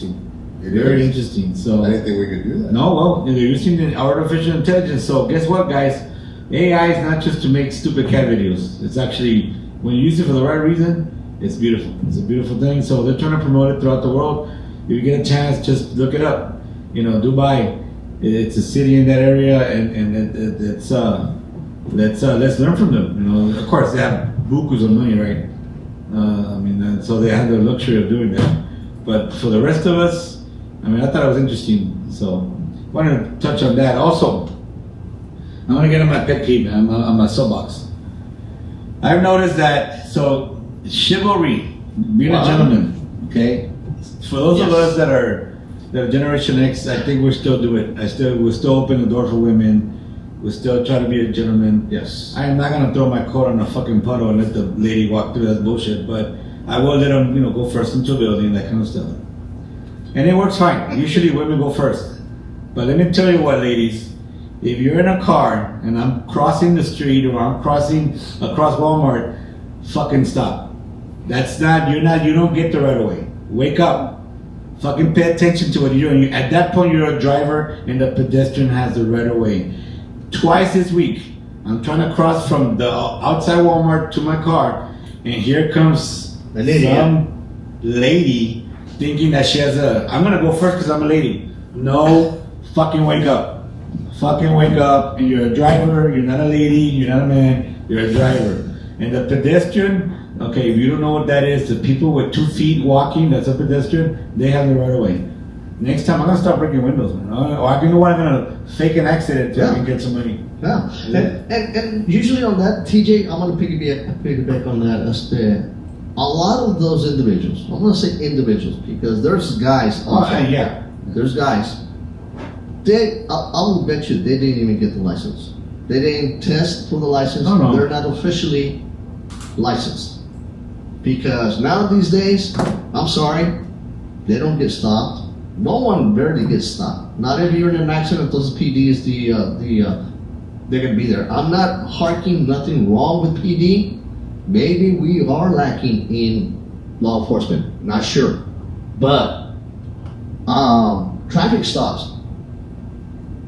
interesting. Very interesting. So I didn't think we could do that. no, well, they're using the artificial intelligence. So guess what, guys? AI is not just to make stupid cat videos. It's actually, when you use it for the right reason, it's beautiful. It's a beautiful thing. So they're trying to promote it throughout the world. If you get a chance, just look it up. You know, Dubai, it's a city in that area, and let's learn from them. You know, of course they have bukus of money, right? So they have the luxury of doing that. But for the rest of us, I thought it was interesting. So wanted to touch on that. Also, I'm gonna get on my pet peeve, man. On my soapbox. I've noticed that. So chivalry, being a gentleman, okay. For those of us that are Generation X, I think we still do it. We still open the door for women. We still try to be a gentleman. Yes. I am not gonna throw my coat on a fucking puddle and let the lady walk through that bullshit. But I will let them, go first into a building, that kind of stuff. And it works fine. Usually women go first. But let me tell you what, ladies. If you're in a car and I'm crossing the street or I'm crossing across Walmart, fucking stop. You don't get the right of way. Wake up. Fucking pay attention to what you're doing. At that point, you're a driver and the pedestrian has the right of way. Twice this week, I'm trying to cross from the outside Walmart to my car, and here comes some lady thinking that she has I'm gonna go first because I'm a lady. No, fucking wake up. Fucking wake up, and you're a driver, you're not a lady, you're not a man, you're a driver. And the pedestrian, okay, if you don't know what that is, the people with 2 feet walking, that's a pedestrian, they have the right of way. Next time, I'm gonna start breaking windows, man. Or I'm gonna fake an accident so I can get some money. Yeah, and usually on that, TJ, I'm gonna piggyback on that. A lot of those individuals, I'm gonna say individuals because there's guys. Yeah. There's guys. I will bet you they didn't even get the license. They didn't test for the license. No. They're not officially licensed because now these days, I'm sorry, they don't get stopped. No one barely gets stopped. Not if you're in an accident, those PDs, they're gonna be there. I'm not harking nothing wrong with PD. Maybe we are lacking in law enforcement. Not sure, but traffic stops.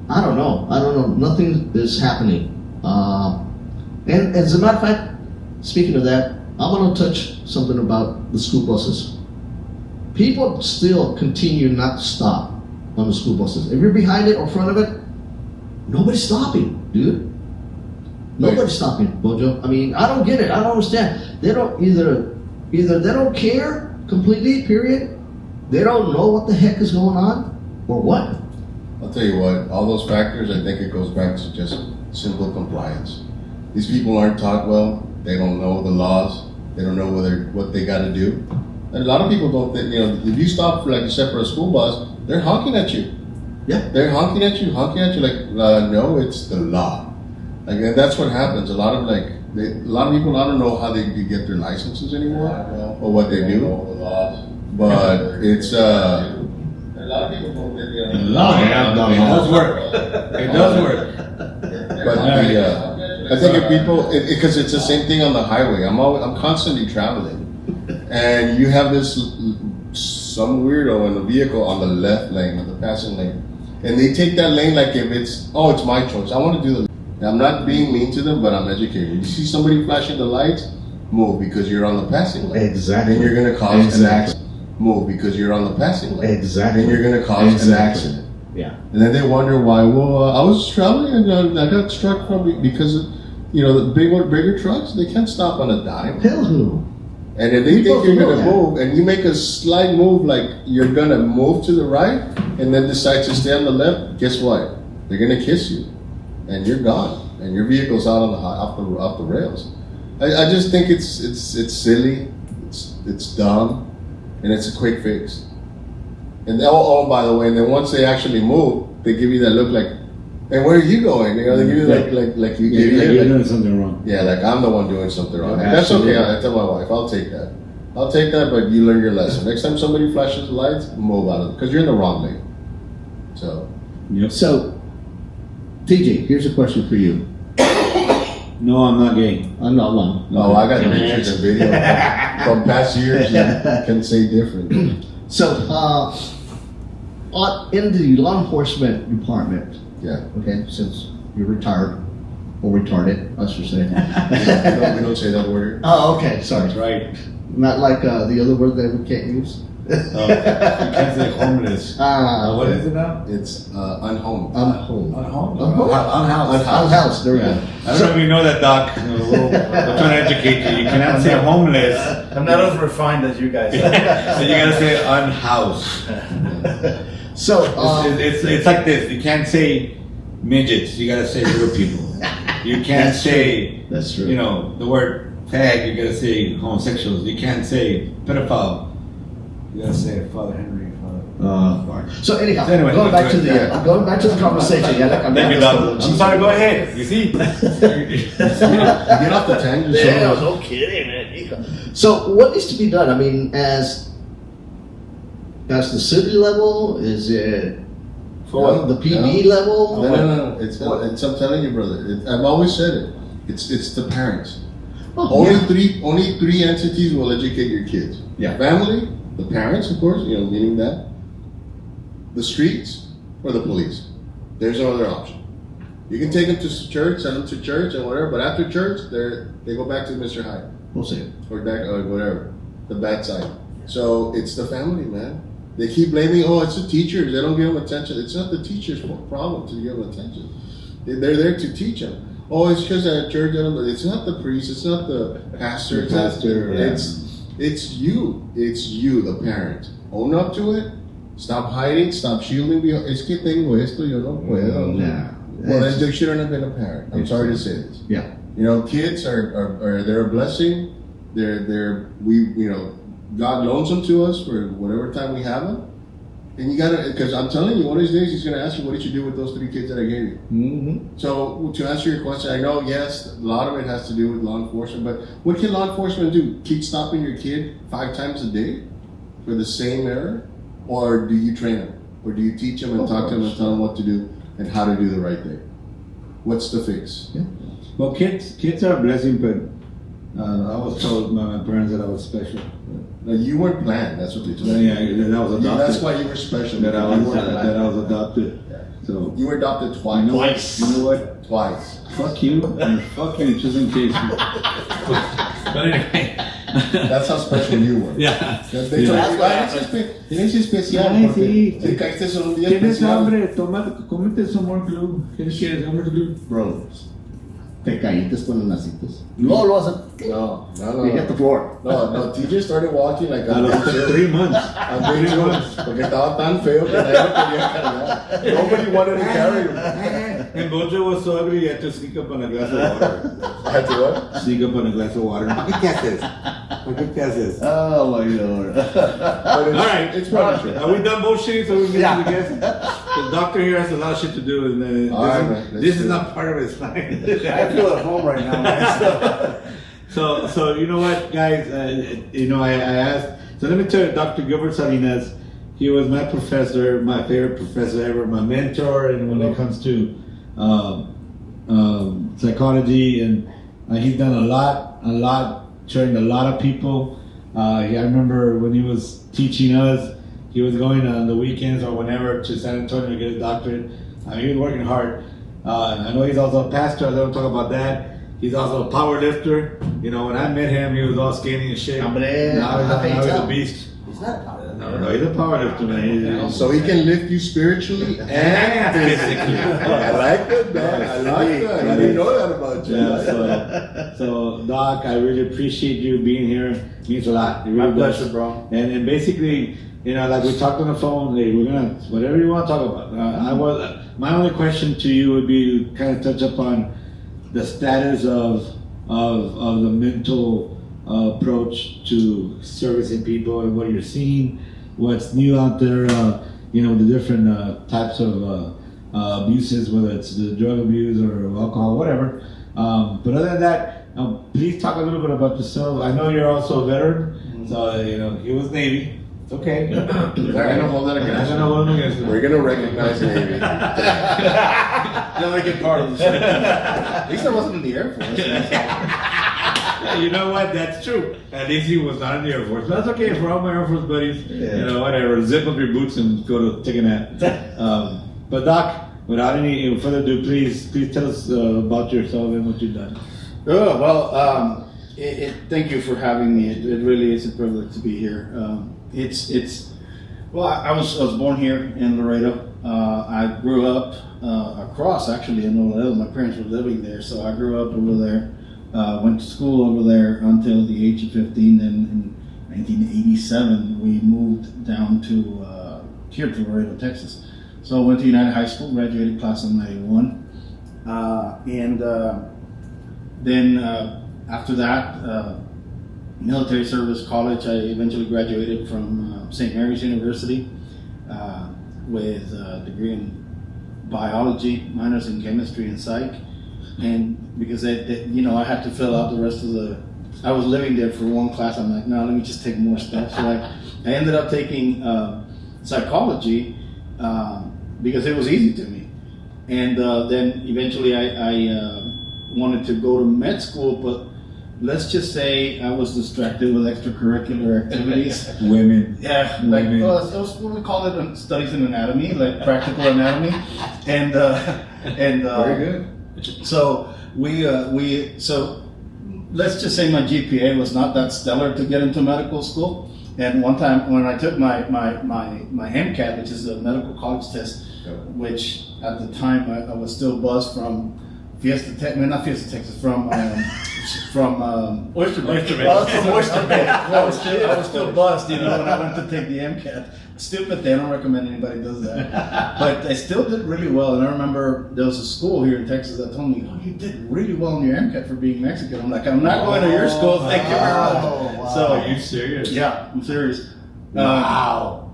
I don't know. Nothing is happening. And as a matter of fact, speaking of that, I'm gonna touch something about the school buses. People still continue not to stop on the school buses. If you're behind it or front of it, nobody's stopping, dude. Nobody's stopping, Bojo. I don't get it. I don't understand. They don't either they don't care completely, period. They don't know what the heck is going on, or what. I'll tell you what, all those factors, I think it goes back to just simple compliance. These people aren't taught well. They don't know the laws. They don't know what they got to do. And a lot of people don't think, if you stop for, like you said, for a school bus, they're honking at you. Yeah. They're honking at you like, no, it's the law. Like, and that's what happens. A lot of people, I don't know how they get their licenses anymore or what they do. But it's, a lot of people don't think, it does work. It does work. But I think if people, because it's the same thing on the highway. I'm constantly traveling. And you have some weirdo in the vehicle on the left lane, on the passing lane. And they take that lane like if it's my choice. I want to do the, I'm not being mean to them, but I'm educated. You see somebody flashing the lights, move because you're on the passing lane. Exactly. And you're going to cause an accident. Move because you're on the passing lane. Exactly. And you're going to cause an accident. Yeah. And then they wonder why, I was traveling and I got struck because, the bigger trucks, they can't stop on a dime. Hell no. And if they think you're going to move and you make a slight move, like you're going to move to the right and then decide to stay on the left, guess what? They're going to kiss you and you're gone and your vehicle's out on off the rails. I just think it's silly, it's dumb, and it's a quick fix. And by the way, and then once they actually move, they give you that look like, hey, where are you going? They give you like you're doing something wrong. Yeah, like I'm the one doing something wrong. That's okay. I tell my wife, I'll take that. But you learn your lesson. Next time somebody flashes the lights, move out of it because you're in the wrong lane. So. Yep. So, TJ, here's a question for you. No, I'm not gay. I'm not lying. No, I got pictures and video from past years that can say different. So, in the law enforcement department, Yeah. okay, since you're retired, or retarded, I should say. No, we don't say that word. Oh, okay, sorry. That's right. Not like the other word that we can't use. Oh, you can't say homeless. What is it now? It's unhomed. Unhomed. Unhomed? Unhoused. Unhoused, there we go. I don't know if you know that, Doc. You know, we're trying to educate you. You cannot say homeless. I'm not as refined as you guys. So you gotta say unhoused. So, It's like this. You can't say midgets. You gotta say little people. You can't That's say, That's true. you know, the word fag. You gotta say homosexuals. You can't say pedophile. You gotta say Father Henry. So anyhow, So anyway, going back to the yeah. going back to the conversation. Yeah, like, Thank you, Doc. I'm sorry. Go ahead. You see. Get off the tangent. Yeah, no kidding, man. So what needs to be done? I mean, as the city level, is it For what? the PD level? No. It's I'm telling you, brother. I've always said it. It's the parents. Oh, yeah. Only three entities will educate your kids. Yeah. Family, the parents, of course, meaning that. The streets, or the police. There's no other option. You can take them to church, send them to church and whatever, but after church, they go back to Mr. Hyde. We'll see. Or back, or whatever. The bad side. So it's the family, man. They keep blaming, it's the teachers. They don't give them attention. It's not the teacher's problem to give them attention. They're there to teach them. Oh, it's because at church, it's not the priest, it's not the pastor, it's you. It's you, the parent. Own up to it. Stop hiding. Stop shielding. Es que tengo esto, yo no puedo. Yeah. Well, then they shouldn't have been a parent. I'm sorry to say this. Yeah. Kids are they're a blessing. God loans them to us for whatever time we have them. And you gotta, because I'm telling you, one of these days he's gonna ask you, what did you do with those 3 kids that I gave you? Mm-hmm. So to answer your question, I know, yes, a lot of it has to do with law enforcement, but what can law enforcement do? Keep stopping your kid 5 times a day for the same error? Or do you train them? Or do you teach them and talk to them and tell them what to do and how to do the right thing? What's the fix? Yeah. Well, kids are a blessing, but I was told by my parents that I was special. No, you weren't planned. That's what they told me. Yeah, that I was adopted. That's why you were special. That I You weren't planned. was adopted. So You were adopted twice. Twice. you know what? Twice. Fuck you and fuck you, just in case. But anyway. That's how special you were. Yeah. They told you, eres especial Ay, porque sí. te caíste en un día ¿Tienes especial. hambre? Comete su amor club. ¿Qué quieres? Amor club. Bro, te caíste cuando naciste. No lo haces. No. You hit the floor. No, TJ started walking like A a los 3 months. porque estaba tan feo que nadie lo quería cargar. Nobody wanted to carry him. And Bojo was so ugly, he had to sneak up on a glass of water. I had to what? Sneak up on a glass of water. ¿Para qué te haces? ¿Para qué te haces? Oh my lord. But All right, it's probably true. Are we done bullshitting so we can get to the guest? The doctor here has a lot of shit to do, and All right, man. Let's this do is it. not part of his life. I feel at home right now, man. So you know what, guys? I asked. So let me tell you, Dr. Gilbert Salinas. He was my professor, my favorite professor ever, my mentor, and when it comes to psychology, and he's done a lot, trained a lot of people. I remember when he was teaching us, he was going on the weekends or whenever to San Antonio to get his doctorate. He was working hard. I know he's also a pastor. I don't talk about that. He's also a power lifter. When I met him, he was all skinny and shit. Hombre, Now he's a beast. He's not part of it. No, he's a power lifter, man. So he can lift you spiritually And physically. I like that, man. I like that. I didn't know that about you. Yeah, so Doc, I really appreciate you being here. It means a lot. It really My does. pleasure, bro. And basically, like we talked on the phone, hey, we're gonna whatever you want to talk about. My only question to you would be to kind of touch upon the status of the mental approach to servicing people and what you're seeing, what's new out there. The different types of abuses, whether it's the drug abuse or alcohol, whatever. But other than that, please talk a little bit about yourself. I know you're also a veteran, so he was Navy. It's okay. They're gonna hold that against I'm gonna hold him against you. him. We're gonna recognize Navy. They're like a part of the show. At least I wasn't in the Air Force. You know what? That's true. At least he was not in the Air Force. That's okay for all my Air Force buddies. Yeah. You know, whatever. Zip up your boots and go to take a nap. But Doc, without any further ado, please tell us about yourself and what you've done. Oh, well, thank you for having me. It really is a privilege to be here. Well, I was born here in Laredo. I grew up across, actually, in Laredo. My parents were living there, so I grew up over there. Went to school over there until the age of 15. Then in 1987, we moved down to here to Laredo, Texas. So I went to United High School, graduated class of 91. Then after that, military service, college, I eventually graduated from St. Mary's University with a degree in biology, minors in chemistry and psych. And because I had to fill out the rest of I was living there for one class. I'm like, no, let me just take more stuff. So I ended up taking psychology because it was easy to me. And then eventually I wanted to go to med school, but let's just say I was distracted with extracurricular activities. Women. Yeah, Women. it was what we call it studies in anatomy, like practical anatomy, and Very good. so so let's just say my GPA was not that stellar to get into medical school. And one time when I took my MCAT, which is the medical college test, which at the time I was still buzzed from not Fiesta, Texas, from Oyster Bay. From Oyster Bay. I was still buzzed, when I went to take the MCAT. Stupid thing, I don't recommend anybody does that. But I still did really well, and I remember there was a school here in Texas that told me, "Oh, you did really well on your MCAT for being Mexican." I'm like, "I'm not going to your school, thank you very much." Wow. So, Are you serious? yeah, I'm serious. Wow.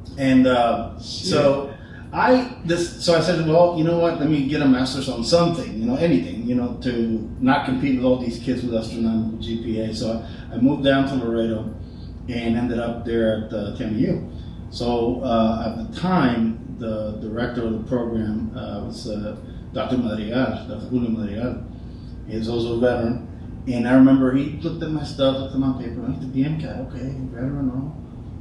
So I said, well, you know what? Let me get a master's on something, anything, to not compete with all these kids with astronomical GPA. So I moved down to Laredo and ended up there at TMU. So at the time, the director of the program was Dr. Madrigal, Dr. Julio Madrigal. He's also a veteran. And I remember he looked at my stuff, looked at my paper, I took the MCAT, okay, veteran,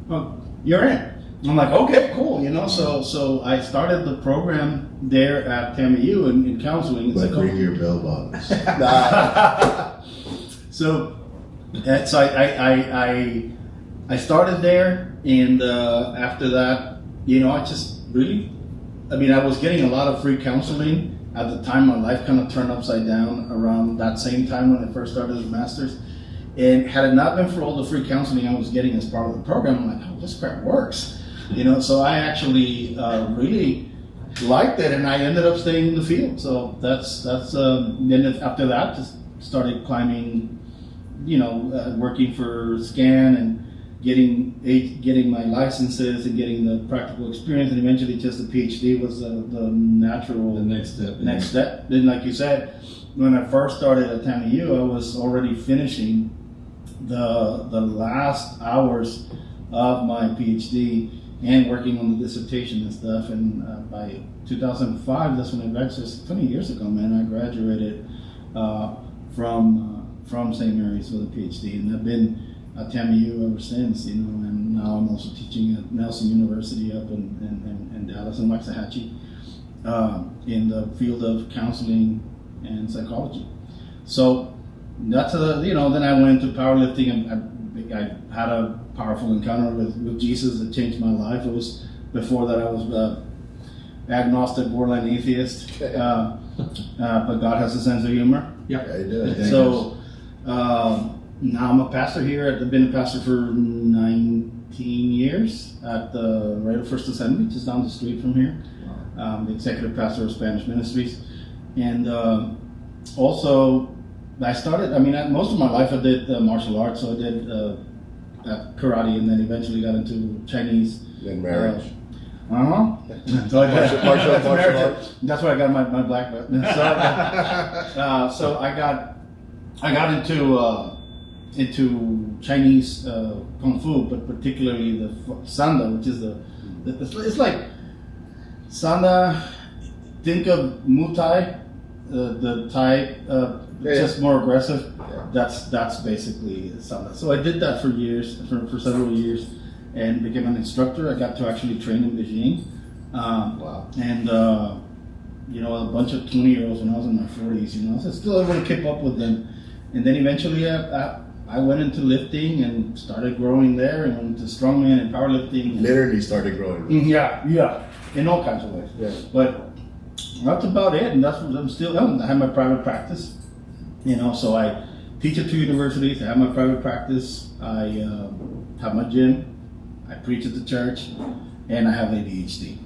oh, you're in. I'm like, okay, cool, So I started the program there at TAMU in counseling. But bring your bell bottoms. So I started there, and after that, I just really, I was getting a lot of free counseling. At the time, my life kind of turned upside down around that same time when I first started the master's. And had it not been for all the free counseling I was getting as part of the program, I'm like, oh, this crap works. So I actually really liked it, and I ended up staying in the field. So that's then after that, just started climbing, working for SCAN and getting my licenses and getting the practical experience, and eventually just the PhD was the natural next step. Then, like you said, when I first started at TAMU, I was already finishing the last hours of my PhD and working on the dissertation and stuff. And by 2005, that's when I graduated. 20 years ago, man, I graduated from St. Mary's with a PhD, and I've been at TAMU ever since. And now I'm also teaching at Nelson University up in Dallas and Waxahachie in the field of counseling and psychology. So that's then I went into powerlifting, and I had a powerful encounter with Jesus that changed my life. It was before that I was agnostic, borderline atheist, but God has a sense of humor. Yeah, he does. So now I'm a pastor here. I've been a pastor for 19 years at the Laredo First Assembly, just down the street from here. The executive pastor of Spanish Ministries, and also. I started, most of my life I did martial arts, so I did karate, and then eventually got into Chinese. Then marriage. So I got Martial arts. That's where I got my black belt. So I got into Chinese kung fu, but particularly the sanda, which is it's like sanda. Think of Muay Thai, the Thai. Just more aggressive. that's basically something. So I did that for years, for several years, and became an instructor. I got to actually train in Beijing. Wow. And you know, a bunch of 20-year-olds when I was in my 40s. You know, so still able to keep up with them. And then eventually, I went into lifting and started growing there, and went into strongman and powerlifting. Literally started growing. Yeah, in all kinds of ways. Yeah. But that's about it, and that's what I'm still doing. I have my private practice, you know, so I teach at 2 universities. I have my private practice. I have my gym. I preach at the church, and I have ADHD.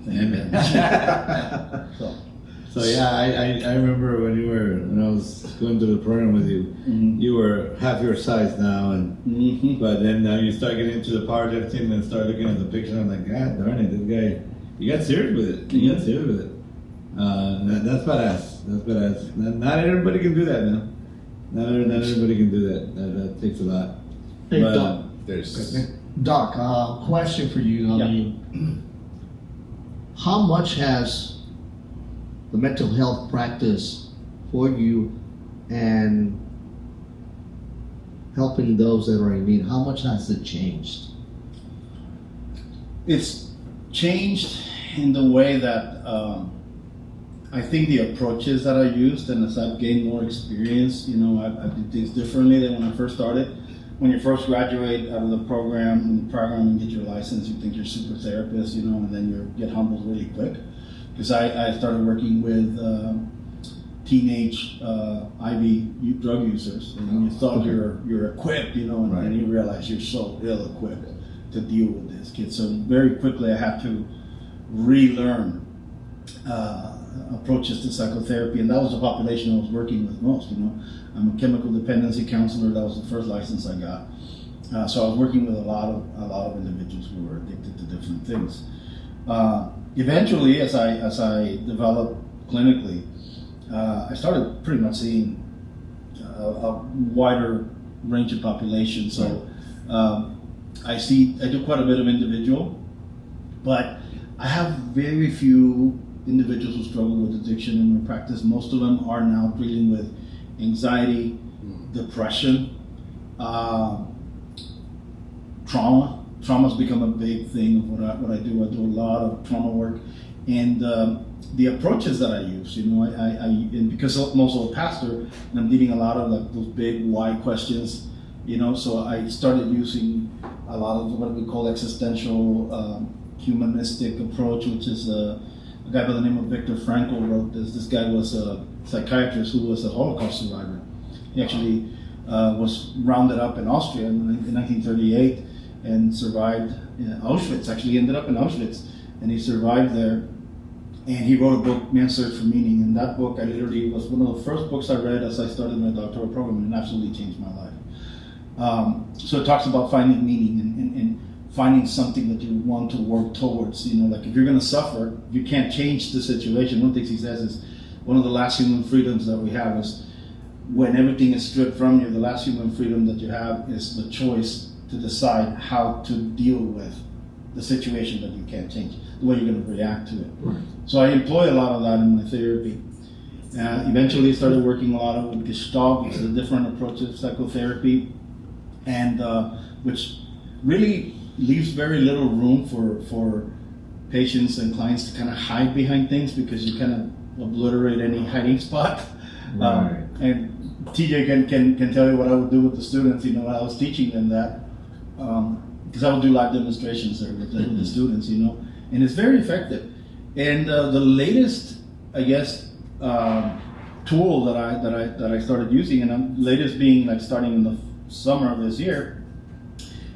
So yeah, I remember when I was going through the program with you, you were half your size now, and but then now you start getting into the powerlifting and start looking at the picture. I'm like, God darn it, this guy, you got serious with it. You got serious with it. That's badass. That's badass. Not everybody can do that, man. Not everybody can do that. That takes a lot. Hey, But, Doc, There's question for you. I Yeah. mean, how much has the mental health practice for you and helping those that are in need, how much has it changed? It's changed in the way that I think the approaches that I used, and as I've gained more experience, you know, I did things differently than when I first started. When you first graduate out of the program and get your license, you think you're super therapist, you know, and then you get humbled really quick. Because I started working with teenage IV drug users, and you thought you're equipped, you know, and then you realize you're so ill-equipped to deal with this kid. So very quickly I had to relearn approaches to psychotherapy, and that was the population I was working with most. You know, I'm a chemical dependency counselor. That was the first license I got. So I was working with a lot of individuals who were addicted to different things. Eventually, as I developed clinically, I started pretty much seeing a wider range of population. So I do quite a bit of individual, but I have very few individuals who struggle with addiction in my practice. Most of them are now dealing with anxiety, depression, trauma. Trauma's become a big thing of what I do. I do a lot of trauma work, and the approaches that I use, you know, and because I'm also a pastor, and I'm leading a lot of like those big why questions, you know, so I started using a lot of what we call existential humanistic approach, which is a guy by the name of Viktor Frankl wrote this. This guy was a psychiatrist who was a Holocaust survivor. He actually was rounded up in Austria in 1938 and survived Auschwitz. Actually ended up in Auschwitz, and he survived there. And he wrote a book, Man's Search for Meaning. And that book, I literally was one of the first books I read as I started my doctoral program, and it absolutely changed my life. So it talks about finding meaning and finding something that you want to work towards. You know, like if you're going to suffer, you can't change the situation. One thing he says is one of the last human freedoms that we have is when everything is stripped from you, the last human freedom that you have is the choice to decide how to deal with the situation that you can't change, the way you're going to react to it. Right. So I employ a lot of that in my therapy. Eventually started working a lot with Gestalt, which is a different approach to psychotherapy, and which really leaves very little room for patients and clients to kind of hide behind things, because you kind of obliterate any hiding spot. Right. And TJ can tell you what I would do with the students. You know, I was teaching them that, because I would do live demonstrations there with the students. You know, and it's very effective. And the latest, I guess, tool that I started using, and latest being like starting in the summer of this year,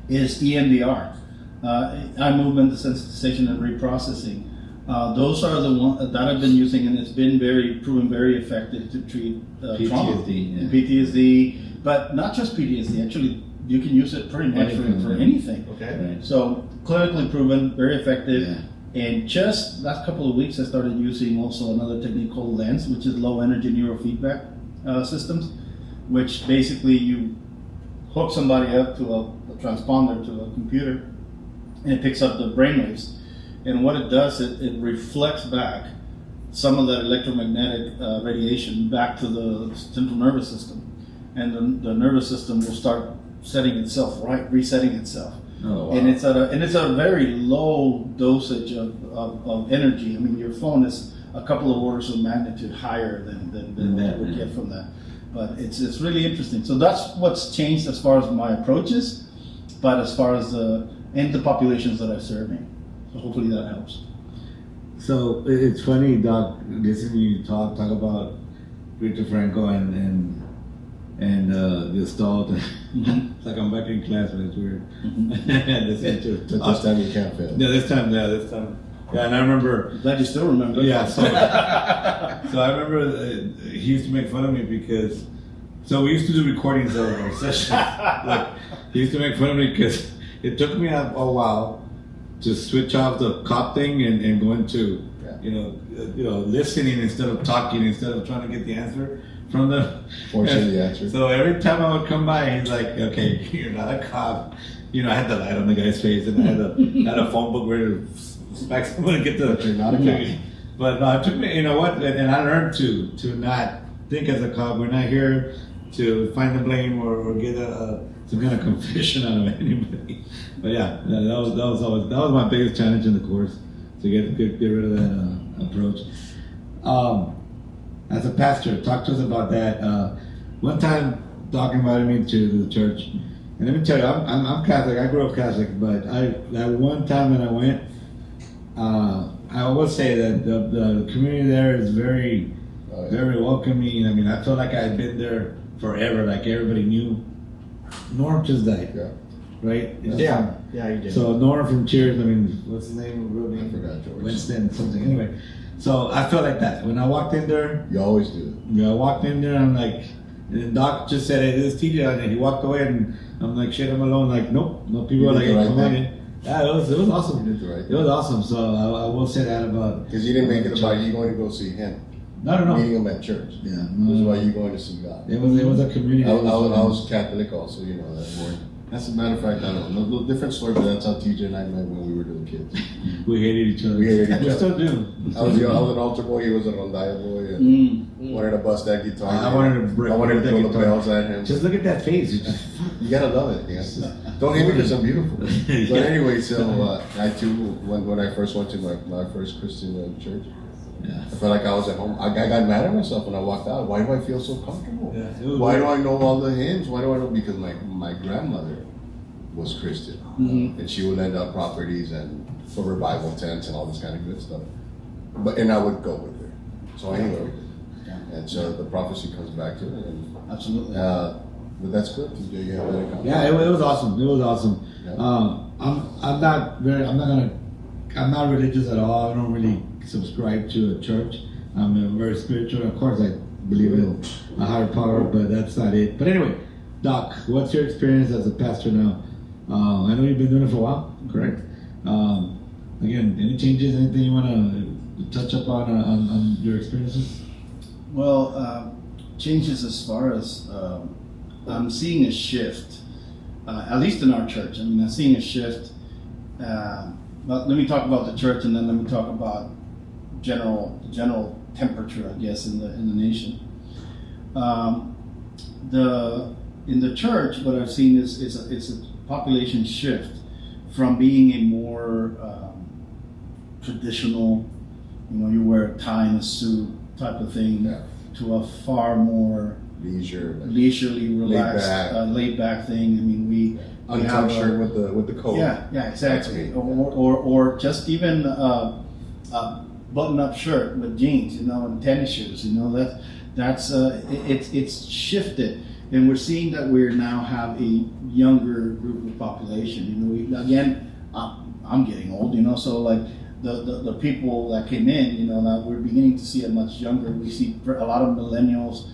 is EMDR, eye movement desensitization and reprocessing. Those are the ones that I've been using, and it's been proven very effective to treat trauma, PTSD, but not just PTSD. Actually, you can use it pretty much for anything. Okay. Right. So clinically proven, very effective. Yeah. And just last couple of weeks, I started using also another technique called LENS, which is low energy neurofeedback systems, which basically you hook somebody up to a transponder to a computer, and it picks up the brainwaves. And what it does, it reflects back some of that electromagnetic radiation back to the central nervous system. and the nervous system will start setting itself right, resetting itself. Oh, And it's at a very low dosage of energy. I mean, your phone is a couple of orders of magnitude higher than what that, you would yeah. get from that. But it's really interesting. So that's what's changed as far as my approaches, but as far as the populations that I'm serving. So hopefully that helps. So it's funny, Doc, listening to you talk about Victor Franco and the Gestalt. It's like I'm back in class, but it's weird. Listening to But this time you can't fail. Yeah, this time. Yeah, and I remember. I'm glad you still remember. Yeah, so I remember he used to make fun of me because. So we used to do recordings of our sessions. Like he used to make fun of me because it took me a while to switch off the cop thing and go into listening instead of talking, instead of trying to get the answer from them. Forcing the answer. So every time I would come by, he's like, "Okay, you're not a cop." I had the light on the guy's face, and I had a phone book ready to smack someone and get the. But you're not a cop. But no, it took me. You know what? And I learned to not think as a cop. We're not here to find the blame or get some kind of confession out of anybody. But yeah, that was my biggest challenge in the course, to get rid of that approach. As a pastor, talk to us about that. One time, Doc invited me to the church, and let me tell you, I'm Catholic. I grew up Catholic, but that one time that I went, I will say that the community there is very welcoming. I mean, I felt like I had been there forever. Like everybody knew. Norm just died, Yeah. right? Yeah, you did. So Norm from Cheers. I mean, what's his name? Real name? I forgot, George. Winston something. Anyway, so I felt like that when I walked in there. You always do it. I walked in there. I'm like, and Doc just said, "Hey, this is TJ," and he walked away, and I'm like, "Shit, I'm alone." Like, nope, no people You are did like, the right "Come on thing. in." Yeah, it was awesome. You did the right It was awesome. So I will say that about. Because you didn't make it about you going to go see him. No. Meeting him at church. Yeah, This is why you going to see God. It was a community. I was Catholic also, that more. As a matter of fact, I don't know. No different story, but that's how TJ and I met when we were little kids. We hated each other. We hated each We other. still do. I was an altar boy, he was a rondalla boy, and wanted to bust that guitar. I wanted to break I wanted to that throw the guitar. bells at him. Just look at that face. It's just- You gotta love it. Don't hate me because I'm beautiful. But anyway, so I too, when I first went to my first Christian church, Yeah. I felt like I was at home. I got mad at myself when I walked out. Why do I feel so comfortable? Yeah, it was Why weird. do I know all the hymns? Why do I know? Because my grandmother was Christian, and she would lend out properties and for revival tents and all this kind of good stuff. And I would go with her. So I knew everything. And so the prophecy comes back to it. And, Absolutely. but that's good. You have that in common. Yeah, it was awesome. It was awesome. Yeah. I'm not religious at all. I don't really subscribe to a church. I'm very spiritual. Of course, I believe in a higher power, but that's not it. But anyway, Doc, what's your experience as a pastor now? I know you've been doing it for a while, correct? Again, any changes? Anything you want to touch up on your experiences? Well, changes as far as I'm seeing a shift, at least in our church. I mean, I'm seeing a shift. But let me talk about the church, and then let me talk about general temperature, I guess, in the nation. In the church, what I've seen is a population shift from being a more traditional, you wear a tie and a suit type of thing, Yeah. to a far more leisurely, relaxed, laid back thing. I mean, we have Untucked a- shirt with the coat. yeah, exactly. That's me. Or just even a button-up shirt with jeans, and tennis shoes. It's shifted, and we're seeing that we now have a younger group of population. I'm getting old, so like the people that came in, now we're beginning to see a much younger. We see a lot of millennials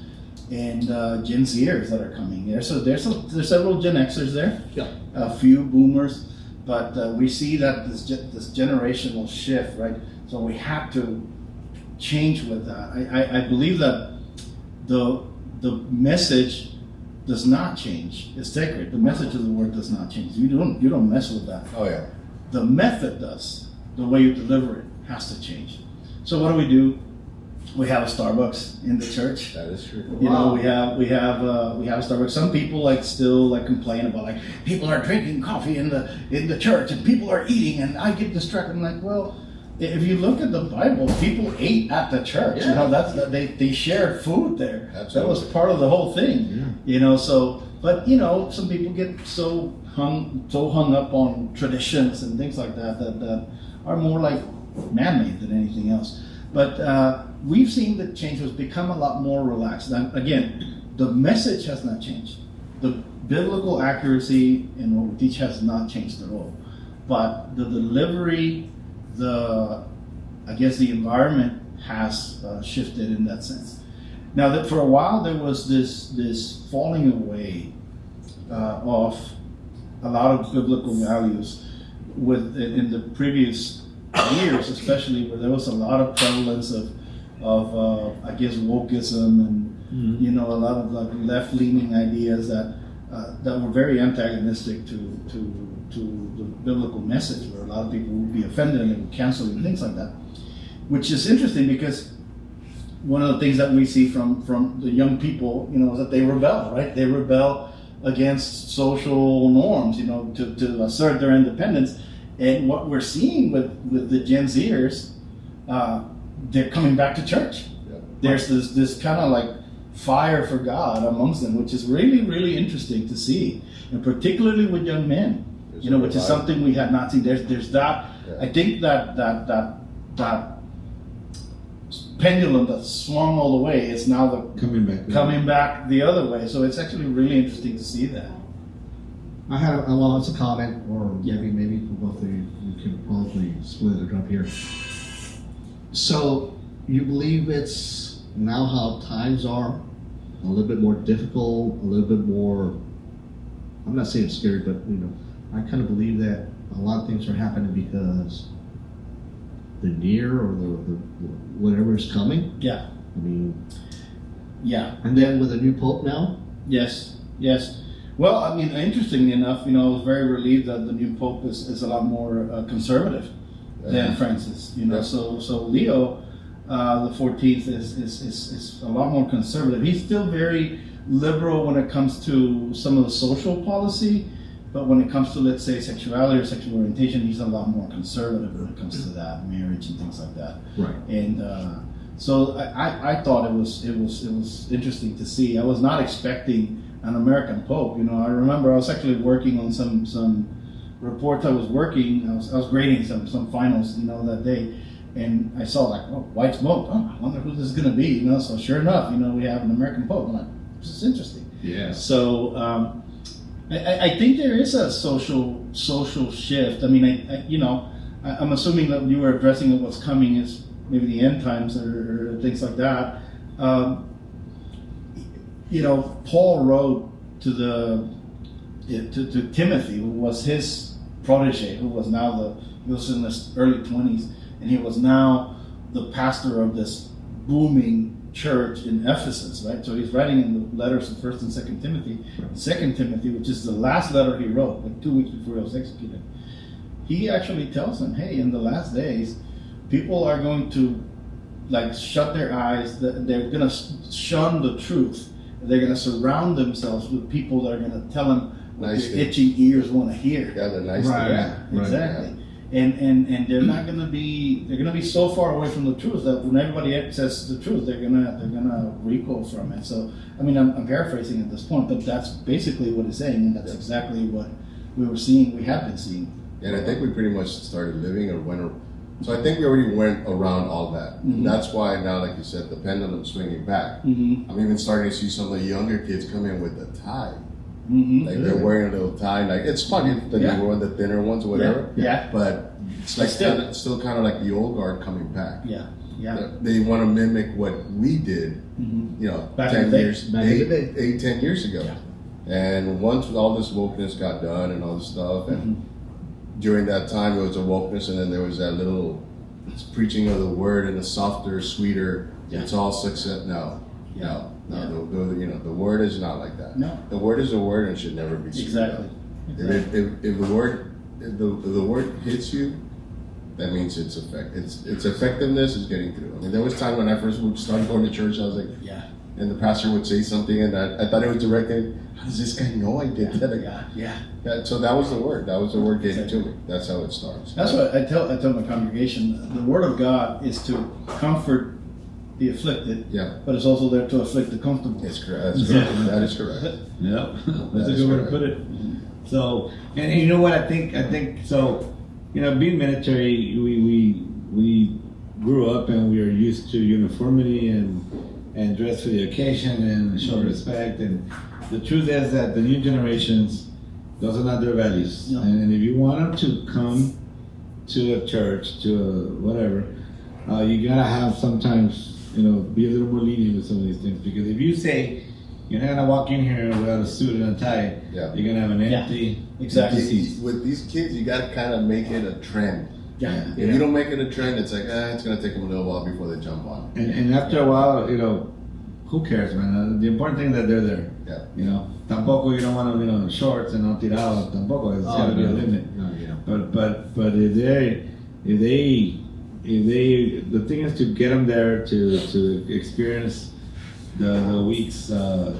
and Gen Zers that are coming there. So there's several Gen Xers there, a few boomers, but we see that this generational shift, right? So we have to change with that. I believe that the message does not change. It's sacred. The message of the word does not change. You don't mess with that. Oh yeah. The method does. The way you deliver it has to change. So what do? we have a Starbucks in the church. That is true. You know, we have a Starbucks. Some people still complain about people are drinking coffee in the church and people are eating and I get distracted. I'm like, well, if you look at the Bible, people ate at the church. Yeah. You know, they shared food there. Absolutely. That was part of the whole thing. Yeah. You know, but some people get so hung up on traditions and things like that are more like man-made than anything else. But we've seen the change has become a lot more relaxed. And again, the message has not changed. The biblical accuracy in what we teach has not changed at all. But the delivery, the environment has shifted in that sense. Now, that for a while there was this falling away of a lot of biblical values in the previous years, especially where there was a lot of prevalence of wokeism and a lot of left-leaning ideas that were very antagonistic to the biblical message, where a lot of people would be offended and would cancel and things like that. Which is interesting because one of the things that we see from the young people, is that they rebel, right? They rebel against social norms, to assert their independence. And what we're seeing with the Gen Zers, they're coming back to church. Yeah. There's this kind of fire for God amongst them, which is really, really interesting to see, and particularly with young men, which is something we had not seen. There's that. Yeah. I think that pendulum that swung all the way is now coming back the other way. So it's actually really interesting to see that. I had it's a comment, or maybe for both of you, you can probably split it up here. So you believe it's now how times are a little bit more difficult, a little bit more, I'm not saying scary, but I kind of believe that a lot of things are happening because the near or the whatever is coming. Yeah. I mean, yeah. And then with a new pope now. Yes. Well, interestingly enough, I was very relieved that the new pope is a lot more conservative than Francis. So Leo, the 14th is a lot more conservative. He's still very liberal when it comes to some of the social policy, but when it comes to, let's say, sexuality or sexual orientation, he's a lot more conservative when it comes to that, marriage and things like that. Right. And so I thought it was interesting to see. I was not expecting an American pope. I remember I was actually working on some reports. I was grading some finals, that day, and I saw white smoke. Oh, I wonder who this is going to be. So sure enough, we have an American pope. I'm like, this is interesting. Yeah. So I think there is a social shift. I'm assuming that you were addressing what's coming is maybe the end times or things like that. Paul wrote to Timothy, who was his protege, who was he was in his early 20s, and he was now the pastor of this booming church in Ephesus, right? So he's writing in the letters of 1st and 2nd Timothy. 2nd Timothy, which is the last letter he wrote, 2 weeks before he was executed, he actually tells him, hey, in the last days, people are going to shut their eyes, they're going to shun the truth. They're going to surround themselves with people that are going to tell them what their itching ears want to hear. Yeah, the nice right. thing. Right. Exactly. And they're not going to be. They're going to be so far away from the truth that when everybody says the truth, they're gonna recoil from it. So I'm paraphrasing at this point, but that's basically what it's saying, and that's exactly what we have been seeing. And I think we pretty much started living or went. So I think we already went around all that. Mm-hmm. That's why now, like you said, the pendulum's swinging back. Mm-hmm. I'm even starting to see some of the younger kids come in with a tie. Mm-hmm. They're wearing a little tie. It's funny, the newer one, the thinner ones, or whatever. Yeah. But it's still kind of like the old guard coming back. Yeah. They want to mimic what we did, Back 10 in the day. years, Back in the day. 10 years ago. Yeah. And once all this wokeness got done and all this stuff, and during that time there was a wokeness, and then there was that little preaching of the word in a softer, sweeter. Yeah. It's all success. No. The word is not like that. No. The word is a word and should never be screwed Exactly. up. If the word hits you, that means its effectiveness is getting through. I mean, there was time when I first started going to church, I was like, Yeah. and the pastor would say something, and I thought it was directed. How does this guy know I did that? Yeah. So that was the word. That was the word getting to me. That's how it starts. That's what I tell my congregation. The word of God is to comfort the afflicted, Yeah. but it's also there to afflict the comfortable. It's correct. That's correct. That is correct. Yeah, that's That a is good way to correct. put it. So, and you know what I think so. You know, being military, we grew up and we are used to uniformity and dress for the occasion and show respect. And the truth is that the new generations, those are not their values. No. And if you want them to come to a church, to a whatever, you gotta have sometimes, you know, be a little more lenient with some of these things. Because if you say you're not gonna walk in here without a suit and a tie, Yeah. you're gonna have an Yeah. empty Exactly. seat. With these kids, you got to kind of make it a trend. Yeah. If you don't make it a trend, it's like, it's going to take them a little while before they jump on. And after a while, you know, who cares, man? The important thing is that they're there. Yeah. You know, tampoco you don't want to, you know, shorts and not tirado. Tampoco, it's got to be a limit. No, yeah. But if they, the thing is to get them there to experience the week's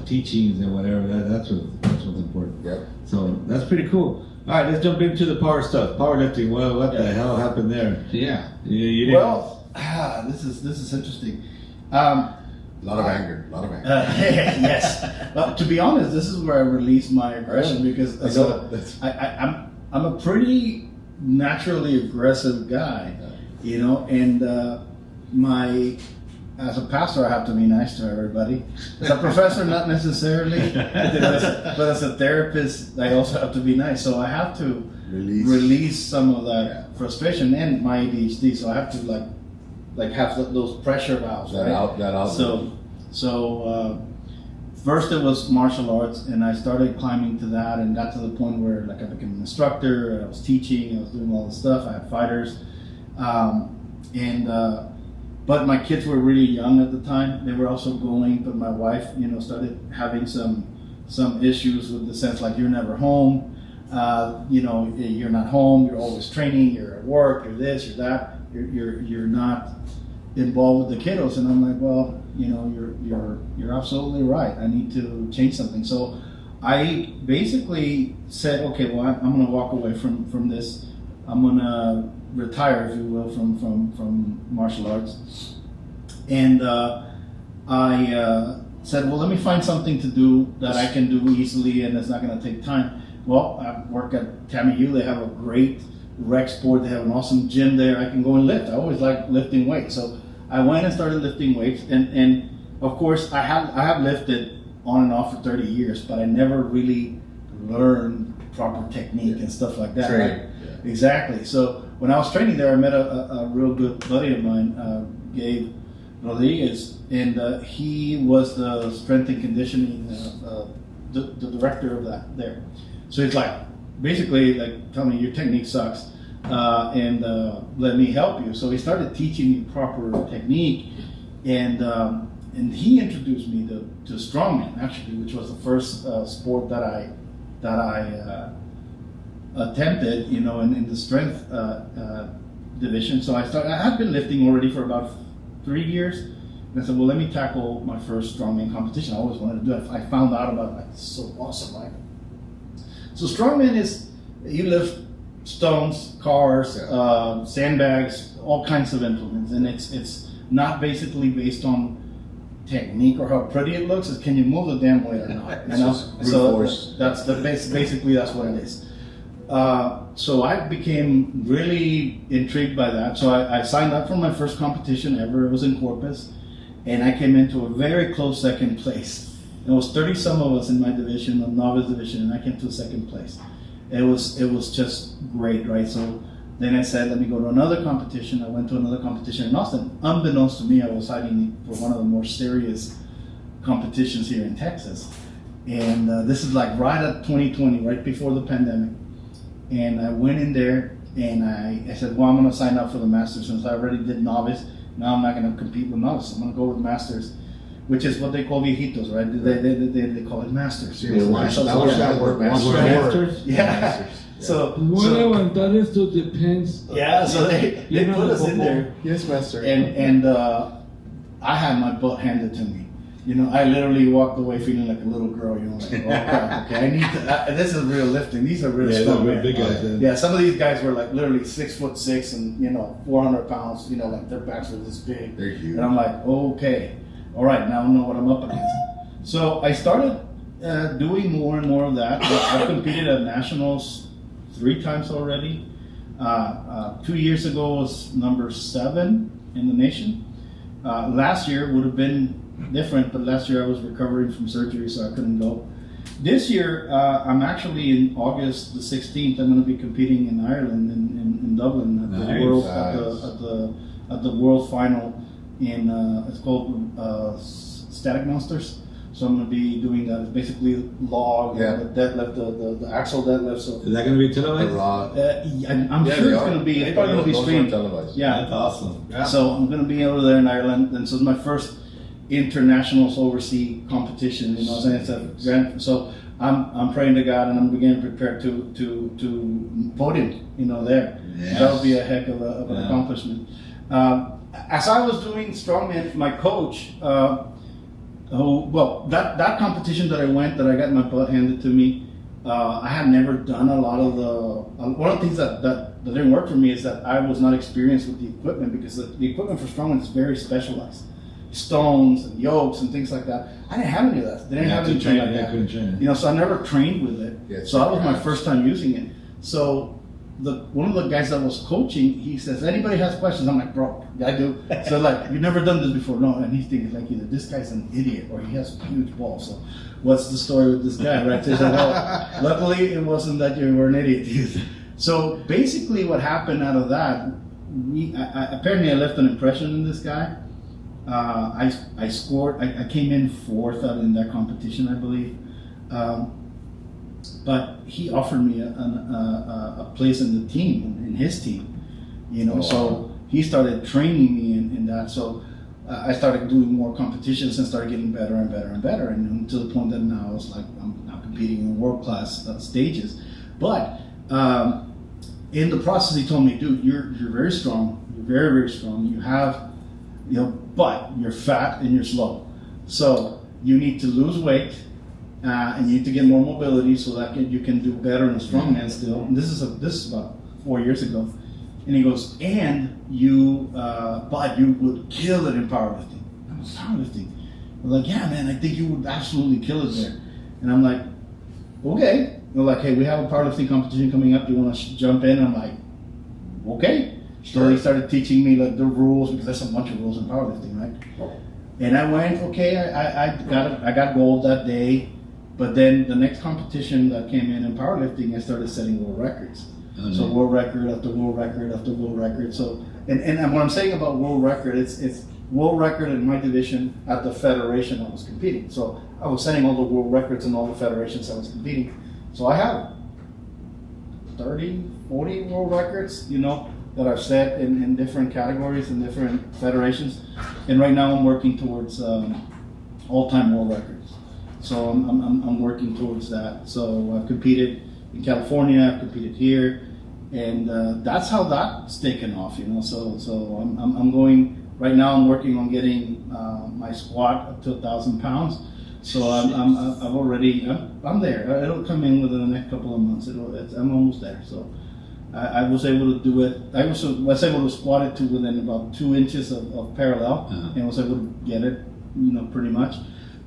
teachings and whatever. That's what's important. Yep. So that's pretty cool. All right, let's jump into the power stuff. Powerlifting. Well, what the hell happened there? Yeah. You didn't. Well, this is interesting. A lot of anger. A lot of anger. Yes. Well, to be honest, this is where I release my aggression because I know. That's- I'm a pretty naturally aggressive guy, you know, and as a pastor, I have to be nice to everybody. As a professor, not necessarily, but as a therapist, I also have to be nice. So I have to release some of that frustration and my ADHD. So I have to like have those pressure valves. That right? out. So first it was martial arts, and I started climbing to that, and got to the point where like I became an instructor. I was teaching. I was doing all the stuff. I had fighters, but my kids were really young at the time. They were also going, but my wife, you know, started having some issues with the sense like you're never home. You know, you're not home. You're always training. You're at work. You're this. You're that. You're not involved with the kiddos. And I'm like, well, you know, you're absolutely right. I need to change something. So I basically said, okay, well, I'm going to walk away from this. I'm going to retire, if you will, from martial arts. And I said, well, let me find something to do that I can do easily and it's not going to take time. Well, I work at Tammy Hugh. They have a great rec sport. They have an awesome gym there. I can go and lift. I always like lifting weights. So I went and started lifting weights. And of course, I have lifted on and off for 30 years, but I never really learned proper technique and stuff like that. Training. Right? Yeah. Exactly. So when I was training there, I met a real good buddy of mine, Gabe Rodriguez, and he was the strength and conditioning, the director of that there. So he's like, basically, like, tell me your technique sucks, and let me help you. So he started teaching me proper technique, and he introduced me to strongman, actually, which was the first sport that I attempted, you know, in the strength division. So I had been lifting already for about 3 years. And I said, well, let me tackle my first strongman competition. I always wanted to do it. I found out about it. Like, it's so awesome, right? So strongman is, you lift stones, cars, sandbags, all kinds of implements. And it's not basically based on technique or how pretty it looks. It's can you move the damn weight or not? You know? So that's basically that's what it is. So I became really intrigued by that. So I signed up for my first competition ever. It was in Corpus, and I came into a very close second place. There was 30 some of us in my division, the novice division, and I came to second place. It was just great, right? So then I said, let me go to another competition. I went to another competition in Austin. Unbeknownst to me, I was hiding for one of the more serious competitions here in Texas. And this is like right at 2020, right before the pandemic. And I went in there and I said, well, I'm going to sign up for the Masters since I already did novice. Now I'm not going to compete with novice. I'm going to go with Masters, which is what they call viejitos, right? They call it Masters. Yeah, that was that word, Masters. Yeah. So, Muy so levantar esto depends. yeah, so they put us in there, Yes, master. and I had my butt handed to me. You know, I literally walked away feeling like a little girl. You know, like, oh crap, okay, I need to. This is real lifting. These are real Yeah, strong they're men. big guys. Yeah, some of these guys were like literally 6'6" and 400 pounds. You know, like their backs were this big. They're huge. And I'm like, okay, all right, now I know what I'm up against. So I started doing more and more of that. I've competed at nationals 3 times already. 2 years ago was number 7 in the nation. Last year would have been different, but last year I was recovering from surgery, so I couldn't go. This year, I'm actually in August the 16th. I'm going to be competing in Ireland, in Dublin, at the Nice. world Nice. at the world final in it's called Static Monsters. So I'm going to be doing that. It's basically log, Yeah. the deadlift, the axle deadlift. So Is that going to be The televised? Rod. I'm Yeah, sure they it's are. going to be. It's They probably are. going to be Those are streamed. televised. Yeah. That's awesome. So I'm going to be over there in Ireland, and so it's my first internationals overseas competition. You know what I'm saying? It's a grand. So I'm praying to God, and I'm beginning to prepare to podium. You know, there. Yes. That would be a heck of an Yeah. accomplishment. As I was doing strongman, my coach, that competition that I got my butt handed to me. I had never done a lot of one of the things that didn't work for me is that I was not experienced with the equipment, because the equipment for strongman is very specialized. Stones and yokes and things like that. I didn't have any of that. They didn't have anything like that. couldn't train it. You know, so I never trained with it. Yeah, So that was my perhaps. first time using it. So one of the guys that was coaching, he says, anybody has questions? I'm like, bro, I do. So like, you've never done this before. No, and he's thinking like either this guy's an idiot or he has huge balls. So what's the story with this guy, right? So he said, well, luckily it wasn't that you were an idiot. So basically what happened out of that, apparently I left an impression in this guy. I scored, I came in 4th in that competition, I believe. But he offered me a place in the team, in his team, you know. Oh, So wow. he started training me in that. So I started doing more competitions and started getting better and better and better, and to the point that now it's like I'm now competing in world class stages. But in the process, he told me, dude, you're very strong. You're very, very strong. You have, but you're fat and you're slow. So you need to lose weight. And you need to get more mobility so that you can do better in strongman still. And this is about 4 years ago. And he goes, but you would kill it in powerlifting. I was powerlifting. I'm like, yeah, man, I think you would absolutely kill it there. And I'm like, okay. They're like, hey, we have a powerlifting competition coming up. Do you want to jump in? I'm like, okay. So they started teaching me like the rules, because there's a bunch of rules in powerlifting, right? And I went, okay, I got gold that day. But then the next competition that came in powerlifting, I started setting world records. Oh, So nice. world record after world record after world record. So and what I'm saying about world record, it's world record in my division at the federation I was competing. So I was setting all the world records in all the federations I was competing. So I have 30, 40 world records, that I've set in different categories and different federations. And right now I'm working towards all-time world records. So I'm working towards that. So I've competed in California, I've competed here, and that's how that's taken off, So I'm going right now. I'm working on getting my squat up to 1,000 pounds. So I'm there. It'll come in within the next couple of months. I'm almost there. So I was able to do it. I was able to squat it to within about 2 inches of parallel, and was able to get it, pretty much.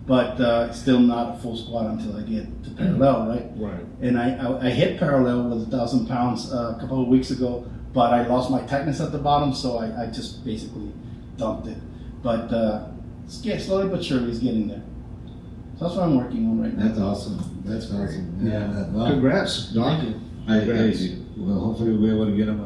But still not a full squat until I get to parallel, right? Right. And I hit parallel with 1,000 pounds a couple of weeks ago, but I lost my tightness at the bottom, so I just basically dumped it. But slowly but surely it's getting there. So that's what I'm working on right now. That's awesome. That's awesome. Yeah. Well, Congrats, Don. well, hopefully we'll be able to get him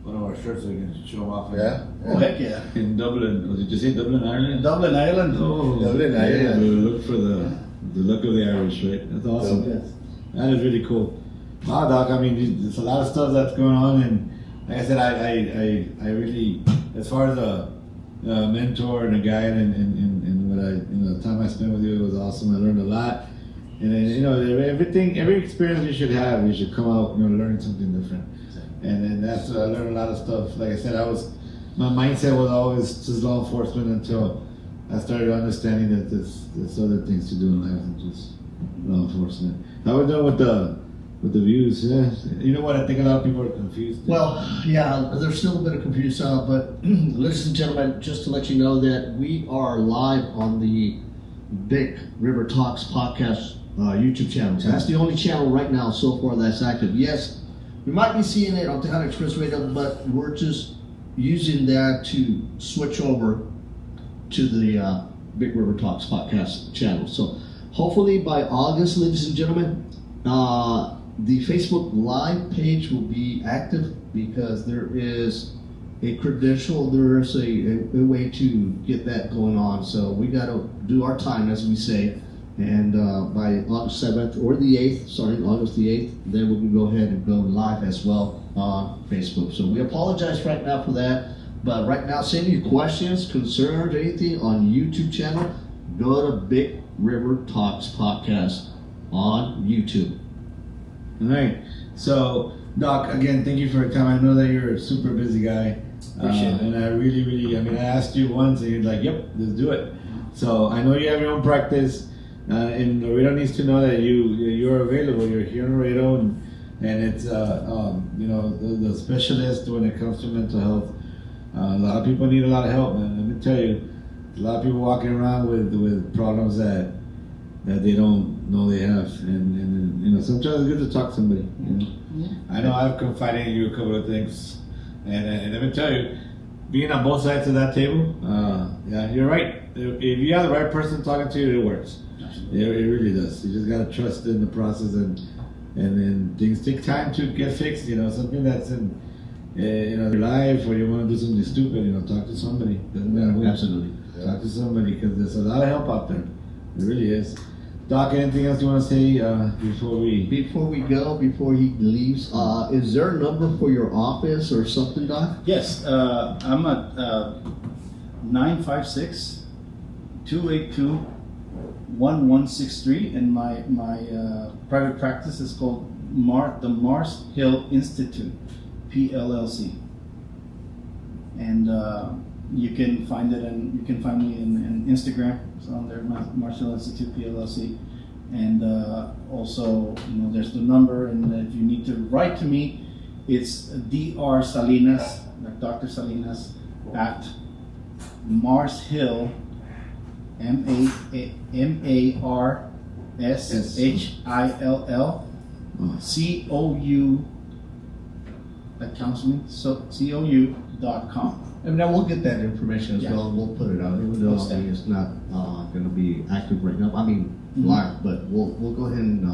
one of our shirts so we can show him off. Yeah. Oh, heck yeah. In Dublin. Did you say Dublin, Ireland? Dublin, Ireland. Oh, Dublin, Ireland. Yeah, look for the look of the Irish, right? That's awesome. Yes. That is really cool. Wow, Doc. I mean, there's a lot of stuff that's going on, and like I said, I really, as far as a mentor and a guide, and what the time I spent with you, it was awesome. I learned a lot, And then, you know, every experience you should have, you should come out, you know, learning something different. And then that's I learned a lot of stuff. Like I said, my mindset was always just law enforcement until I started understanding that there's other things to do in life than just law enforcement. How we doing with the views? Yeah, you know what? I think a lot of people are confused. Well, yeah, there's still a bit of confusion, but ladies and gentlemen, just to let you know that we are live on the Big River Talks podcast YouTube channel. So that's the only channel right now so far that's active. Yes, we might be seeing it on Tejada Express Radio, but we're just using that to switch over to the Big River Talks podcast channel. So hopefully by August, ladies and gentlemen, the Facebook Live page will be active because there is a credential, there is a way to get that going on. So we got to do our time, as we say. And by August 7th or the 8th, starting August the 8th, then we can go ahead and go live as well on Facebook. So we apologize right now for that. But right now, send your questions, concerns, anything on YouTube channel, go to Big River Talks Podcast on YouTube. All right. So, Doc, again, thank you for your time. I know that you're a super busy guy. Appreciate it. And I really, I asked you once and you're like, yep, let's do it. So I know you have your own practice. And Laredo needs to know that you're available. You're here in Laredo, and it's you know, the specialist when it comes to mental health. A lot of people need a lot of help, man. Let me tell you, a lot of people walking around with problems that they don't know they have, and you know, sometimes it's good to talk to somebody. You know, I know I've confided in you a couple of things, and let me tell you, being on both sides of that table, yeah, you're right. If you have the right person talking to you, it works. It really does. You just gotta trust in the process, and then things take time to get fixed. You know, something that's in you know, your life, or you want to do something stupid. You know, talk to somebody. Doesn't matter who. Absolutely. Talk to somebody, because there's a lot of help out there. It really is. Doc, anything else you want to say before we? Before he leaves, is there a number for your office or something, Doc? Yes, I'm at 956-282-1163, and my private practice is called the Mars Hill Institute, PLLC. And you can find it, and you can find me in Instagram. It's on there, Mars Hill Institute, PLLC. And also, you know, there's the number, and if you need to write to me, it's Dr. Salinas, like Dr. Salinas, at Mars Hill, MARSHILLCOU, that counts me, so COU.com. And then we'll get that information as well. We'll put it out, even though it's not going to be active right now. I mean, live, but we'll go ahead and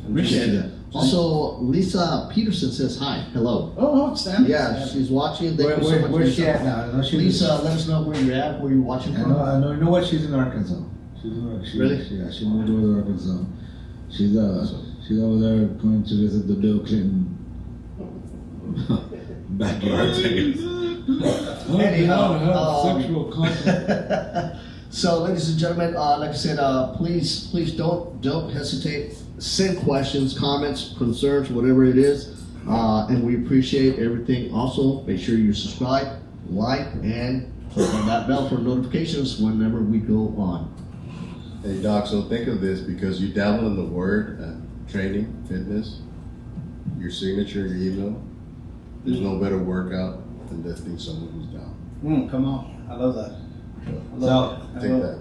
Appreciate that. Also, Lisa Peterson says hi. Hello. Oh, Stan. Yeah, she's watching. Thank you so much, Where's she Lisa. at now? I know she's Lisa, let us know where you're at, where you're watching from. I know what, she's in Arkansas. She's in Arkansas. Really? She moved over to Arkansas. She's over there going to visit the Bill Clinton backyard. Anyhow, sexual content. So, ladies and gentlemen, like I said, please don't hesitate. Send questions, comments, concerns, whatever it is, and we appreciate everything. Also, make sure you subscribe, like, and click on that bell for notifications whenever we go on. Hey Doc, so think of this, because you dabble in the word training, fitness, your signature, your email. There's no better workout than lifting someone who's down. Come on, I love that. Take that.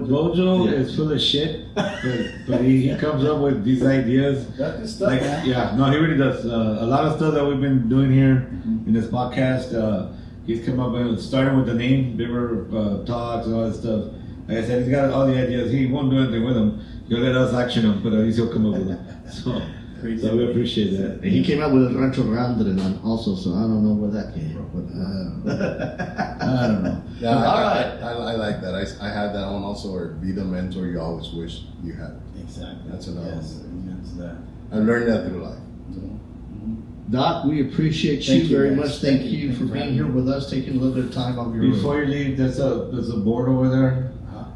Bojo is full of shit, but he comes up with these ideas. That is stuff, Like, man. yeah, no, he really does. A lot of stuff that we've been doing here in this podcast, he's come up with, starting with the name, River Talks and all that stuff. Like I said, he's got all the ideas. He won't do anything with them. He'll let us action them, but at least he'll come up with them. So we appreciate that. And he came out with a Rancho Grande also, so I don't know where that came from. But, I don't know. Yeah, All right. I like that. I have that one also, or be the mentor you always wish you had. Exactly. That's another Yes, one. that's that. I learned that through life. Doc, we appreciate Thank you you, very guys. much. Thank Thank you you for for being having here me. with us, taking a little bit of time off your Before you leave, there's a board over there,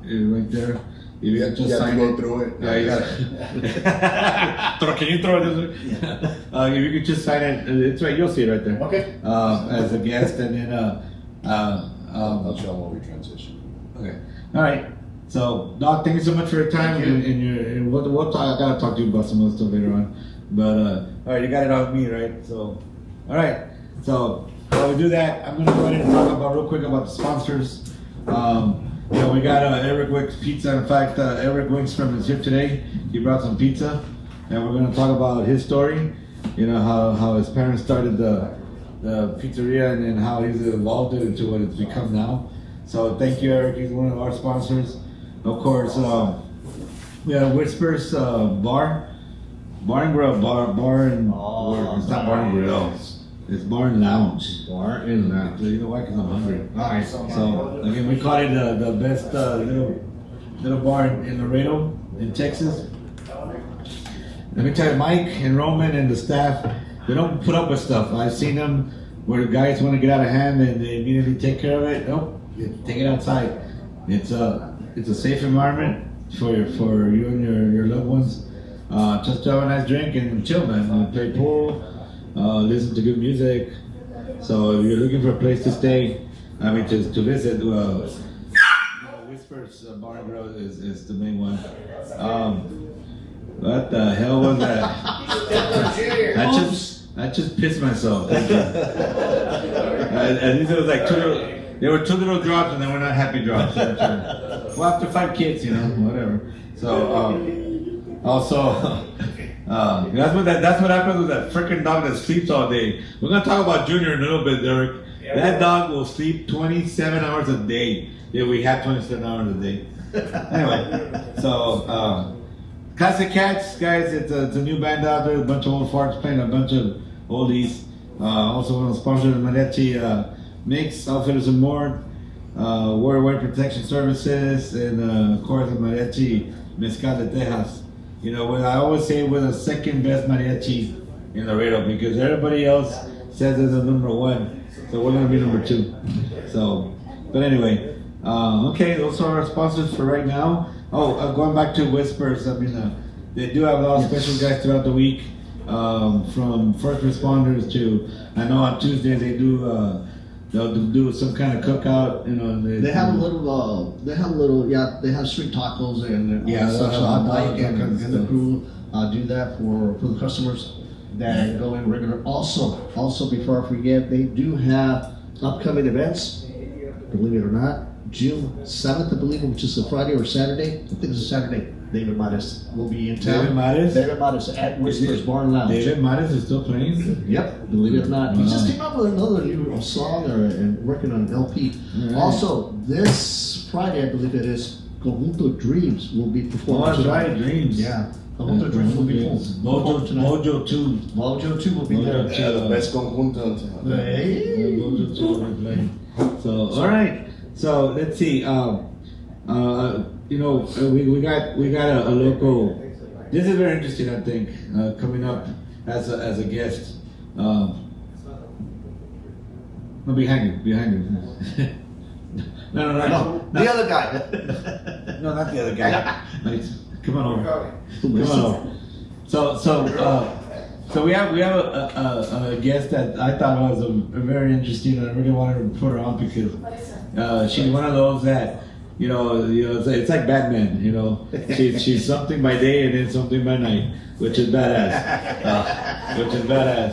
right there. If you could just You have to sign go it. through it. Yeah, you got. Can you throw it this way? If you could just sign it, it's right. You'll see it right there. Okay. As a guest, and then I'll show them when we transition. okay. All right. So, Doc, thank you so much for your time. And we'll talk. I gotta talk to you about some other stuff later on. But all right, you got it on me, right? So, all right. So while we do that, I'm gonna go ahead and talk about real quick about the sponsors. We got Eric Wick's Pizza. In fact, Eric Wickstrom is here today. He brought some pizza, and we're gonna talk about his story. You know how his parents started the pizzeria and then how he's evolved it into what it's become now. So thank you, Eric. He's one of our sponsors. Of course, we have Whispers Bar and Grill, bar and it's not Bar and Grill. It's Bar and Lounge. Bar and Lounge. You know why? Because I'm hungry. All right. So again, we call it the best little bar in Laredo, in Texas. Let me tell you, Mike and Roman and the staff, they don't put up with stuff. I've seen them where the guys want to get out of hand and they immediately take care of it. Nope, you take it outside. It's a safe environment for you and your loved ones. Just to have a nice drink and chill, man. Play pool, listen to good music. So if you're looking for a place to stay, to visit, Whispers Bar and Grill is the main one. What the hell was that? I just pissed myself. Thank you. At least it was like there were two little drops and they were not happy drops. Well, after 5 kids, whatever. So also. That's what happens with that freaking dog that sleeps all day. We're gonna talk about Junior in a little bit, Derek. That dog will sleep 27 hours a day. If we have 27 hours a day. Anyway, so Classic Cats, guys. It's a new band out there. A bunch of old farts playing a bunch of oldies. Also one of the sponsors of Mariachi Mix, Outfitters and More, Worldwide Protection Services, and of course the Mariachi Mezcal de Tejas. I always say we're the second best mariachi in Laredo because everybody else says they're the number 1, so we're gonna be number 2. So, but anyway, okay, those are our sponsors for right now. Going back to Whispers, they do have a lot of special guys throughout the week, from first responders to. I know on Tuesdays they do. They'll do some kind of cookout, They have a little. They have street tacos and so Mike and the crew do that for the customers that go in regular. Also, before I forget, they do have upcoming events. Believe it or not, June 7th, I believe, which is a Friday or Saturday. I think it's a Saturday. David Mares will be in town. David Mares at Whispers Bar and Lounge. David Mares is still playing? Yep, believe it or not. He just came out with another new song and working on an LP. Right. Also, this Friday, I believe it is, Conjunto Dreams will be performing. That's right, Dreams. Yeah, Conjunto Dreams will be performing. Mojo 2. Mojo 2 will be there. Yeah, the best conjunto in town. Hey. Mojo 2 will be playing. So, all right. So, let's see. We got a local. This is very interesting, I think, coming up as a guest. No, behind you. No. The other guy. No, not the other guy. Nice. Come on over. So we have a guest that I thought was very interesting, and I really wanted to put her on because she's one of those that. It's like Batman. She's something by day and then something by night, which is badass.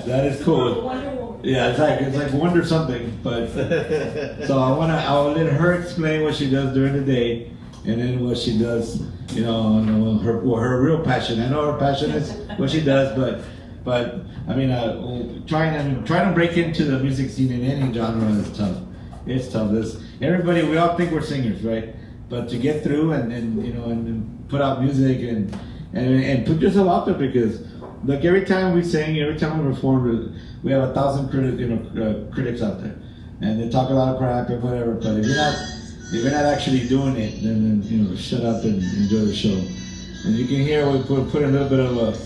That is cool. Yeah, it's like Wonder something. But so I'll let her explain what she does during the day, and then what she does. Her real passion. I know her passion is what she does, but trying to break into the music scene in any genre is tough. It's tough. We all think we're singers, right? But to get through and put out music and put yourself out there because, look, every time we sing, every time we perform, we have 1,000 critics out there, and they talk a lot of crap and whatever. But if you're not actually doing it, then shut up and enjoy the show. And you can hear we put a little bit of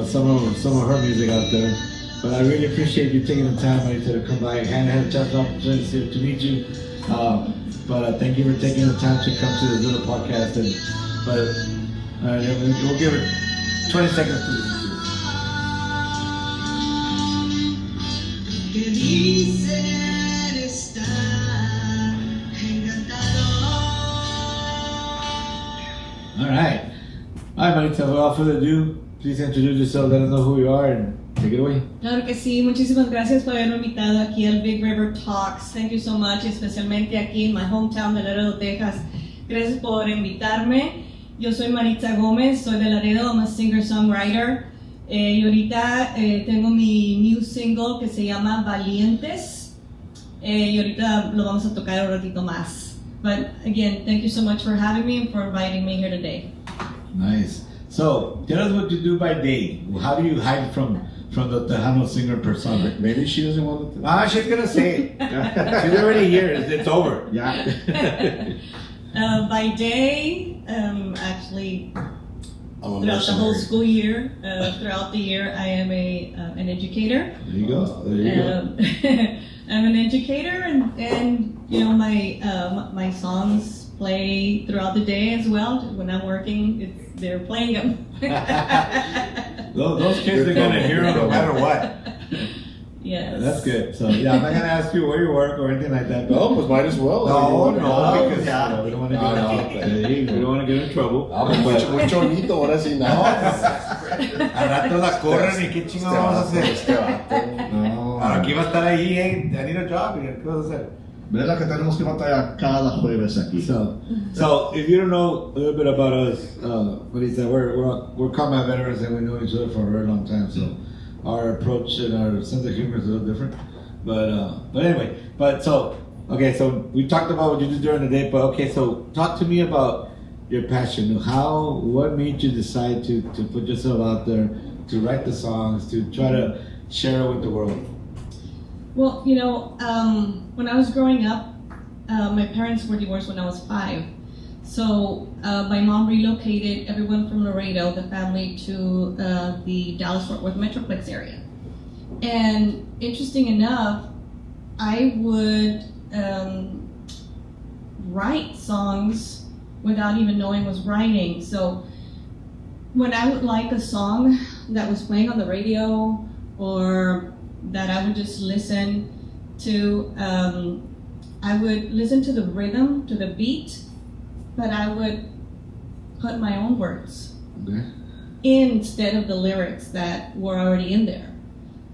some of her music out there. But I really appreciate you taking the time, Marita, to come by. I hadn't had a chance to meet you. But thank you for taking the time to come to this little podcast. But we'll give it 20 seconds to listen to this. Que dicen estar encantado. All right, Maritza. Without further ado, please introduce yourself. Let us know who you are and take it away. Claro que sí, muchísimas gracias por haberme invitado aquí al Big River Talks. Thank you so much, especialmente aquí en my hometown de Laredo, Texas. Gracias por invitarme. Yo soy Maritza Gómez, soy de Laredo, I'm a singer-songwriter. Y ahorita tengo mi new single que se llama Valientes. Y ahorita lo vamos a tocar un ratito más. But again, thank you so much for having me and for inviting me here today. Nice. So, tell us what you do by day. How do you hide from the Tejano singer persona? Maybe she doesn't want to. She's gonna say it. She's already here. It's over. Yeah. By day, actually, I'm a throughout the whole mercenary. school year, throughout the year, I am an educator. There you go. There you go. I'm an educator, and you know my songs play throughout the day as well. When I'm working, they're playing them. Those kids are gonna hear them no matter what. Yes. That's good. So yeah, I'm not gonna ask you where you work or anything like that. No, but might as well. No, No, because we don't want to No, no, we don't want to get in trouble. Muy chonito, ahora sí, no. Al rato la corren y qué chingados vamos a hacer. No. Ahora aquí va a estar ahí, hey, I need a job. ¿Qué vas a hacer? ¿Verdad que tenemos que batallar cada jueves aquí? So if you don't know a little bit about us, Marisa, we're combat veterans and we know each other for a very long time. So our approach and our sense of humor is a little different. But anyway, so we talked about what you do during the day. But okay, so talk to me about your passion. What made you decide to put yourself out there, to write the songs, to try to share it with the world? Well, you know, when I was growing up, my parents were divorced when I was 5. So my mom relocated everyone from Laredo, the family, to the Dallas-Fort Worth Metroplex area. And interesting enough, I would write songs without even knowing was writing. So when I would like a song that was playing on the radio or that I would just listen to, I would listen to the rhythm, to the beat, but I would put my own words instead of the lyrics that were already in there.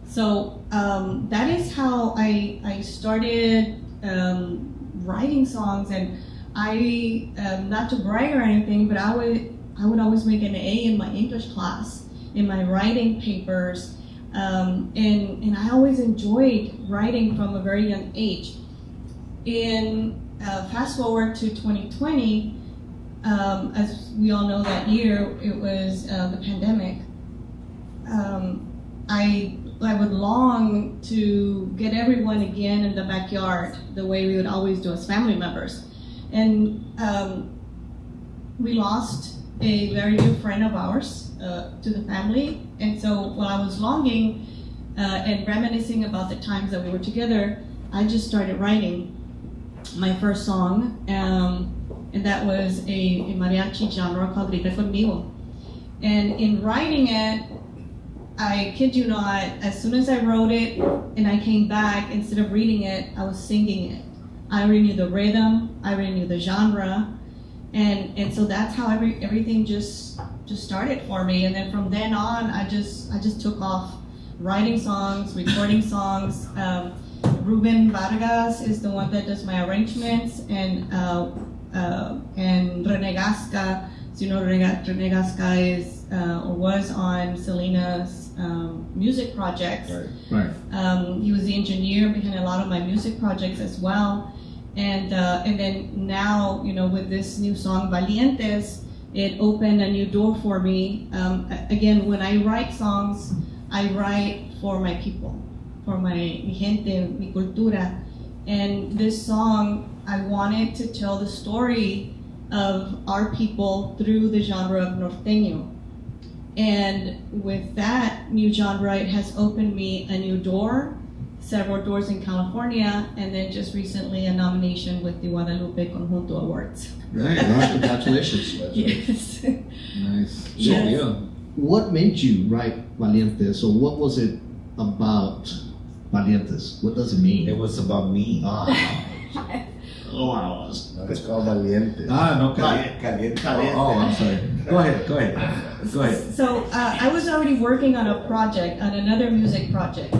So that is how I started writing songs, and I not to brag or anything, but I would always make an A in my English class, in my writing papers. And I always enjoyed writing from a very young age. Fast forward to 2020, as we all know that year, it was the pandemic. I would long to get everyone again in the backyard the way we would always do as family members. And we lost a very good friend of ours to the family. And so while I was longing and reminiscing about the times that we were together, I just started writing my first song, and that was a mariachi genre called Grita Conmigo. And in writing it, I kid you not, as soon as I wrote it and I came back, instead of reading it, I was singing it. I already knew the rhythm, I already knew the genre, and so that's how everything just started for me. And then from then on, I just took off writing songs, recording songs. Ruben Vargas is the one that does my arrangements, and Rene Gasca. So you know, Rene Gasca is or was on Selena's music projects. Right. He was the engineer behind a lot of my music projects as well. And then now, you know, with this new song Valientes, it opened a new door for me. Again, when I write songs, I write for my people, for mi gente, mi cultura. And this song, I wanted to tell the story of our people through the genre of norteño. And with that new genre, it has opened me a new door. several tours in California, and then just recently a nomination with the Guadalupe Conjunto Awards. Right. Congratulations. Yes. Nice. Yes. Yeah. What made you write Valientes? So what was it about Valientes? What does it mean? It was about me. Wow. It's called Valiente. No, caliente. Oh, I'm sorry. Go ahead. So I was already working on another music project,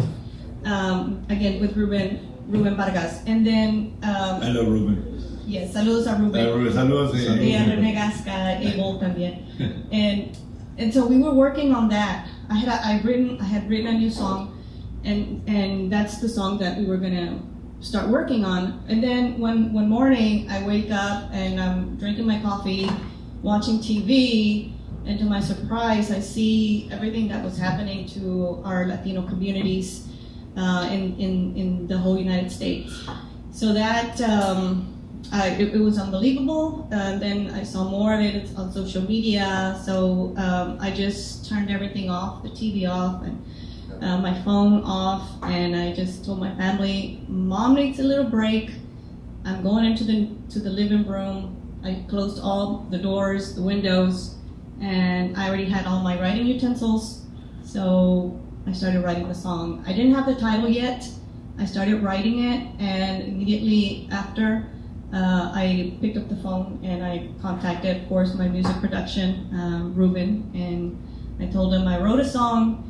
again with Ruben Vargas, and then I love Ruben. yes, saludos a Ruben. Saludos. Y a René Gasca, Abel también, and so we were working on that. I had written a new song, and that's the song that we were gonna start working on. And then one morning I wake up and I'm drinking my coffee, watching TV, and to my surprise I see everything that was happening to our Latino communities in the whole United States. So that it was unbelievable. Then I saw more of it on social media, so I just turned everything off, the TV off, and my phone off, and I just told my family, Mom needs a little break. I'm going into the living room. I closed all the doors, the windows, and I already had all my writing utensils, so I started writing the song. I didn't have the title yet. I started writing it, and immediately after, I picked up the phone and I contacted, of course, my music production, Ruben, and I told him I wrote a song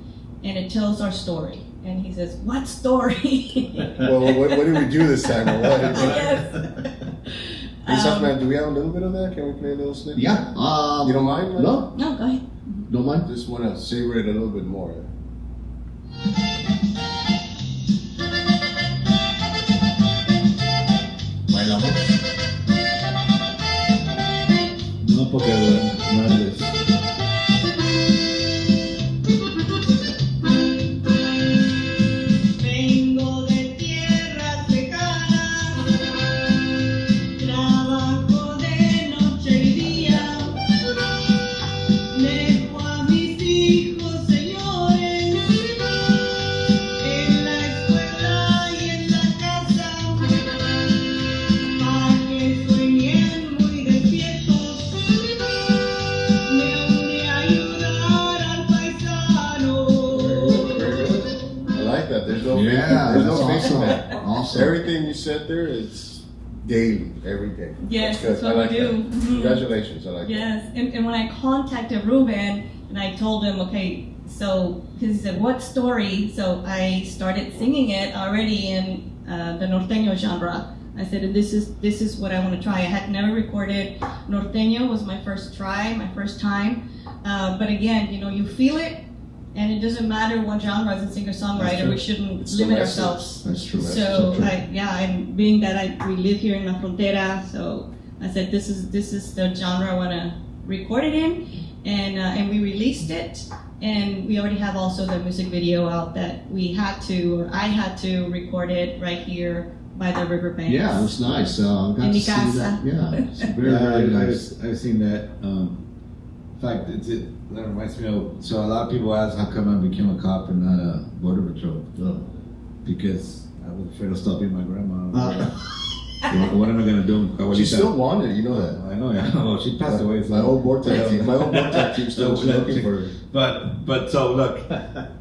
and it tells our story. And he says, what story? Well, what did we do this time? Or what? Yes. Hey, man, do we have a little bit of that? Can we play a little snippet? Yeah. You don't mind? Like? No, No, go ahead. don't mind. Just want to savor it a little bit more. Bailamos. No, porque no es. Vengo de tierras lejanas, trabajo de noche y día, dejo a mis hijos, señores, en la escuela y en la casa, para que sueñen muy despiertos, me une a ayudar al paisano. Very good. I like that. There's no Yeah, there's no that's fixing awesome. that. Awesome. Everything you said there is daily, every day. Yes, good. that's what I like we do. that. Mhm. Congratulations. I like that. Yes, and when I contacted Ruben and I told him, okay, so, because he said, what story? So I started singing it already in the norteño genre. I said, and this is what I want to try. I had never recorded norteño, was my first try, my first time. But again, you feel it, and it doesn't matter what genre as a singer-songwriter, true. we shouldn't It's the limit message. ourselves. That's true. So true. I'm being that we live here in La Frontera, so I said this is the genre I want to record it in, and we released it, and we already have also the music video out that I had to record it right here by the riverbanks. Yeah, it was nice. Got In to mi see casa. that. Yeah, it's very, Yeah, very nice. I've seen that. In fact, that reminds me of. So a lot of people ask how come I became a cop and not a border patrol, because I was afraid of stopping my grandma. What am I gonna do? She still wanted, you know that. I know, yeah. Well, she passed away. So My old board tag team. My old board tag team still looking for her. But so look,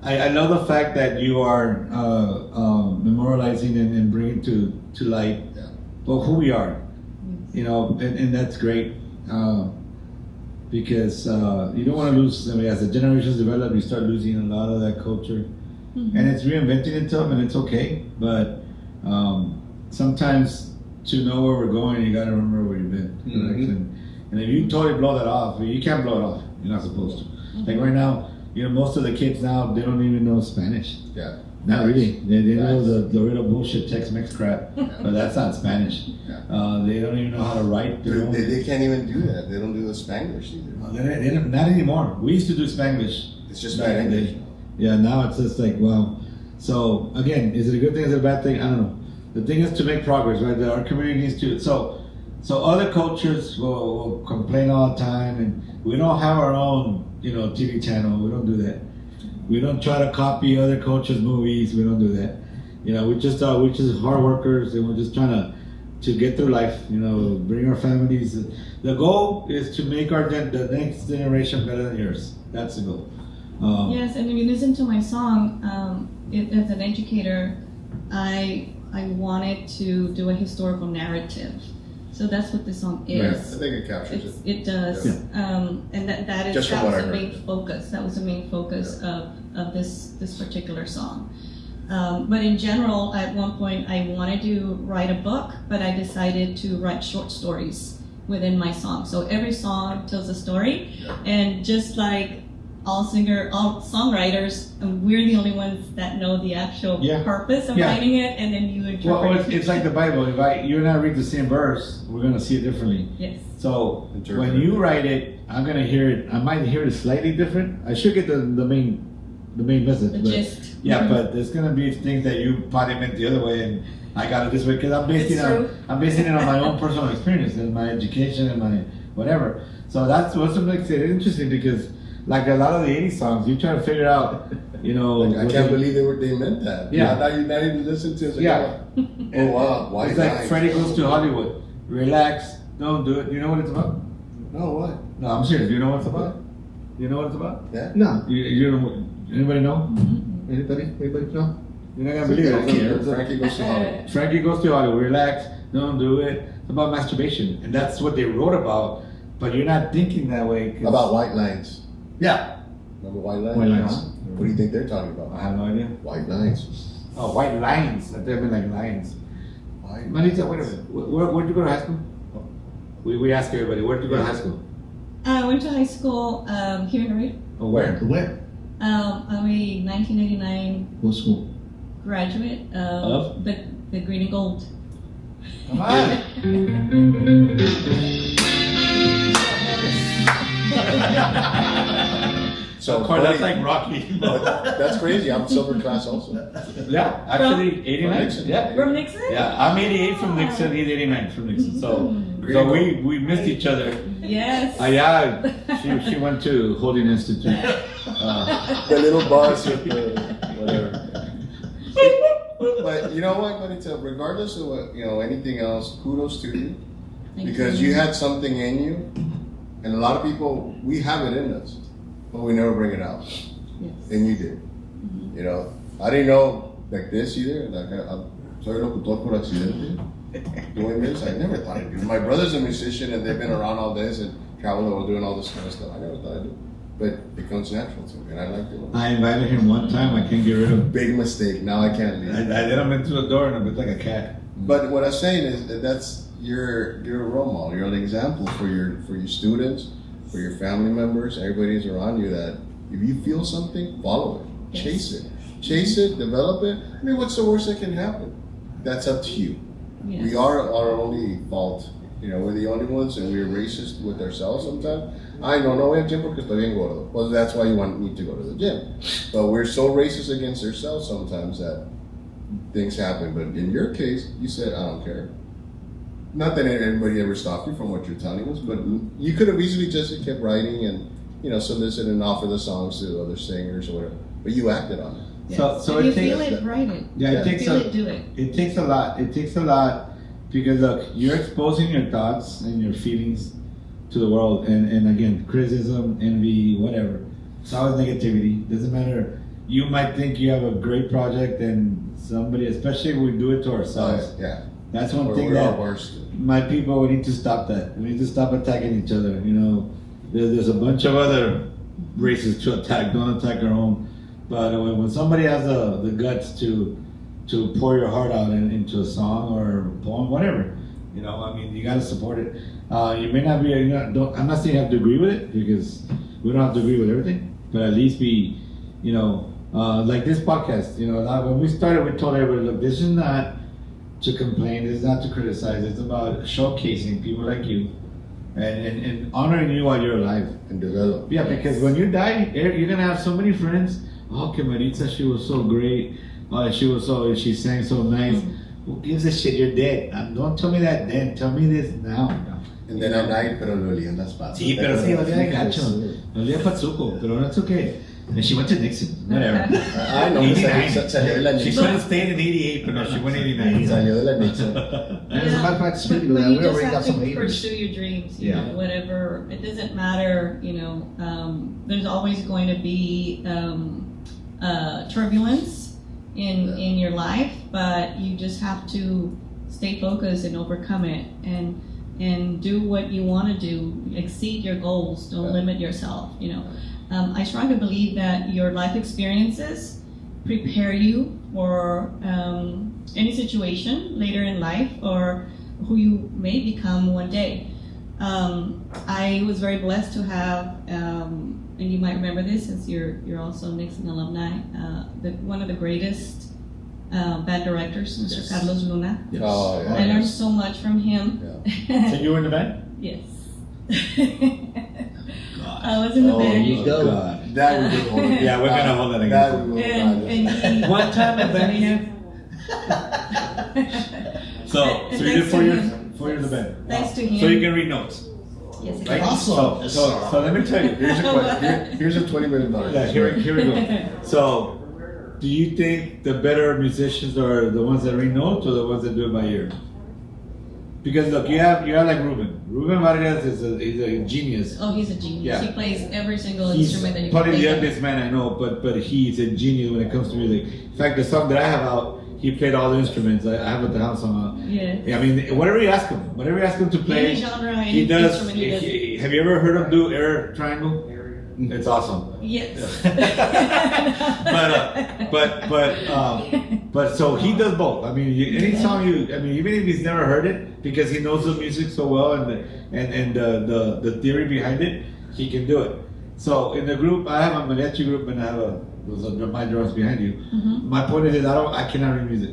I love the fact that you are memorializing and bringing to light, Yeah. well, who we are, and that's great, because you don't want to lose. I mean, as the generations develop, you start losing a lot of that culture, and it's reinventing itself, and it's okay. But sometimes to know where we're going, you got to remember where you've been. Mhm. And if you totally blow that off, you can't blow it off. You're not supposed to. Like right now, most of the kids now, they don't even know Spanish. Yeah. Not really. They know Facts. the real bullshit Tex-Mex crap, but that's not Spanish. Yeah. They don't even know how to write. They can't even do that. They don't do the Spanglish either. They don't, not anymore. We used to do Spanglish. It's just back bad in the English. day. Yeah, now it's just like, wow. So again, is it a good thing? Is it a bad thing? I don't know. The thing is to make progress, right? Our community needs to. So other cultures will complain all the time, and we don't have our own, TV channel. We don't do that. We don't try to copy other cultures' movies. We don't do that. You know, we're just hard workers, and we're just trying to get through life. You know, bring our families. The goal is to make the next generation better than yours. That's the goal. Yes, and if you listen to my song, as an educator, I wanted to do a historical narrative. So that's what this song Yeah, I is. think it captures it. It does, and that Just from was what I the heard. main focus. That was the main focus of this particular song. But in general, at one point, I wanted to write a book, but I decided to write short stories within my song. So every song tells a story, and just like all songwriters, we're the only ones that know the actual purpose of writing it, and then you interpret Well, it. it's like the Bible. If you and I read the same verse, we're gonna see it differently. Yes. So Interpret when you it. write it, I'm gonna hear it. I might hear it slightly different. I should get the main message. The but- gist. Yeah, Mhm. but there's gonna be things that you probably meant the other way, and I got it this way because I'm basing It's true. it on my own personal experience and my education and my whatever. So that's what makes it interesting because, like a lot of the '80s songs, you try to figure out, you know. Like, I what can't they- believe they meant that. Yeah. Now you even listen to it. It's like, Yeah. Oh wow. Why It's like not? Freddie Goes to Hollywood. Relax, don't do it. You know what it's about? No, what? No, I'm serious. Do you know what it's about? You know what it's about? Yeah. No. You know, anybody know? Anybody know? You're not gonna believe it. It's a- Frankie Goes to Hollywood. Frankie Goes to Hollywood. Relax, don't do it. It's about masturbation, and that's what they wrote about. But you're not thinking that way. 'Cause- About white lines. Yeah. Remember white lines? White lines. What do you think they're talking I about? have no idea. White lines. Oh, white lines. That they've been like lines. White Marita, wait a minute. Where'd you go to high school? We ask everybody. Where'd you go to high school? I went to high school here in Laredo. Oh, where? Where? I'm a 1989 What school? graduate Of? of the Green and Gold. Come on. So Of course, that's funny. like Rocky. That's crazy. I'm silver class also. Yeah, actually, 89. Nixon. Yeah. From Nixon? Yeah, I'm 88 from Nixon, he's 89 from Nixon. So we missed each other. Yes. Yeah, she went to Holding Institute. The little bus with the whatever. But you know what, Marita? Regardless of what anything else, kudos to you Thank because you had something in you, and a lot of people we have it in us, but we never bring it out, Yes. and you did. You know, I didn't know like this either. Like I'm soy locutor por accidente. Doing this, I never thought I'd do. My brother's a musician, and they've been around all this and traveling or doing all this kind of stuff. I never thought I'd do, but it comes natural to me, and I like it. I invited him one time, I can't get rid of him. Big mistake. Now I can't leave. I let him into the door and I looked like a cat. But what I'm saying is that's you're a role model. You're an example for your students, for your family members, everybody who's around you. That if you feel something, follow it, Yes. chase it, develop it. I mean, what's the worst that can happen? That's up to you. Yes. We are our only fault. We're the only ones, and we're racist with ourselves sometimes. I know, no voy al gym porque estoy bien gordo. Well, that's why you need to go to the gym. But we're so racist against ourselves sometimes that things happen. But in your case, you said, I don't care. Not that anybody ever stopped you from what you're telling us, but you could have easily just kept writing and, solicit and offer the songs to other singers or whatever. But you acted on it. Yes. So if it you takes- feel it, write it. Yeah, Yeah. it takes Feel a it, do it. It takes a lot. It takes a lot because look, you're exposing your thoughts and your feelings to the world, and again, criticism, envy, whatever. It's always negativity. Doesn't matter. You might think you have a great project, and somebody, especially if we do it to ourselves. Yeah. That's one Or thing we're that our worst. my people, we need to stop that. We need to stop attacking each other. There's a bunch of other races to attack. Don't attack our own. But when somebody has the guts to pour your heart out into a song or a poem, whatever, you got to support it. You may not be. I'm not saying you have to agree with it because we don't have to agree with everything, but at least be, like this podcast. When we started, we told everybody, look, this is not to complain. This is not to criticize. It's about showcasing people like you and honoring you while you're alive. And develop. Yeah, because when you die, you're gonna have so many friends. Oh, que Maritza, she was so great. Oh, she sang so nice. Who gives a shit? You're dead. Don't tell me that then. Tell me this now. And then at night, pero lo olían las patas. Sí, pero sí, olía de gacho. Olía patsuco, pero that's okay. And she went to Nixon. Whatever. I know. 89. Salió de la She Nixon. could have stayed in 88, but no, she went 89. Salió de la Nixon. And as a matter of fact, speaking of But that, you we just already got have some to haters. pursue your dreams. You Yeah. know, whatever. It doesn't matter. You know, there's always going to be turbulence in your life, but you just have to stay focused and overcome it, and do what you want to do. Exceed your goals. Don't limit yourself. You know, I strongly believe that your life experiences prepare you for any situation later in life, or who you may become one day. I was very blessed to have, and you might remember this since you're also Nixon alumni, one of the greatest band directors, Mr. Yes. Carlos Luna. Oh, yeah. I learned so much from him. So you were in the band? Yes. I was in the Oh, band. you go. God. That we will hold it. Yeah, we're gonna hold that again. That we will And he, One time at That's band So you did 4 years? 4 years of band. Thanks to him. So you can read notes. Yes, he Right? did. Awesome. So let me tell you. Here's a question. Here's a $20 million. Yeah, here we go. So, do you think the better musicians are the ones that read notes or the ones that do it by ear? Because look, you have like Ruben. Ruben Vargas is a genius. Oh, he's a genius. Yeah. He plays every single He's instrument that you probably can the think of. youngest man I know, but he's a genius when it comes to music. In fact, the song that I have out, he played all the instruments. I have the house song out. Yeah. Yeah, I mean, whatever you ask him to play, Any genre, any he does. instrument he does. Have you ever heard him do air triangle? It's awesome. Yes. But so he does both. I mean, any song even if he's never heard it, because he knows the music so well and the theory behind it, he can do it. So in the group, I have a mariachi group and I have my drums behind you. Mhm. My point is I cannot read music.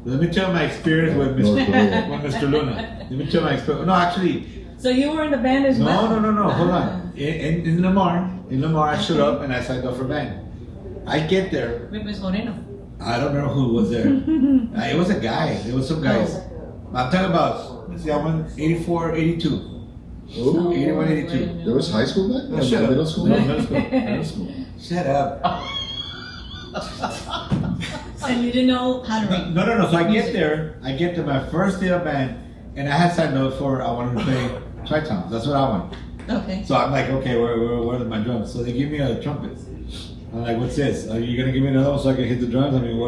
Let me tell you my experience with Mr. Luna. Let me tell you my experience. No, actually, So you were in the band as well? no. Hold on. In Lamar, I showed up and I signed up for band. I get there. With Miss Moreno. I don't know who was there. It was a guy. There was some guys. I'm talking about, let's see, I went 84, 82. Ooh. 81, 82. There was high school back then? No, shut up. Middle school? No, middle school. Middle school. Shut up. And you didn't know how to read. No. So I get to my first day of band, and I had signed up for, I wanted to play tritoms. That's what I want. Okay. So I'm like, okay, where are my drums? So they give me a trumpet. I'm like, what's this? Are you gonna give me another one so I can hit the drums? I mean,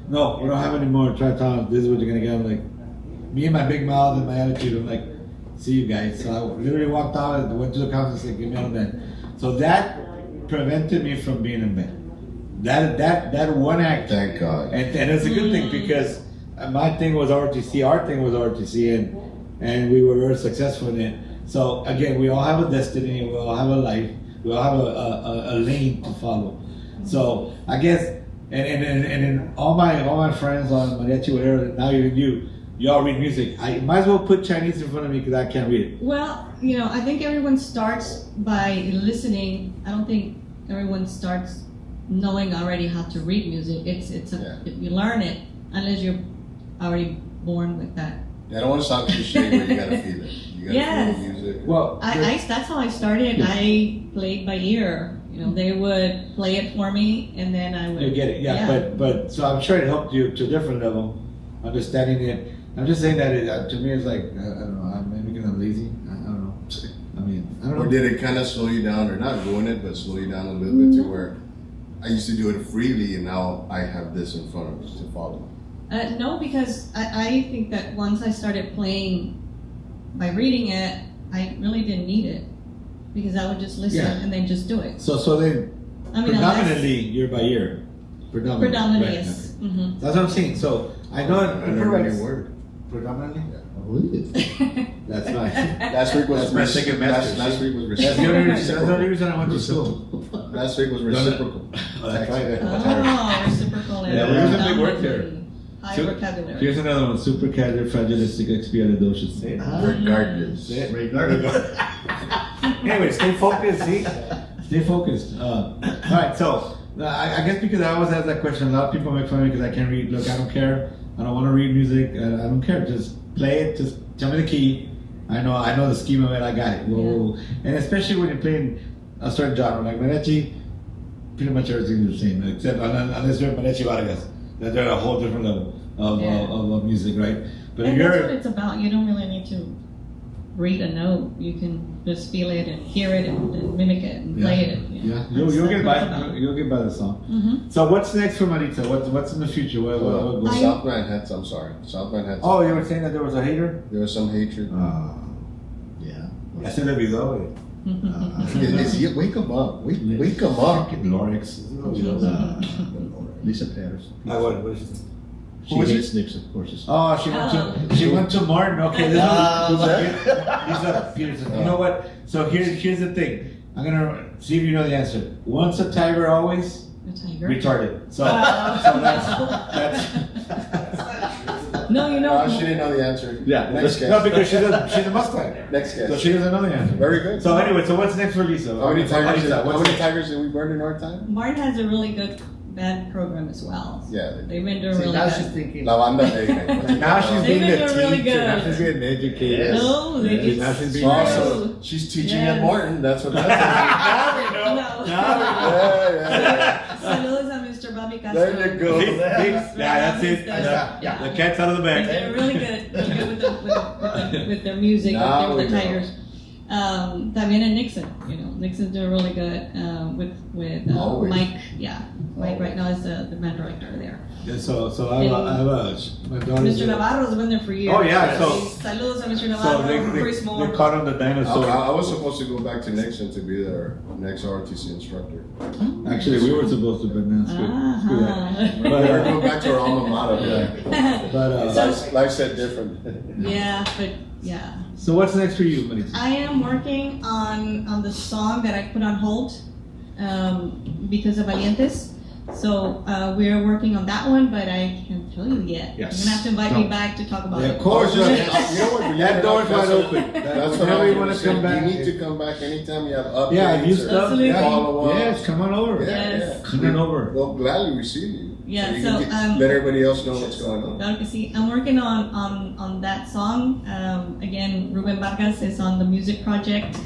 no, we don't have any more tritoms. This is what you're gonna get. I'm like, me and my big mouth and my attitude. I'm like, see you guys. So I literally walked out and went to the conference and said, give me out of band. So that prevented me from being in band. That one act. Thank God. And it's a good thing because my thing was RTC, our thing was RTC, and we were very successful in it. So again, we all have a destiny, we all have a life, we all have a lane to follow. So I guess, and all my friends on mariachi, whatever, now even you all read music. I might as well put Chinese in front of me because I can't read it. Well, I think everyone starts by listening. I don't think everyone starts knowing already how to read music. You learn it unless you're already born with that. I don't want to sound cliche, but you gotta feel it. You gotta Yes. feel the music. Well, That's how I started. I played by ear. They would play it for me, and then I would. you get it, yeah. But so I'm sure it helped you to a different level, understanding it. I'm just saying that to me it's like I don't know. I'm maybe because I'm lazy. I don't know. I mean, I don't Or know. did it kind of slow you down, or not ruin it, but slow you down a little bit to where I used to do it freely, and now I have this in front of me to follow? No, because I think that once I started playing by reading it, I really didn't need it because I would just listen Yeah. and then just do it. So then I mean, predominantly year by year. predominantly, right, yes. okay. Mm-hmm. That's what I'm saying. So I know I never knew a word. predominantly. I believe it. That's nice. Last week was That's my second master's. last week was That's the only reason. That's the reciprocal. only reason I went to school. Last week was reciprocal. Oh, that's right. Oh, reciprocal. Yeah, we're using big words here. High So, vocabulary. Here's another one: supercalifragilisticexpialidocious. Say it. Regardless. Say it. Anyway, stay focused. See, stay focused. All right. So I guess because I always ask that question, a lot of people make fun of me because I can't read. Look, I don't care. I don't want to read music. I don't care. Just play it. Just tell me the key. I know the scheme of it. I got it. Whoa. And especially when you're playing a certain genre like mariachi, pretty much everything's the same, except unless you're Mariachi Vargas, that they're a whole different level of music, right? But if And that's what you're it's about. You don't really need to read a note. You can just feel it and hear it and mimic it and play it. you'll get by. You'll get by the song. Mm-hmm. So what's next for Marita? What's in the future? What South Manhattan, I'm sorry. South Manhattan. Oh, you were saying that there was a hater? There was some hatred. Yeah. Ya se le olvidó, güey. Wake them up. Wake them up. Lorex. Lisa Patterson. What is it? She Who is hates Nixon, of course. Oh, she went to Martin. Okay, this who's Lisa Peterson. You know what? So here's the thing. I'm gonna see if you know the answer. Once a tiger, always A tiger. retarded. So that's No, you know. She didn't know the answer. yeah. Next guess. No, because she's a Mustang. Next So guess. she doesn't know the answer. Very good. So anyway, so what's next for Lisa? How many tigers? Marita, How many tigers did we burn in our time? Martin has a really good band program as well. Yeah. They've been doing See, really now good. she's thinking. La banda. Now she's They've being been a doing really teacher. Now good. she's being educated. Yes. No, they Yes. just Now she's being Also, she's teaching Yes. at Martin. That's what that's. Now we know. No. Now we know. Yeah. Saludos a Mr. Bobby Castro. There you go. Big, that's it. Yeah. The cat's out of the bag. They're really good with their music, Now with we the know. Tigers. También in Nixon, Nixon's doing really good with Always. Mike. Yeah, Mike right now is the band director there. Yeah, so I have my daughter's Mr. Navarro's been there for years. Oh, yeah, so- Saludos a Mr. So Navarro, Chris they Moore. caught on the dinosaur. I was supposed to go back to Nixon to be their next ROTC instructor. Actually, we were supposed to, but now screw that. Uh-huh. Better go back to our alma mater. But Life said different. Yeah, but yeah. so what's next for you, Marita? I am working on the song that I put on hold because of Valientes. So we are working on that one, but I can't tell you yet. Yes. You're gonna have to invite me back to talk about Yeah, it. of course. You know what? That door's wide open. That's what Whenever I you want want to to come back. You need to come back anytime you have updates. Yeah, you or stuff. Absolutely. follow up. Yes, come on over. Yeah, Yes. Come on over. We'll gladly receive you. Yeah, you so, can let everybody else know what's going on. Claro que sí. I'm working on that song. Again, Ruben Vargas is on the music project.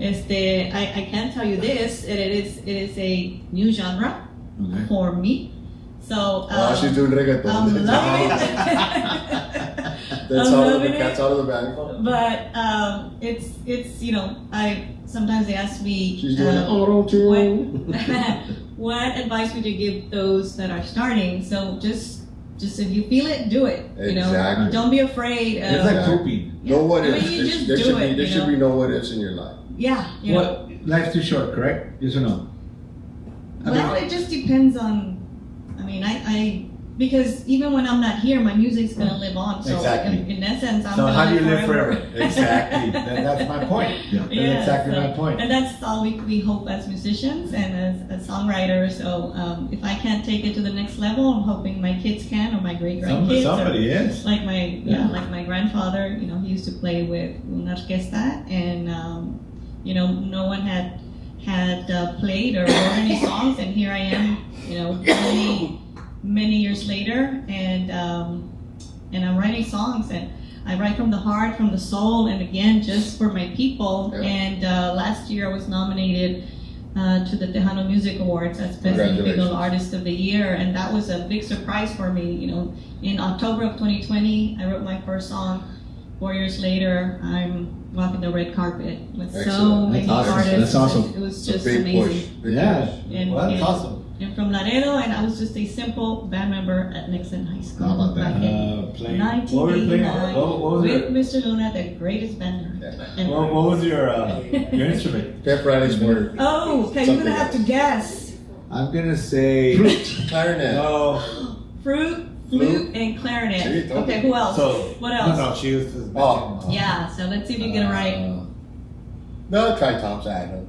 I can't tell you this. It is a new genre Okay. for me. So She's doing reggaeton. I'm loving it. That's I'm all the loving cat's it. out of the bag. But it's I sometimes they ask me She's doing auto tune. what advice would you give those that are starting? So just if you feel it, do it. Exactly. Don't be afraid. It's like Exactly. pooping. No what I mean, ifs. you just There do should it, be there you should know? be no what ifs in your life. Yeah. What? Life's too short, correct? Yes or no? Well, it just depends on. I mean, I because even when I'm not here, my music's gonna live on. So Exactly. in essence, I'm So gonna how do you live live forever? Exactly. That's my point. That's Yeah, exactly so- my point. And that's all we hope as musicians and as songwriters. So if I can't take it to the next level, I'm hoping my kids can or my great grandkids. Somebody, yes. Like like my grandfather, he used to play with una orquesta, and no one had played or wrote any songs, and here I am, many years later, and I'm writing songs, and I write from the heart, from the soul, and again, just for my people. Yeah. And last year I was nominated to the Tejano Music Awards as Best Congratulations. Individual Artist of the Year, and that was a big surprise for me. In October of 2020, I wrote my first song. 4 years later, I'm walking the red carpet with so Excellent. many That's awesome. artists. That's awesome. It was It's a just big amazing. push. Big Yeah. push. And, Well, that's and- awesome. And from Laredo, and I was just a simple band member at Nixon High School. How about that? back in Playing. What were you playing? 1989 What was with it? Mr. Luna, the greatest band. Yeah. ever. What was your instrument? Pep Riley's word. Oh, okay, you're Something gonna have to else. guess. I'm gonna say Clarinet. no. Fruit, flute, and clarinet. See, told Okay, you. who else? So What else? No, she was. Oh. Yeah, so let's see if you get it right. No, try Tom Sagan.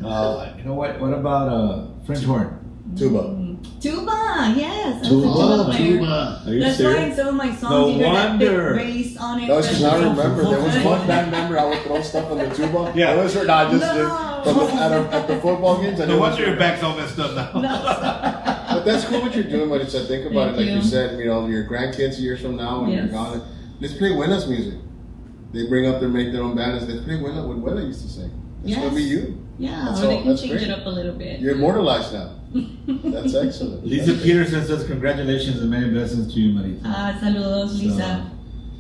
You know what? What about French horn? Tuba. Tuba, yes. I'm a Tuba, player. tuba. Are you That's why in serious? some of my songs No you hear that wonder. big bass on it. No, it's just I remember there was Okay. one band member I would throw stuff on the tuba. Yeah. It was her. Nah, just No. at the football games. and No it wonder was- your back's all messed up now. No. But that's cool what you're doing, but it's think about it, Thank like you. you said, your grandkids years from now when you're Yes. gone. Let's play Buena's music. They bring up make their own bands. Let's play Buena, what Buena used to sing. It's gonna be you. Yeah, That's or they all. can That's change great. it up a little bit. You're immortalized now. That's excellent. Lisa That's Peterson says congratulations and many blessings to you, Marita. Saludos, Lisa.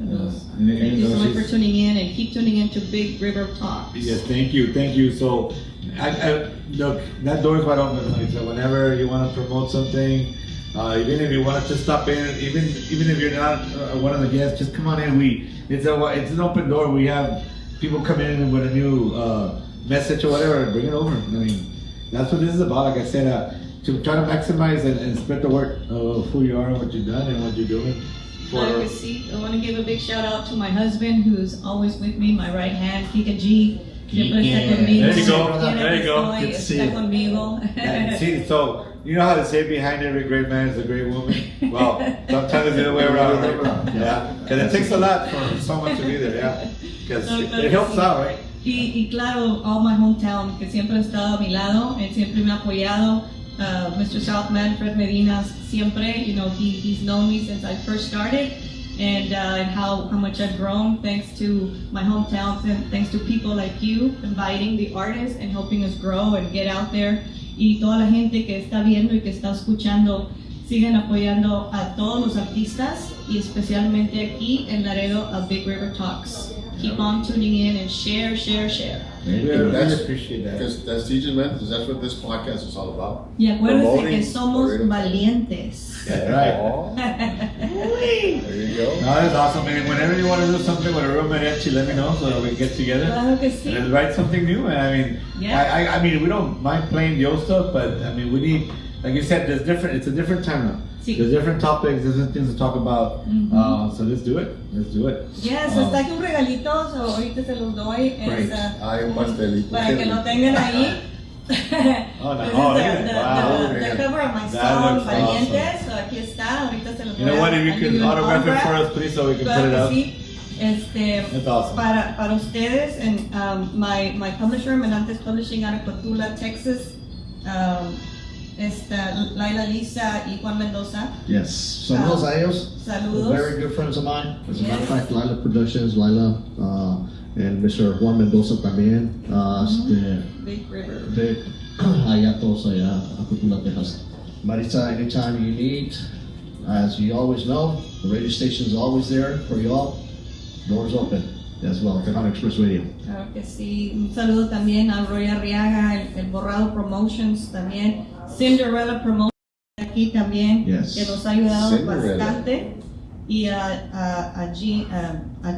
Saludos. Yes. Thank you so much she's- for tuning in and keep tuning in to Big River Talks. Yes, thank you. So, I look, that door is wide open. Like, so whenever you want to promote something, even if you want to just stop in, even if you're not one of the guests, just come on in. It's an open door. We have people come in with a new message or whatever, bring it over. I mean, that's what this is about. Like I said, to try to maximize and spread the word of who you are and what you've done and what you're doing. I want to give a big shout out to my husband who's always with me, my right hand, Kika G. Siempre está conmigo. There you go. Siempre There you go. estoy, Good to see está you. conmigo. And see, so you know how they say behind every great man is a great woman? Well, sometimes it's the other way around, right? Yeah, because it takes a lot for someone to be there, yeah. Because it helps out, right? Y claro, all my hometown, que siempre ha estado a mi lado, él siempre me ha apoyado. Mr. Southman, Fred Medina, siempre, he's known me since I first started, and how much I've grown thanks to my hometown, and thanks to people like you inviting the artists and helping us grow and get out there. Y toda la gente que está viendo y que está escuchando, siguen apoyando a todos los artistas y especialmente aquí en Laredo a Big River Talks. Keep on tuning in and share. We really appreciate that. Because that's DJ Man, because that's what this podcast is all about. Y acuérdense Promoting que somos Laredo. valientes. That's right. Oh, there you go. No, that's awesome. And whenever you want to do something with a real mariachi, let me know so that we can get together Claro que sí. and write something new. And I mean, Yeah. I mean, we don't mind playing the old stuff, but I mean, we need, like you said, it's a different time now. Sí. There's different topics, different things to talk about. Mhm. So let's do it. Yes, Um, está aquí un regalito, so ahorita se los doy. Great. Hay un pastelito. Para que lo tengan ahí. Oh, no. This is Oh, look at it. Wow. the cover of my That song, looks Valientes. So aquí está, ahorita se los You voy know what? a If you I'll give can an autograph it for us, please, so we can put it Claro up. que sí. That's awesome. Para ustedes, and my publisher, Menantes Publishing out of Cotula, Texas, Laila Lisa y Juan Mendoza. Yes. Saludos a ellos. Saludos. Very good friends of mine. As a matter of Yes. fact, Lila Productions, Lila, and Mr. Juan Mendoza también. Big River. De allá todos allá, a Cotula, Texas. Marita, anytime you need, as you always know, the radio station is always there for y'all. Doors open as well, Tejano Express Radio. Claro que sí. Un saludo también a Roy Arriaga, el Borrado Promotions también, Cinderella Promotions aquí también, Yes. que nos ha ayudado Cinderella. bastante. Y a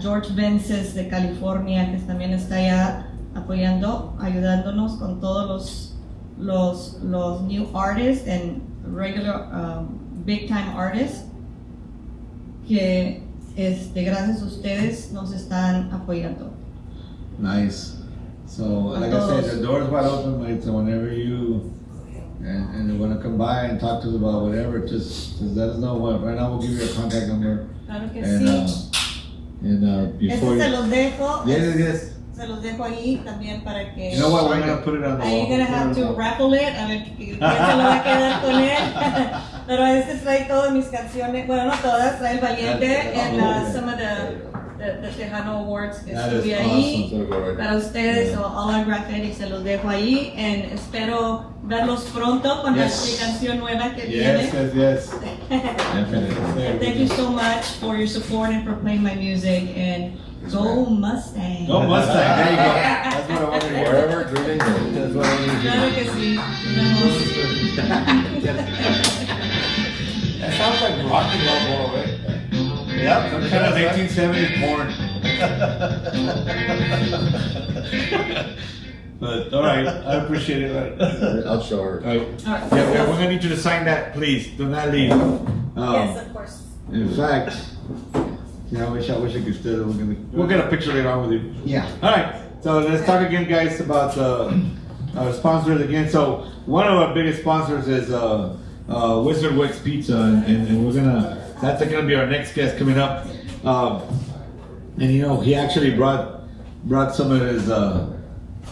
George Vences de California, que también está allá apoyando, ayudándonos con todos los new artists and regular big time artists que gracias a ustedes nos están apoyando. Nice. So, like I said, the door's wide open, mate. So whenever you and you want to come by and talk to us about whatever, just let us know. Right now, we'll give you a contact number. Claro que And sí. Before Este se you, los dejo. yes. Se los dejo ahí también para que. You know what? We're gonna put it on the Are wall. you gonna have to raffle it? A ver quién se lo va a quedar con él. Pero trae todas mis canciones. Bueno, no todas. Trae El Valiente and some of the Tejano Awards que That is estuve ahí. It's gonna go right Para now. ustedes, so all our graphics se los dejo ahí. And espero verlos pronto con Yes. la canción nueva que Yes, viene. yes. Definitely. Thank you so much for your support and for playing my music. And go Mustang. Go Mustang. There you go. That's what I want to hear. Wherever dreaming goes. That's what I want to hear. Claro que sí. That sounds like rock and roll, right? Yep, some kind of 1870s porn. But all right, I appreciate it. Right. I'll show her. All right. All right. Yeah, we're gonna need you to sign that, please. Do not leave. Yes, of course. In fact, yeah, I wish I could still. We'll get a picture later on with you. Yeah. All right, so let's talk again, guys, about our sponsors again. So one of our biggest sponsors is Wizard Wicks Pizza, and we're that's gonna be our next guest coming up. And you know, he actually brought some of his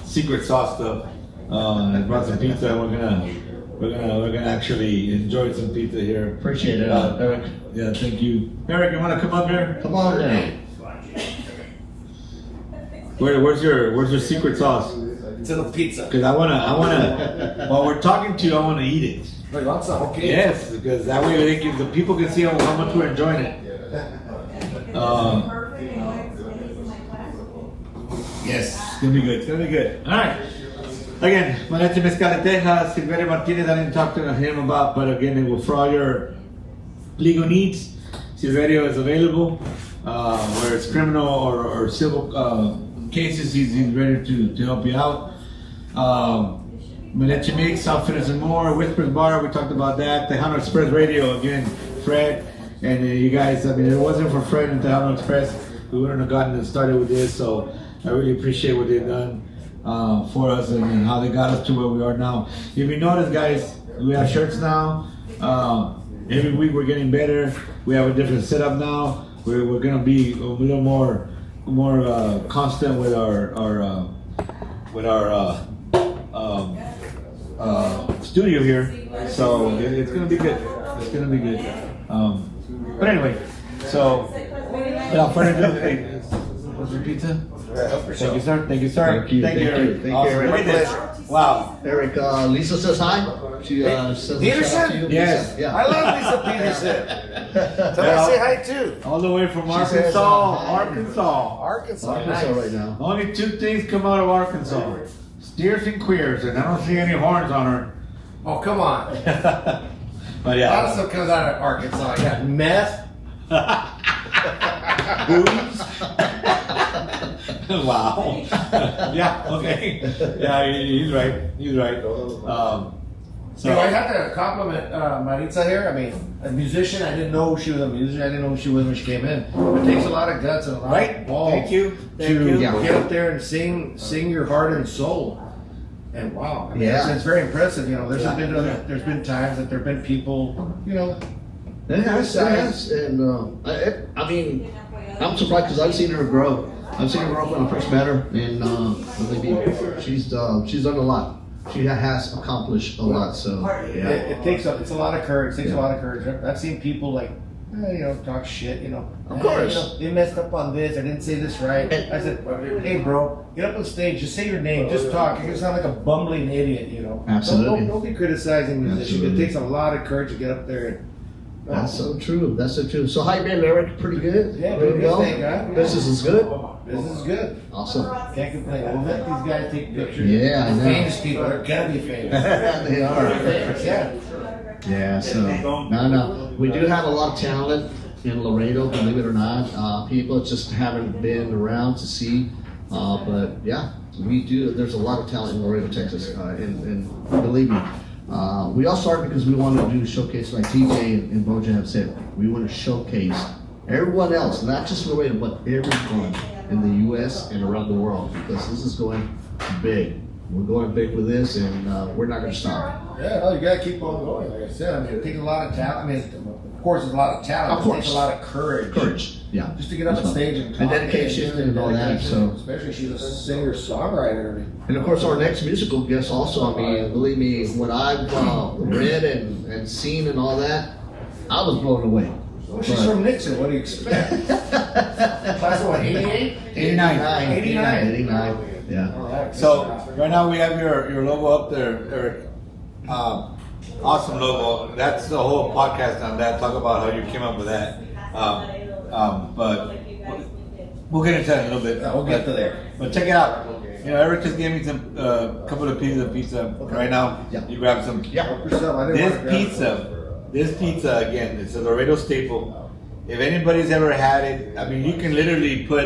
secret sauce stuff. And brought some pizza, and we're gonna actually enjoy some pizza here. Appreciate it, Eric. Yeah, thank you, Eric. You wanna come up here? Come on down. Where's your secret sauce? To the pizza. Because I wanna. While we're talking to you, I wanna eat it. Oh, you want some? Okay. Yes, because that way the people can see how much we're enjoying it. Yes, it's gonna be good. It's gonna be good. All right. Again, Mariachi Mezcaleteja, Silverio Martinez. I didn't talk to him about, but again, for all your legal needs, Silverio is available. Whether it's criminal or civil cases, he's ready to help you out. Mariachi Mix, Outfitters and More, Whispers Bar, we talked about that. Tejano Express Radio, again, Fred, and you guys, I mean, if it wasn't for Fred and Tejano Express, we wouldn't have gotten started with this, so I really appreciate what they've done for us and how they got us to where we are now. If you notice, guys, we have shirts now. Every week we're getting better. We have a different setup now. We're gonna be a little more constant with our studio here, so it's gonna be good. It's gonna be good. But anyway, so without further ado, hey, what's your pizza? Thank you, sir. Thank you, sir. Thank you. Thank you, Eric. Thank you, Awesome. Eric. Look at this. Wow. Eric, Lisa says hi. She says a Peterson? shout out to you. Yes. Lisa. Yeah. I love Lisa Peterson. Tell her I say hi too. All the way from She Arkansas, says, hi. Arkansas. Arkansas. Arkansas Nice. right now. Only two things come out of Arkansas: steers and queers, and I don't see any horns on her. Oh, come on. But A lot of yeah, stuff comes out of Arkansas. You got meth. wow. Yeah. Okay. Yeah, he's right. He's right. So I have to compliment Maritza here. I mean, a musician. I didn't know she was a musician. I didn't know who she was when she came in. It takes a lot of guts and a lot Right. of balls Thank you. Thank to you. get up there and sing your heart and soul. And wow, I mean, Yeah. it's very impressive. You know, there's been times that there've been people, you know, It has, and I mean, I'm surprised because I've seen her grow. I've seen her grow when I first met her, and she's done a lot. She has accomplished a lot. So yeah, it takes it's a lot of courage. It takes a lot of courage. I've seen people like, talk shit. Of course. They messed up on this. I didn't say this right. I said, hey, bro, get up on stage. Just say your name. Just talk. You're gonna sound like a bumbling idiot. Absolutely. Don't be criticizing musicians. Absolutely. It takes a lot of courage to get up there. that's so true. That's so true. So how you been, Eric? Pretty good. Yeah, Ready to pretty go? good, thank God. Business is good. Business is good. Awesome. Can't complain. We'll let these guys take pictures. Yeah, I know. Famous people are gonna be famous. They are. Yeah. Yeah. So no. We do have a lot of talent in Laredo, believe it or not. People just haven't been around to see. But yeah, we do. There's a lot of talent in Laredo, Texas, and believe me. We all started because we wanted to do a showcase like TJ and Bojan have said. We want to showcase everyone else, not just Laredo, but everyone in the U.S. and around the world, because this is going big. We're going big with this, and we're not going to stop. Yeah, no, you gotta keep on going. Like I said, I mean, it takes a lot of talent. I mean, of course, it's a lot of talent. Of It takes course. a lot of courage. Yeah. Just to get up on stage and talk. And dedication and all that, so. Especially she's a singer songwriter. And of course, our next musical guest also, I mean, believe me, what I've read and seen and all that, I was blown away. Well, she's from Nixon. What do you expect? Class of what? 88? 89. 89, yeah. All right. So right now we have your logo up there, Eric. Awesome logo. That's the whole podcast on that. Talk about how you came up with that. But we'll get into that in a little bit. Yeah, we'll get to there. But check it out. Eric just gave me some couple of pieces of pizza right now. Yeah. You grab some. Help yourself. I didn't want to grab This pizza again, it's a Laredo staple. If anybody's ever had it, I mean, you can literally put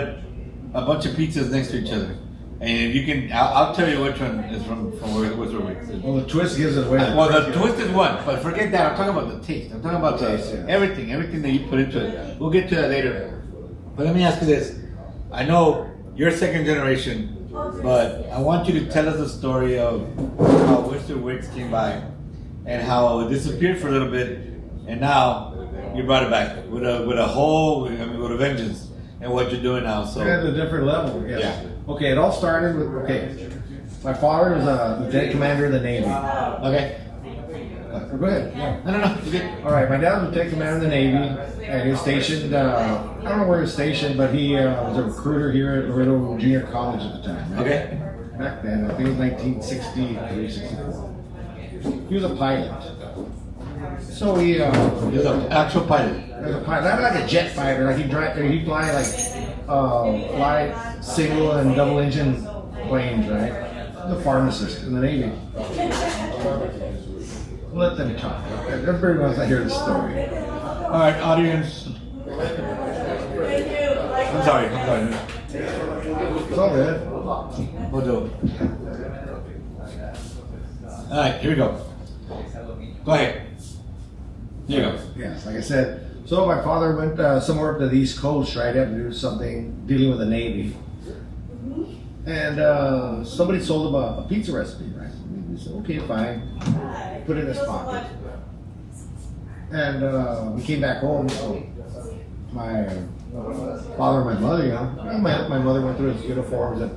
a bunch of pizzas next to each other, and you can. I'll tell you which one is from Whistler Wicks. Well, the twist gives it away. Well, the twist is one, but forget that. I'm talking about the taste. I'm talking about Taste, yeah. everything that you put into it. We'll get to that later. But let me ask you this. I know you're second generation, but I want you to tell us the story of how Whistler Wicks came by and how it disappeared for a little bit, and now you brought it back with a vengeance, and what you're doing now. So We're at a different level. Yes. Yeah. Okay, it all started with, my father was a lieutenant commander of the Navy. okay. Go ahead. Yeah. No. You're good. All right, my dad was lieutenant commander of the Navy, and he was stationed, I don't know where he was stationed, but he was a recruiter here at Laredo Junior College at the time. Right? Okay. back then. I think it was 1963, 64. He was a pilot. So he You're the actual pilot. as a pilot, not like a jet fighter. Like he'd fly like fly single and double engine planes, right? The pharmacist in the Navy. Let them talk. Everybody wants to hear the story. All right, audience. I'm sorry. It's all good. We'll do it. All right, here we go. Go ahead. Here you go. Yes, like I said. So my father went somewhere up to the East Coast, right? Had to do something dealing with the Navy. And somebody sold him a pizza recipe, right? He said, okay, fine. Put it in his pocket. And we came back home, so my father and my mother, my mother went through his uniforms and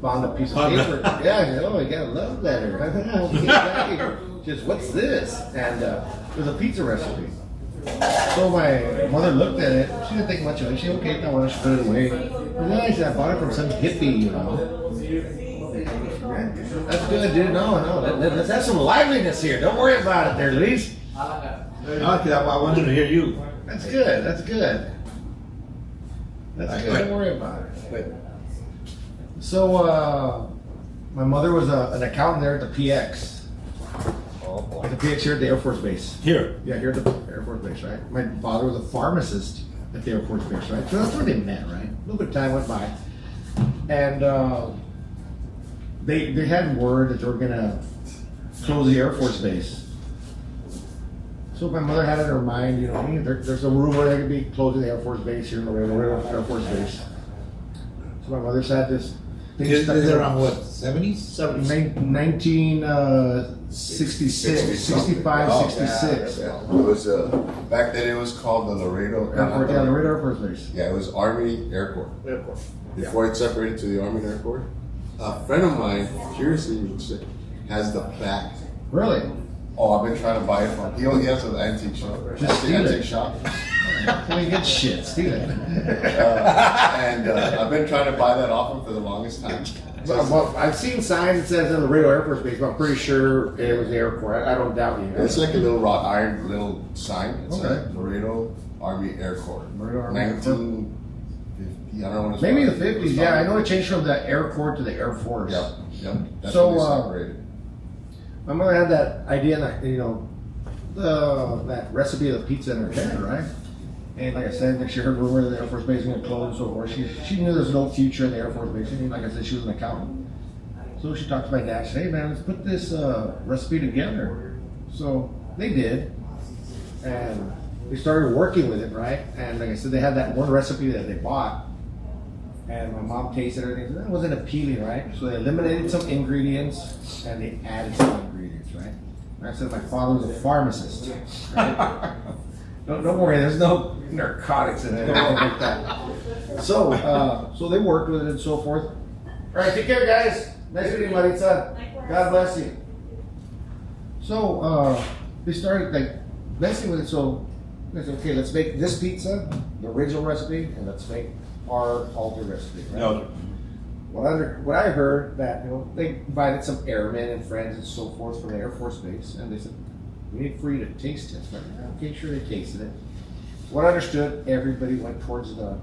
found a piece of paper. Yeah, I said, oh, I got a love letter. Just, what's this? And it was a pizza recipe. So my mother looked at it. She didn't think much of it. She said, okay, I want to put it away. And then I said, I bought it from some hippie, That's good, dude. No, let's have some liveliness here. Don't worry about it there, Luis. Okay, I wanted to hear you. That's good. That's good. That's good. Don't worry about it. Wait. So, my mother was an accountant there at the PX. The PX here at the Air Force Base. Here. Yeah, here at the Air Force Base, right? My father was a pharmacist at the Air Force Base, right? So that's where they met, right? A little bit of time went by. And they had word that they were going to close the Air Force Base. So my mother had it in her mind, there's a rumor they could be closing the Air Force Base here in Laredo Air Force Base. So my mother's had this thing Is stuck it in her- around what, 70s? 1966, 65, 66. Yeah. It was back then. It was called the Laredo. Yeah, Laredo Air Force Base. Yeah, it was Army Air Corps. Before it separated to the Army Air Corps. A friend of mine, curiously, has the plaque. Really? Oh, I've been trying to buy it from. He only has an antique shop. Just steal Antique it. shop. Can't get shit. Steal it. And I've been trying to buy that off him for the longest time. Well, I've seen signs that says in the Laredo Air Force Base, but I'm pretty sure it was the Air Corps. I don't doubt you. It's like a little wrought iron little sign. It's Okay. like Laredo Army Air Corps. Laredo Army Air Corps. 1950. I don't know when it's Maybe the founded. 50s. Yeah, I know it changed from the Air Corps to the Air Force. Yep. That's So, when they separated. My mother had that idea that, that recipe of the pizza in her head, right? And like I said, she heard rumor that the Air Force Base was going to close, or she knew there's no future in the Air Force Base. She knew, like I said, she was an accountant. So she talked to my dad. She said, hey man, let's put this recipe together. So they did. And they started working with it, right? And like I said, they had that one recipe that they bought. And my mom tasted everything. That wasn't appealing, right? So they eliminated some ingredients and they added some ingredients, right? And I said my father was a pharmacist. Right? Don't worry, there's no narcotics in it, anything like that. So they worked with it and so forth. All right, take care, guys. Nice meeting you, Maritza. God bless you. So they started messing with it. So they said, okay, let's make this pizza, the original recipe, and let's make our altered recipe. Right? No. What I heard that they invited some airmen and friends and so forth from the Air Force Base, and they said we need for you to taste it. Right? Okay, sure, they tasted it. What I understood, everybody went towards the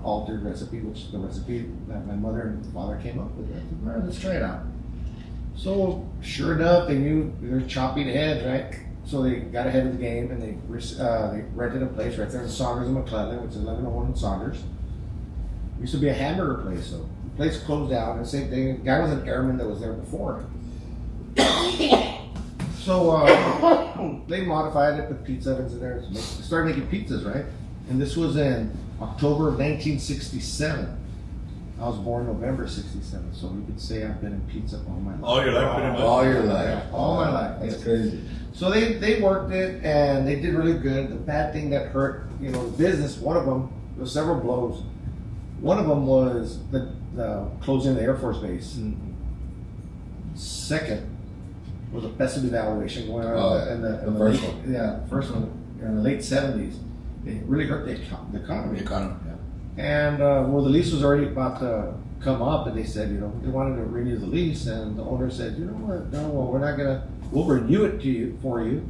altered recipe, which is the recipe that my mother and father came up with. All right, let's try it out. So sure enough, they knew they were chopping ahead, right? So they got ahead of the game and they rented a place right there in Saunders and McClellan, which is 1101 in Saunders. It used to be a hamburger place, so the place closed down. And same thing, the guy was an airman that was there before. So they modified it, put pizza ovens in there. They started making pizzas, right? And this was in October of 1967. I was born November 67, so you could say I've been in pizza all my life. All your life, pretty much. All your life. All my life. That's yes. crazy. So they worked it and they did really good. The bad thing that hurt, the business, one of them, there were several blows. One of them was the closing of the Air Force Base. Second was a pestle devaluation going on in the first late, one. Yeah, first one in the late 70s. It really hurt the economy. The economy, yeah. And well, the lease was already about to come up, and they said, you know, they wanted to renew the lease, and the owner said, you know what, no, well, we're not gonna, we'll renew it for you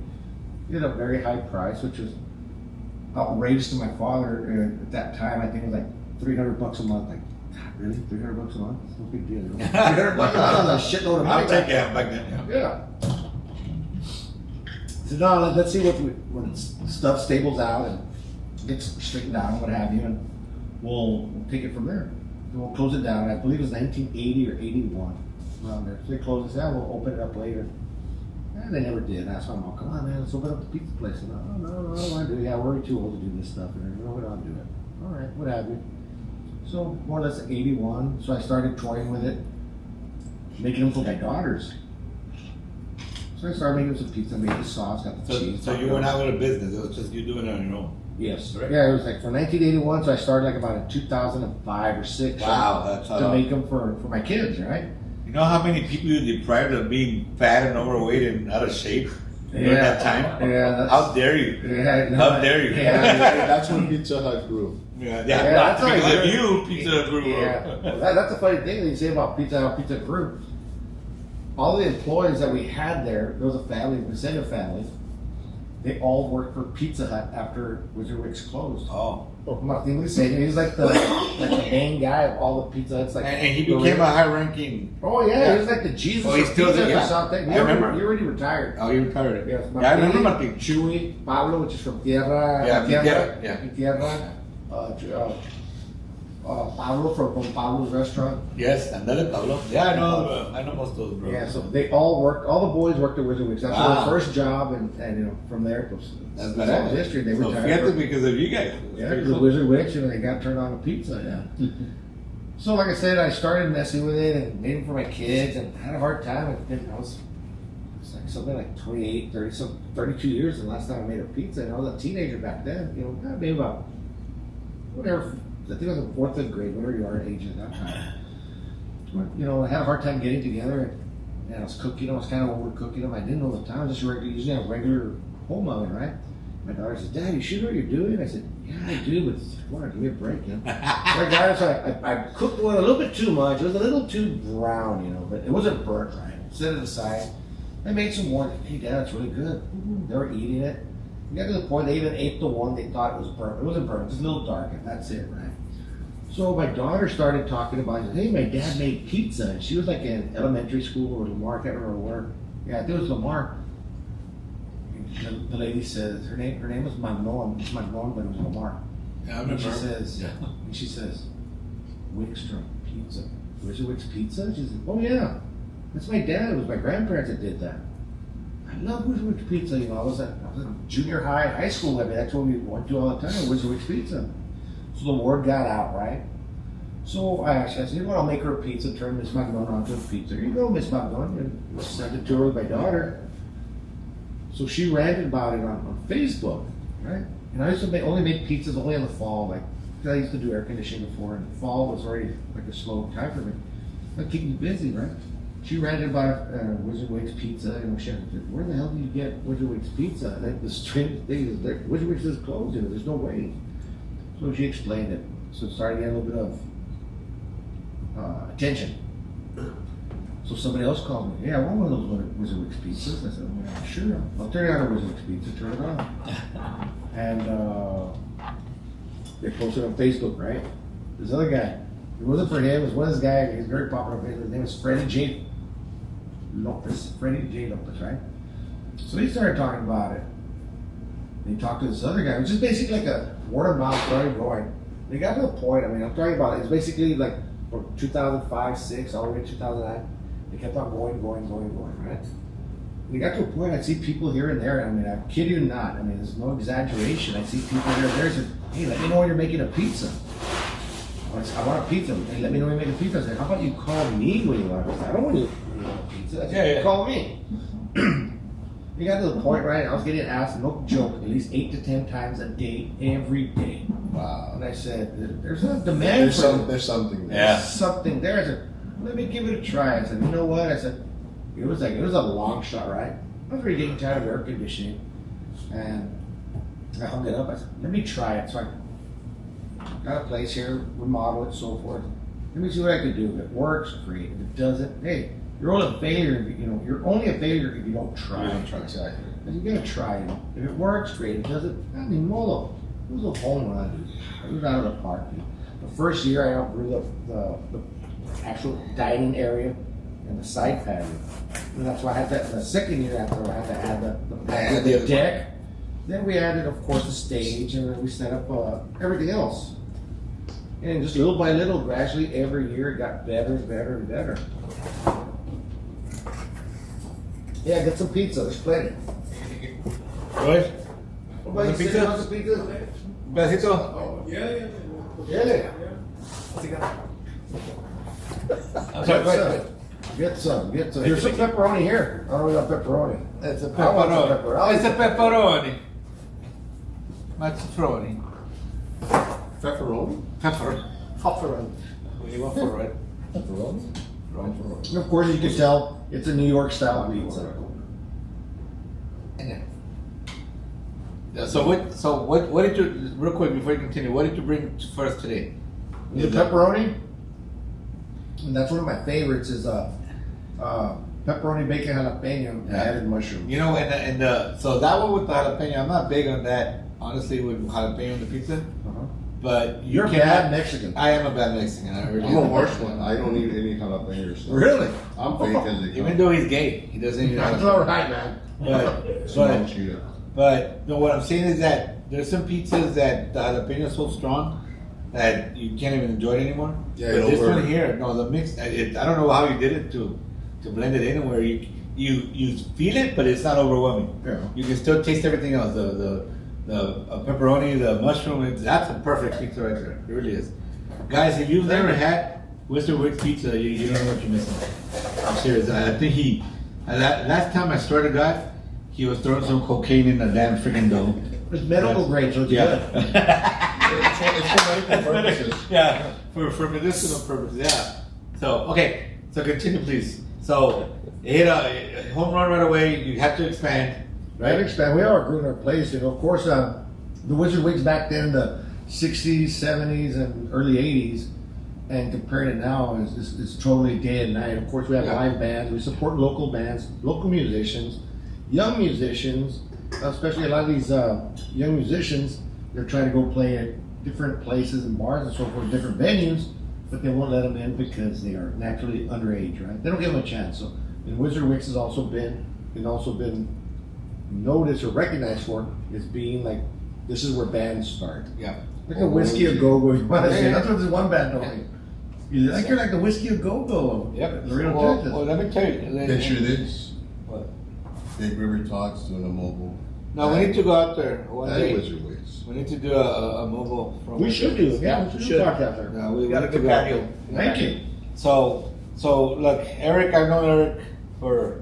at a very high price, which was outrageous to my father at that time. I think it was like $300 a month. Like, God, really, $300 a month? It's no big deal. You know? $300 a month is a shitload of money. I'll take it back then. Yeah. So no, let's see when stuff stables out and gets straightened out and what have you, and we'll take it from there. And we'll close it down. I believe it was 1980 or 81 around there. So they closed it down. We'll open it up later. And they never did. That's why I'm all, come on, man, let's open up the pizza place. And no, I don't want to do it. Yeah, we're too old to do this stuff. And we don't do it. All right, what have you. So more or less 81. So I started toying with it, making them for my daughters. So I started making some pizza, made the sauce, got the cheese. So you went out with a business. It was just you doing it on your own. Yes. Correct? Yeah, it was like from 1981. So I started like about in 2005 or 6. Wow, that's to make them for my kids, right? You know how many people you deprived of being fat and overweight and out of shape during that time? Yeah. How dare you? Yeah. No, How dare you? Yeah. That's when Pizza Hut grew. Yeah, that's because right. of you, Pizza grew Yeah. up. That's a funny thing that you say about Pizza Hut, Pizza Group. All the employees that we had there was a family, Vicente family. They all worked for Pizza Hut after Wizard Wicks closed. Oh. Martin was saying he was like the main guy of all the Pizza Huts. Like, And he became a high-ranking. Oh yeah, he was like the Jesus. Oh, he's of still Pizza there, yeah. or something. I remember. He already retired. Oh, he retired. Yes, Yeah, I remember Martin, Martin. Chuy, Pablo, which is from Tierra. Yeah, Tierra. yeah. Tierra. Pablo from Pablo's restaurant. Yes, andale, Pablo. Yeah, I know most of those, bro. Yeah, so they all worked. All the boys worked at Wizard Wicks. That's Wow. their first job, and you know from there it was That's all badass. history. They So retired. fíjate because of you guys. Yeah, because of Wizard Wicks, and they got turned on to pizza. Yeah. So, like I said, I started messing with it and made them for my kids, and had a hard time. I was like something like 28, 30, 32 years the last time I made a pizza, and I was a teenager back then. You know, maybe about whatever. I think I was in 4th, 5th grade, whatever you are at age at that time. But, you know, I had a hard time getting together, and I was cooking them. I was kind of overcooking them. I didn't know the time. I was just using a regular home oven, right? My daughter said, "Dad, you sure know what you're doing?" I said, "Yeah, I do, but come on, give me a break, you know." So I cooked one a little bit too much. It was a little too brown, you know, but it wasn't burnt right. Set it aside. I made some more. Hey, Dad, it's really good. They were eating it. We got to the point they even ate the one they thought it was burnt. It wasn't burnt. It was a little dark, and that's it, right? So my daughter started talking about it. Hey, my dad made pizza. And she was like in elementary school or Lamar, I can't remember where. Yeah, I think it was Lamar. The lady says her name was Magnon. It's Magnon, but it was Lamar. Yeah, I And remember. she says, Wickstrom Pizza. Where's the Wick's Pizza? She said, oh yeah, that's my dad. It was my grandparents that did that. I love Where's Wick's Pizza. You know, I was in junior high school. I mean, that's what we went to all the time. Where's Wick's Pizza? So the word got out, right? So I said, you know what, I'll make her a pizza, turn Miss Magnon onto a pizza. Here you go, Miss Magnon. And sent it to her with my daughter. So she ranted about it on Facebook, right? And I used to only make pizzas only in the fall, like, 'cause I used to do air conditioning before, and fall was already like a slow time for me. That keep me busy, right? She ranted about Wizard Wicks Pizza, and she said, where the hell do you get Wizard Wicks Pizza? And the strange thing is that Wizard Wicks is closed, you know, there's no way. So she explained it. So it started getting a little bit of attention. So somebody else called me. Yeah, I want one of those Wizard Wicks pizzas. I said, well, sure. I'll turn you on a Wizard Wicks pizza. Turn it on. And they posted on Facebook, right? This other guy. It wasn't for him. It was one of his guys. He's very popular on Facebook. His name is Freddie J. Lopez. Freddie J. Lopez, right? So he started talking about it. And he talked to this other guy, which is basically like a word of mouth started going. They got to a point. I mean, I'm talking about it. It's basically like from 2005, 6, all the way to 2009. They kept on going, right? We got to a point, I'd see people here and there. I mean, I kid you not. I mean, there's no exaggeration. I see people here and there say, hey, let me know when you're making a pizza. I want a pizza. Hey, let me know when you're making a pizza. I said, how about you call me when you want a pizza? I don't want you to want a pizza. I said, Yeah. Call me. We got to the point, right? I was getting asked, no joke, at least 8 to 10 times a day, every day. Wow. And I said, there's a demand There's something there. Yeah. There's something there. I said, let me give it a try. I said, you know what? I said, it was a long shot, right? I was already getting tired of air conditioning. And I hung it up. I said, let me try it. So got a place here, remodel it, so forth. Let me see what I can do. If it works, great. If it doesn't, hey, you're only a failure. You're only a failure if you don't try. Exactly. You gotta try. If it works, great. If it doesn't, I mean, Molo, it was a home run. It was out of the park. The first year, I outgrew the actual dining area and the side patio. And that's why I had that. The second year after, I had to add the deck. Then we added, of course, the stage, and then we set up everything else. And just little by little, gradually, every year, it got better and better and better. Yeah, get some pizza. There's plenty. Right? What about you, Pizza? Sid? Want some pizza? Pedacito? Yeah. Get some. Here's some pepperoni here. I don't know pepperoni. It's a I want some pepperoni. pepperoni. It's a pepperoni. Mazzafroni. Pepperoni? Pepper. Pepperoni. What do you want for it? Pepperoni? And of course, you can tell it's a New York style pizza. Yeah, so what did you, real quick before you continue, what did you bring first today? The pepperoni, and that's one of my favorites, is pepperoni bacon jalapeno Yeah. added mushroom. You know, so that one with the jalapeno, I'm not big on that, honestly, with jalapeno on the pizza. Uh-huh. But You're cannot- bad Mexican. I am a bad Mexican. I really I'm a am. worse one. I don't eat any jalapeno stuff. Really? I'm fake as they Even come. though he's gay, he doesn't eat That's jalapeno. all right, man. But no, what I'm saying is that there's some pizzas that the jalapeno is so strong that you can't even enjoy it anymore. Yeah, but it this over- one here, no, the mix. I don't know how you did it to blend it in where you feel it, but it's not overwhelming. Yeah. You can still taste everything else. The pepperoni, the mushroom. That's a perfect pizza right there. It really is. Guys, if you've never had Whistler Wicks pizza, you don't know what you're missing. I'm serious. I think last time I started that, he was throwing some cocaine in the damn freaking dough. It's medical grade, so it's Yeah. good. It's for medical purposes. Yeah, for medicinal purposes. Yeah. So so continue, please. So it hit a home run right away. You had to expand, Right, right? expand. We are growing our place, of course, the Wizard Wigs back then, the 60s, 70s, and early 80s, and comparing it now is totally day and night. Of course, we have Yeah. live bands. We support local bands, local musicians, young musicians, especially a lot of these young musicians. They're trying to go play at different places and bars and so forth, different venues, but they won't let them in because they are naturally underage, right? They don't give them a chance. So, and Wizard Wigs has also been noticed or recognized for is being like, this is where bands start. Yeah. Like a Whiskey a Go Go. You want to say Yeah. that's what this one band told me. You're like the Whiskey a Go Go. Yep. Laredo, Well, Texas. let me tell you. Picture this. What? Big River Talks doing a mobile. No, we need to go out there one That day. was your ways. We need to do a mobile. From We should do. Yeah, we should talk out there. Yeah, we Got a need to good go out patio. there. Thank you. So look, Eric, I've known Eric for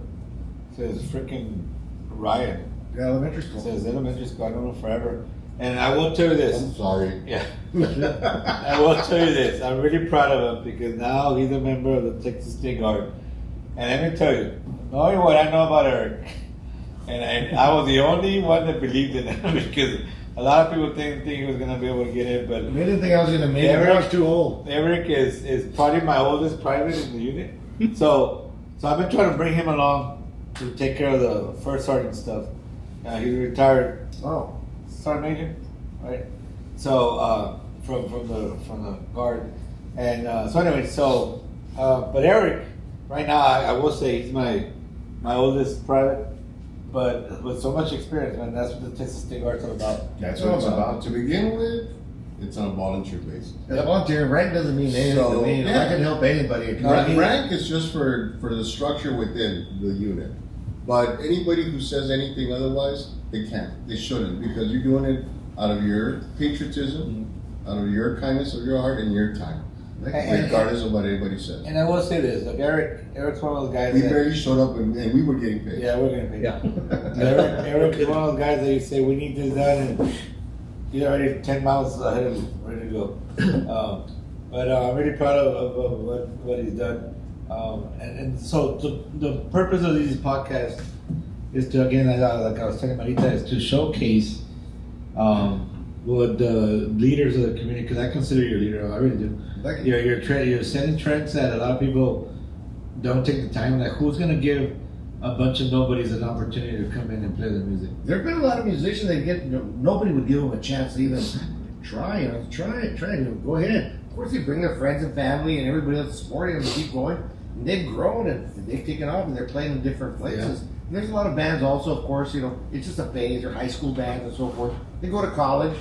since freaking Ryan. Yeah, elementary school. Since elementary school, I've known him forever. And I will tell you this. I'm sorry. Yeah. I will tell you this. I'm really proud of him because now he's a member of the Texas State Guard. And let me tell you, knowing what I know about Eric, and I was the only one that believed in him because a lot of people think he was going to be able to get in, but They didn't think I was going to make it. I was too old. Eric is probably my oldest private in the unit. So I've been trying to bring him along to take care of the first sergeant stuff. He's retired Oh. sergeant major, right? So from the guard, and so anyway, but Eric, right now I will say he's my oldest private, but with so much experience, man. That's what the Texas State Guard's all about. That's what it's about. To begin with, it's on a volunteer basis. As volunteer, rank doesn't mean anything to So, me. If yeah. I can help anybody. Rank is just for the structure within the unit. But anybody who says anything otherwise, they can't. They shouldn't, because you're doing it out of your patriotism, out of your kindness of your heart, and your time, regardless of what anybody says. And I will say this: look, Eric's one of those guys. We that, barely showed up, and we were getting paid. Yeah, we're gonna pay. Yeah. Eric is one of those guys that you say we need this done, and he's already 10 miles ahead of you, ready to go. But I'm really proud of what he's done. And so the purpose of these podcasts is to, again, like I was telling Marita, is to showcase would the leaders of the community, because I consider you a leader, I really do. Thank you. You're setting trends that a lot of people don't take the time. Like, who's gonna give a bunch of nobodies an opportunity to come in and play the music? There have been a lot of musicians that nobody would give them a chance to even try. Try it. Go ahead. Of course, they bring their friends and family and everybody else supporting them to keep going. And they've grown and they've taken off and they're playing in different places. And there's a lot of bands also, of course. It's just a phase. They're high school bands and so forth. They go to college.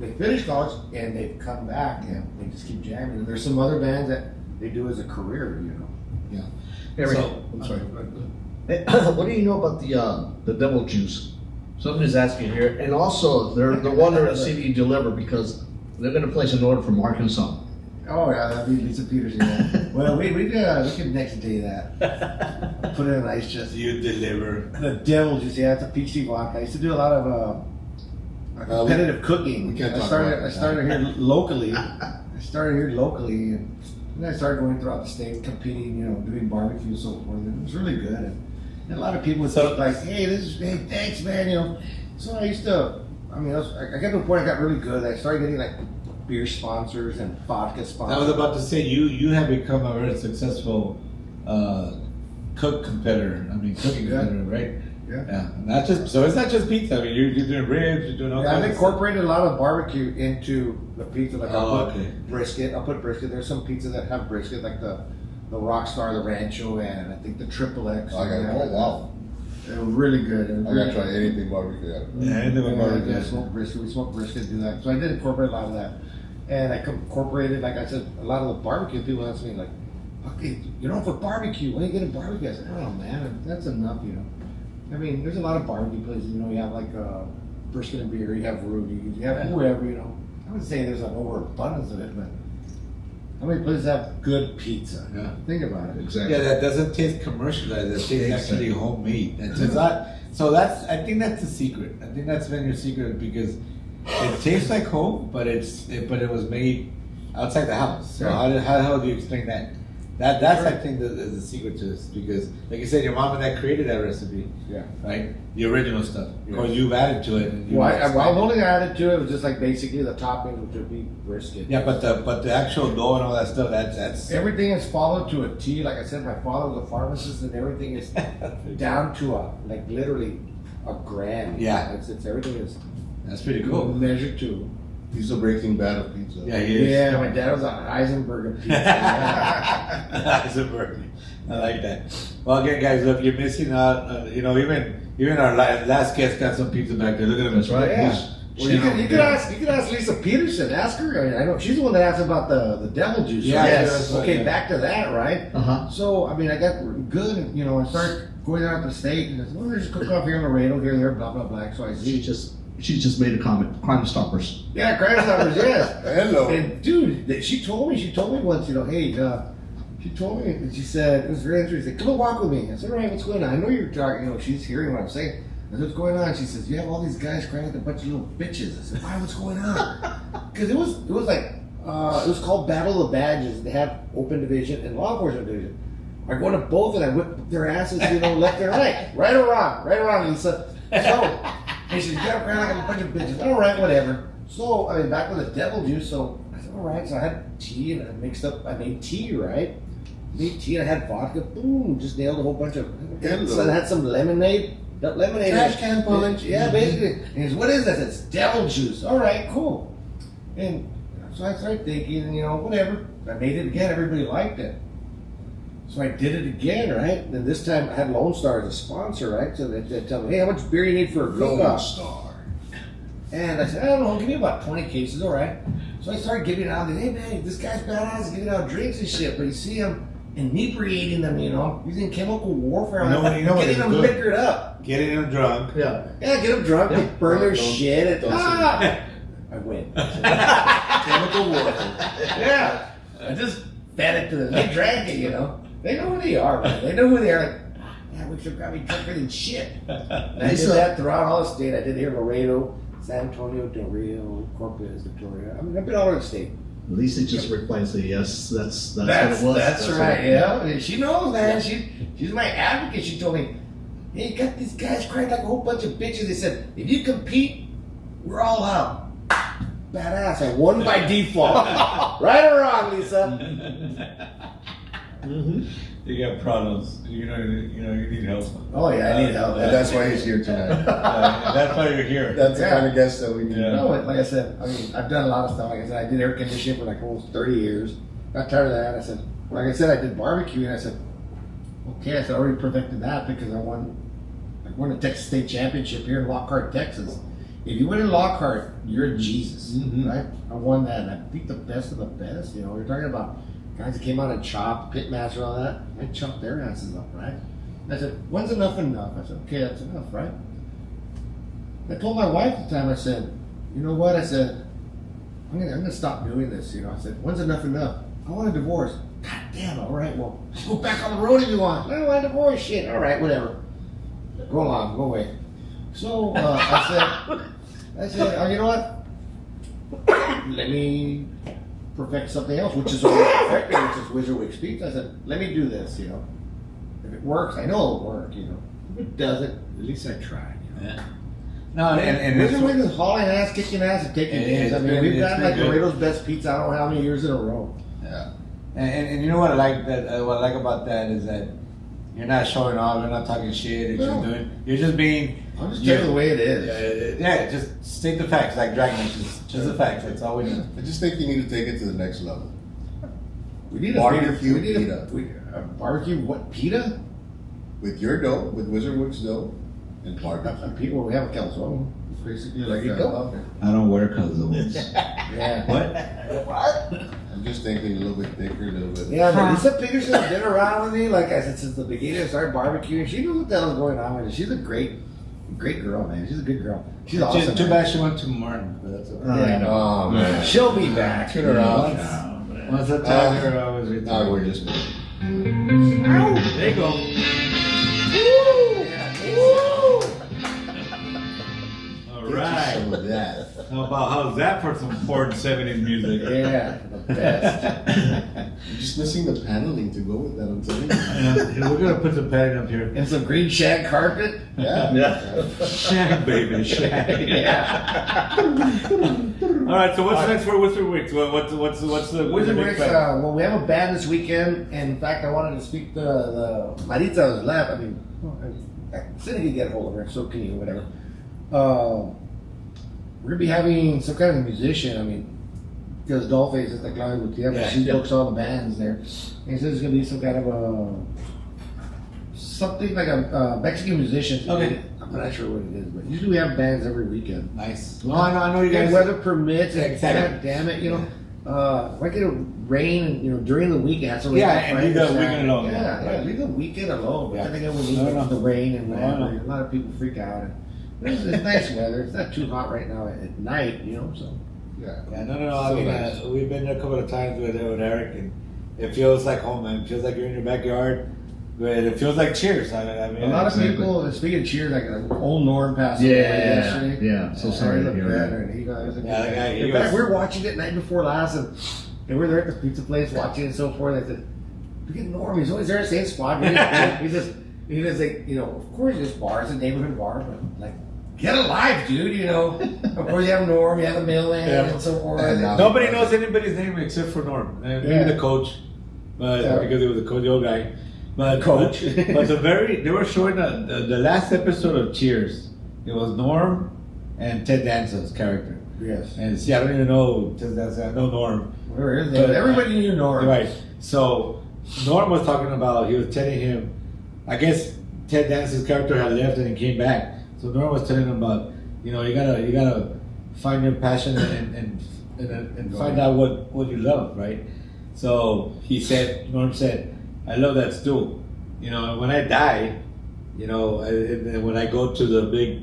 They finish college and they come back and they just keep jamming. And there's some other bands that they do as a career. Eric, So- I'm sorry. What do you know about the Devil Juice? Somebody's asking here, and also they're wondering to see if you deliver because they're going to place an order from Arkansas. Oh yeah, that'd be Lisa Peterson. Yeah. Well, we can next tell you that. Put it in ice chest. You deliver. The Devil Juice, yeah, it's a peach tea vodka. I used to do a lot of competitive cooking. we can't I talk started about that. here locally. And then I started going throughout the state, competing, doing barbecue and so forth. And it was really good. And a lot of people would say, like, hey, thanks, man, So I used to, I got to a point I got really good. I started getting, like, beer sponsors and vodka sponsors. I was about to say, you have become a very successful cooking competitor, right? Yeah. Not just, so it's not just pizza. I mean, you're doing ribs, you're doing all Yeah, kinds I've of stuff. incorporated a lot of barbecue into the pizza. Like I'll put okay. brisket. I'll put brisket. There's some pizza that have brisket, like the Rockstar, the Rancho, and I think the Triple X. Wow. They're really good. I gotta try anything barbecue. Yeah, anything with barbecue. Yeah, smoke brisket. We smoke brisket, do that. So I did incorporate a lot of that. And I incorporated, like I said, a lot of the barbecue. People ask me, like, okay, for barbecue, when are you getting barbecue? I said, oh man, that's enough, I mean, there's a lot of barbecue places. You have like Brisket and Beer, you have Rudy's, you have whoever. I would say there's an overabundance of it, but how many places have good pizza? Yeah. Think about it. Exactly. Yeah, that doesn't taste commercialized. That tastes actually homemade. I think that's the secret. I think that's been your secret because it tastes like home, but it was made outside the house. So how the hell do you explain that? That's I think the secret to this because, like you said, your mom and dad created that recipe. Yeah. Right. The original stuff, or you've added to it. And Well, I've only added to it was just like basically the toppings, which would be brisket. Yeah, but the actual dough and all that stuff, that's Everything is followed to a T. Like I said, my father was a pharmacist, and everything is down to literally a gram. Yeah. It's everything is that's pretty cool. measured to. He's the Breaking Bad of pizza. Yeah, he is. Yeah, my dad was on Heisenberg of pizza. Heisenberg. I like that. Well, again, guys, look, you're missing out. Even our last guest got some pizza back there. Look at him. That's right. Yeah. Well, you could ask Lisa Peterson. Ask her. I know she's the one that asked about the devil juice. Yeah, right? yes. Okay, back to that, right? Uh-huh. So I got good. I started going out to the state, and I said, well, there's a cook-off here in Laredo, here, there, blah blah blah. So I see. She just made a comment. Crime Stoppers. Yeah, Crime Stoppers, yes. Hello. And dude, she told me once, hey, she told me, and she said, it was very interesting. Come and walk with me. I said, all right, what's going on? I know you're talking, she's hearing what I'm saying. I said, what's going on? She says, you have all these guys crying like a bunch of little bitches. I said, why, what's going on? Because it was like, it was called Battle of the Badges. They had open division and law enforcement division. I go to both and I whip their asses, left and right. Right or wrong, Lisa. So, he said, you gotta cry like a bunch of bitches. All right, whatever. So, back with the devil juice, so I said, all right. So I had tea and I made tea, right? Made tea and I had vodka. Boom, just nailed a whole bunch of. So I had some lemonade. That lemonade. Trash can punch. Yeah, basically. And he says, what is that? It's devil juice. All right, cool. And so I started thinking, whatever. I made it again. Everybody liked it. So I did it again, right? And this time I had Lone Star as a sponsor, right? So they tell me, hey, how much beer you need for a Lone cook-off? Star. And I said, I don't know, give me about 20 cases, all right? So I started giving out, hey man, this guy's badass, giving out drinks and shit, but you see him inebriating them, using chemical warfare, You know what getting is them good? liquored up. Getting them drunk. Yeah. Yeah, get them drunk, they burn their Don't- shit, and I win. Chemical warfare. Yeah, I just fed it to them. They drank it, They know who they are, man. They know who they are. Like, yeah, we should probably drunker than shit. And I did that throughout all the state. I did here in Laredo, San Antonio, Del Rio, Corpus, Victoria. I've been all over the state. Lisa just replied, say, yes, that's what it was. That's what right. it Yeah, and she knows, man. She's my advocate. She told me, hey, you got these guys crying like a whole bunch of bitches. They said, if you compete, we're all out. badass. I won by default. Right or wrong, Lisa? You got problems. You need help. Oh yeah, I need help. And that's why he's here tonight. That's why you're here. That's the kind of guest that we need. Yeah. No, like I said, I mean, I've done a lot of stuff. Like I said, I did air conditioning for like almost 30 years. Got tired of that. I said, like I said, I did barbecue, and I said, okay, I said I already perfected that because I won the Texas State Championship here in Lockhart, Texas. If you win in Lockhart, you're Jesus, right? I won that, and I beat the best of the best. You know, you're talking about guys that came out and chopped, pitmaster, all that. I chopped their asses up, right? And I said, when's enough enough? I said, okay, that's enough, right? I told my wife at the time, I said, you know what? I said, I'm gonna stop doing this. You know, I said, when's enough enough? I want a divorce. God damn, all right, well, go back on the road if you want. I don't want a divorce, shit. All right, whatever. Go along, go away. So I said, oh, you know what? Let me perfect something else, which is already perfected, which is Wizard Wig Speaks. I said, let me do this, you know. If it works, I know it'll work, you know. If it doesn't, at least I tried, you know. Yeah. No, and Wizard Wig is hauling ass, kicking ass, and taking names. I mean, we've got like Laredo's best pizza, I don't know how many years in a row. Yeah. And you know what I like what I like about that is that you're not showing off, you're not talking shit, you're just being. I'm just telling you the way it is. Yeah, just state the facts like Dragon. Just the facts. That's all we need. I just think you need to take it to the next level. We need Barbecue a barbecue what pita? With your dough, with Wizard Wig's dough, and barbecue. People we have a calzone. Basically like that. I don't wear calzones. Yeah. What? I'm just thinking a little bit thicker, a little bit. Yeah, but Lisa Peterson has been around with me, like I said, since the beginning. I started barbecuing. She knows what the hell's going on with her. She's a great girl, man. She's a good girl. She's awesome. Too bad she went to Martin, but that's okay. Yeah. Oh man. She'll be back. Turn her off. Once I tell her, I was No, we're just. There you go. All right. Some of that. How's that for some foreign 70s music? Yeah, the best. I'm just missing the paneling to go with that. I'm telling you. We're gonna put some padding up here. And some green shag carpet. Yeah. Shag, baby, shag. Yeah. All right. So what's next for Wizard Wigs? What's the Wizard big Wigs, plan? well, we have a band this weekend, and in fact, I wanted to speak to the Maritza was left. I mean, Cindy can get a hold of her, so can you, whatever. We're gonna be having some kind of musician. I mean, because Dollface is the Claudia Gutierrez, but she books all the bands there. And he says it's gonna be some kind of something like a Mexican musician. Okay. I'm not sure what it is, but usually we have bands every weekend. Nice. No, I know you guys. And weather permits, and Exactly. God damn it, you know. If I get a rain, and during the weekend, so And leave the weekend alone. Yeah, leave the weekend alone. But Yeah. then again, we need the rain and whatever. A lot of people freak out. It's nice weather. It's not too hot right now at night, you know. So Yeah. Yeah, no. I So mean, nice. we've been there a couple of times with Eric, and it feels like home, man. It feels like you're in your backyard, but it feels like Cheers. I mean, a lot of exactly. people. Speaking of Cheers, like old Norm passed away yesterday. Yeah. So sorry to look hear better. that. And he got, Yeah, the guy, he in fact, was- we were watching it night before last, and we were there at the pizza place watching it and so forth. I said, "Look at Norm. He's always there at the same spot. He just like, of course, this bar is a neighborhood bar, but like." Get alive, dude, you know. Of course, you have Norm, you have the mailman, Yeah. and so forth. Nobody knows anybody's name except for Norm. Maybe Yeah. the coach, but Yeah. because he was the coach, the old guy. But Coach. but they were showing the last episode of Cheers. It was Norm and Ted Danson's character. Yes. And see, I don't even know Ted Danson. I know Norm. Where is it? Everybody knew Norm. Right. So Norm was talking about. He was telling him. I guess Ted Danson's character had left and he came back. So Norm was telling him about, you gotta find your passion and find out what you love, right? So Norm said, I love that stool. When I die, and when I go to the big,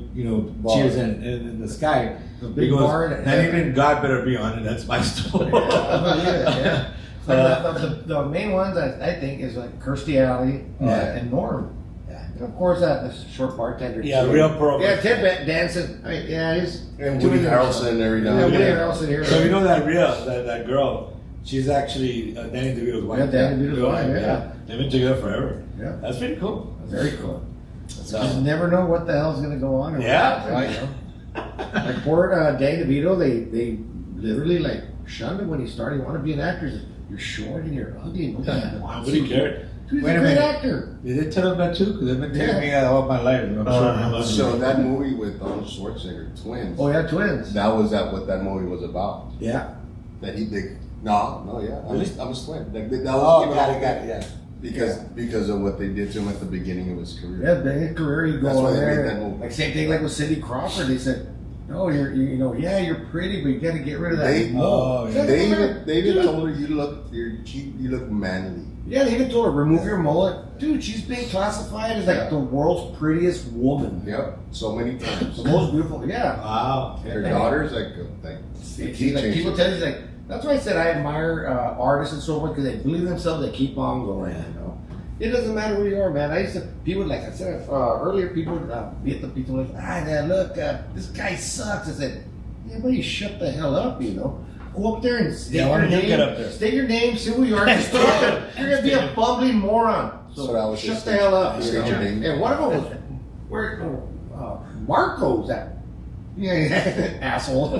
Bar. Cheers in the sky, The he big goes, bar. not even God better be on it. That's my stool. Yeah. The main ones I think is like Kirstie Alley and Norm. Yeah. And of course the short bartender. Yeah, too. real pro. Yeah, Ted Danson. I mean, yeah, he's And doing Woody it. Harrelson every now Yeah, and Woody then. Harrelson here. So that girl, she's actually Danny DeVito's wife. Yeah, Danny DeVito's wife, yeah. They've been together forever. Yeah. That's pretty cool. Very cool. So, You just never know what the hell's going to go on. or Yeah, what, right. you know? Like poor Danny DeVito, they literally like shunned him when he started. He wanted to be an actor. He said, you're short and you're ugly. Why would he care? He's Wait a a great minute. actor. Did they tell him that too? Because they've been telling me that all my life. I'm sure I'm ugly. So that movie with Arnold Schwarzenegger, Twins. Oh yeah, twins. That was what that movie was about. Yeah. That he did. No, yeah. Really? I'm a twin. That was Oh, got it, yeah. because of what they did to him at the beginning of his career. Yeah, in his career, he That's go why in they made there. that movie. Like same thing like with Cindy Crawford. They said, no, you're pretty, but you got to get rid of that. They- Oh, yeah. They even told her you look manly. Yeah, they even told her remove your mullet, dude. She's being classified as like the world's prettiest woman, Yep. So many times. the most beautiful. Yeah. Wow. Her daughter's like See, like people tell you like that's why I said I admire artists and so forth because they believe themselves. They keep on going. You know, it doesn't matter who you are, man. I used to people like I said earlier. People would be at the people like, look, this guy sucks. I said, yeah, but you shut the hell up, you know. Go up there and state why your don't you name. get up there? State your name. See who you are. Just go up there. You're gonna be a bumbling moron. So that was shut his the hell up. state You know? your name. And one of them was where Marco's at. Yeah, asshole.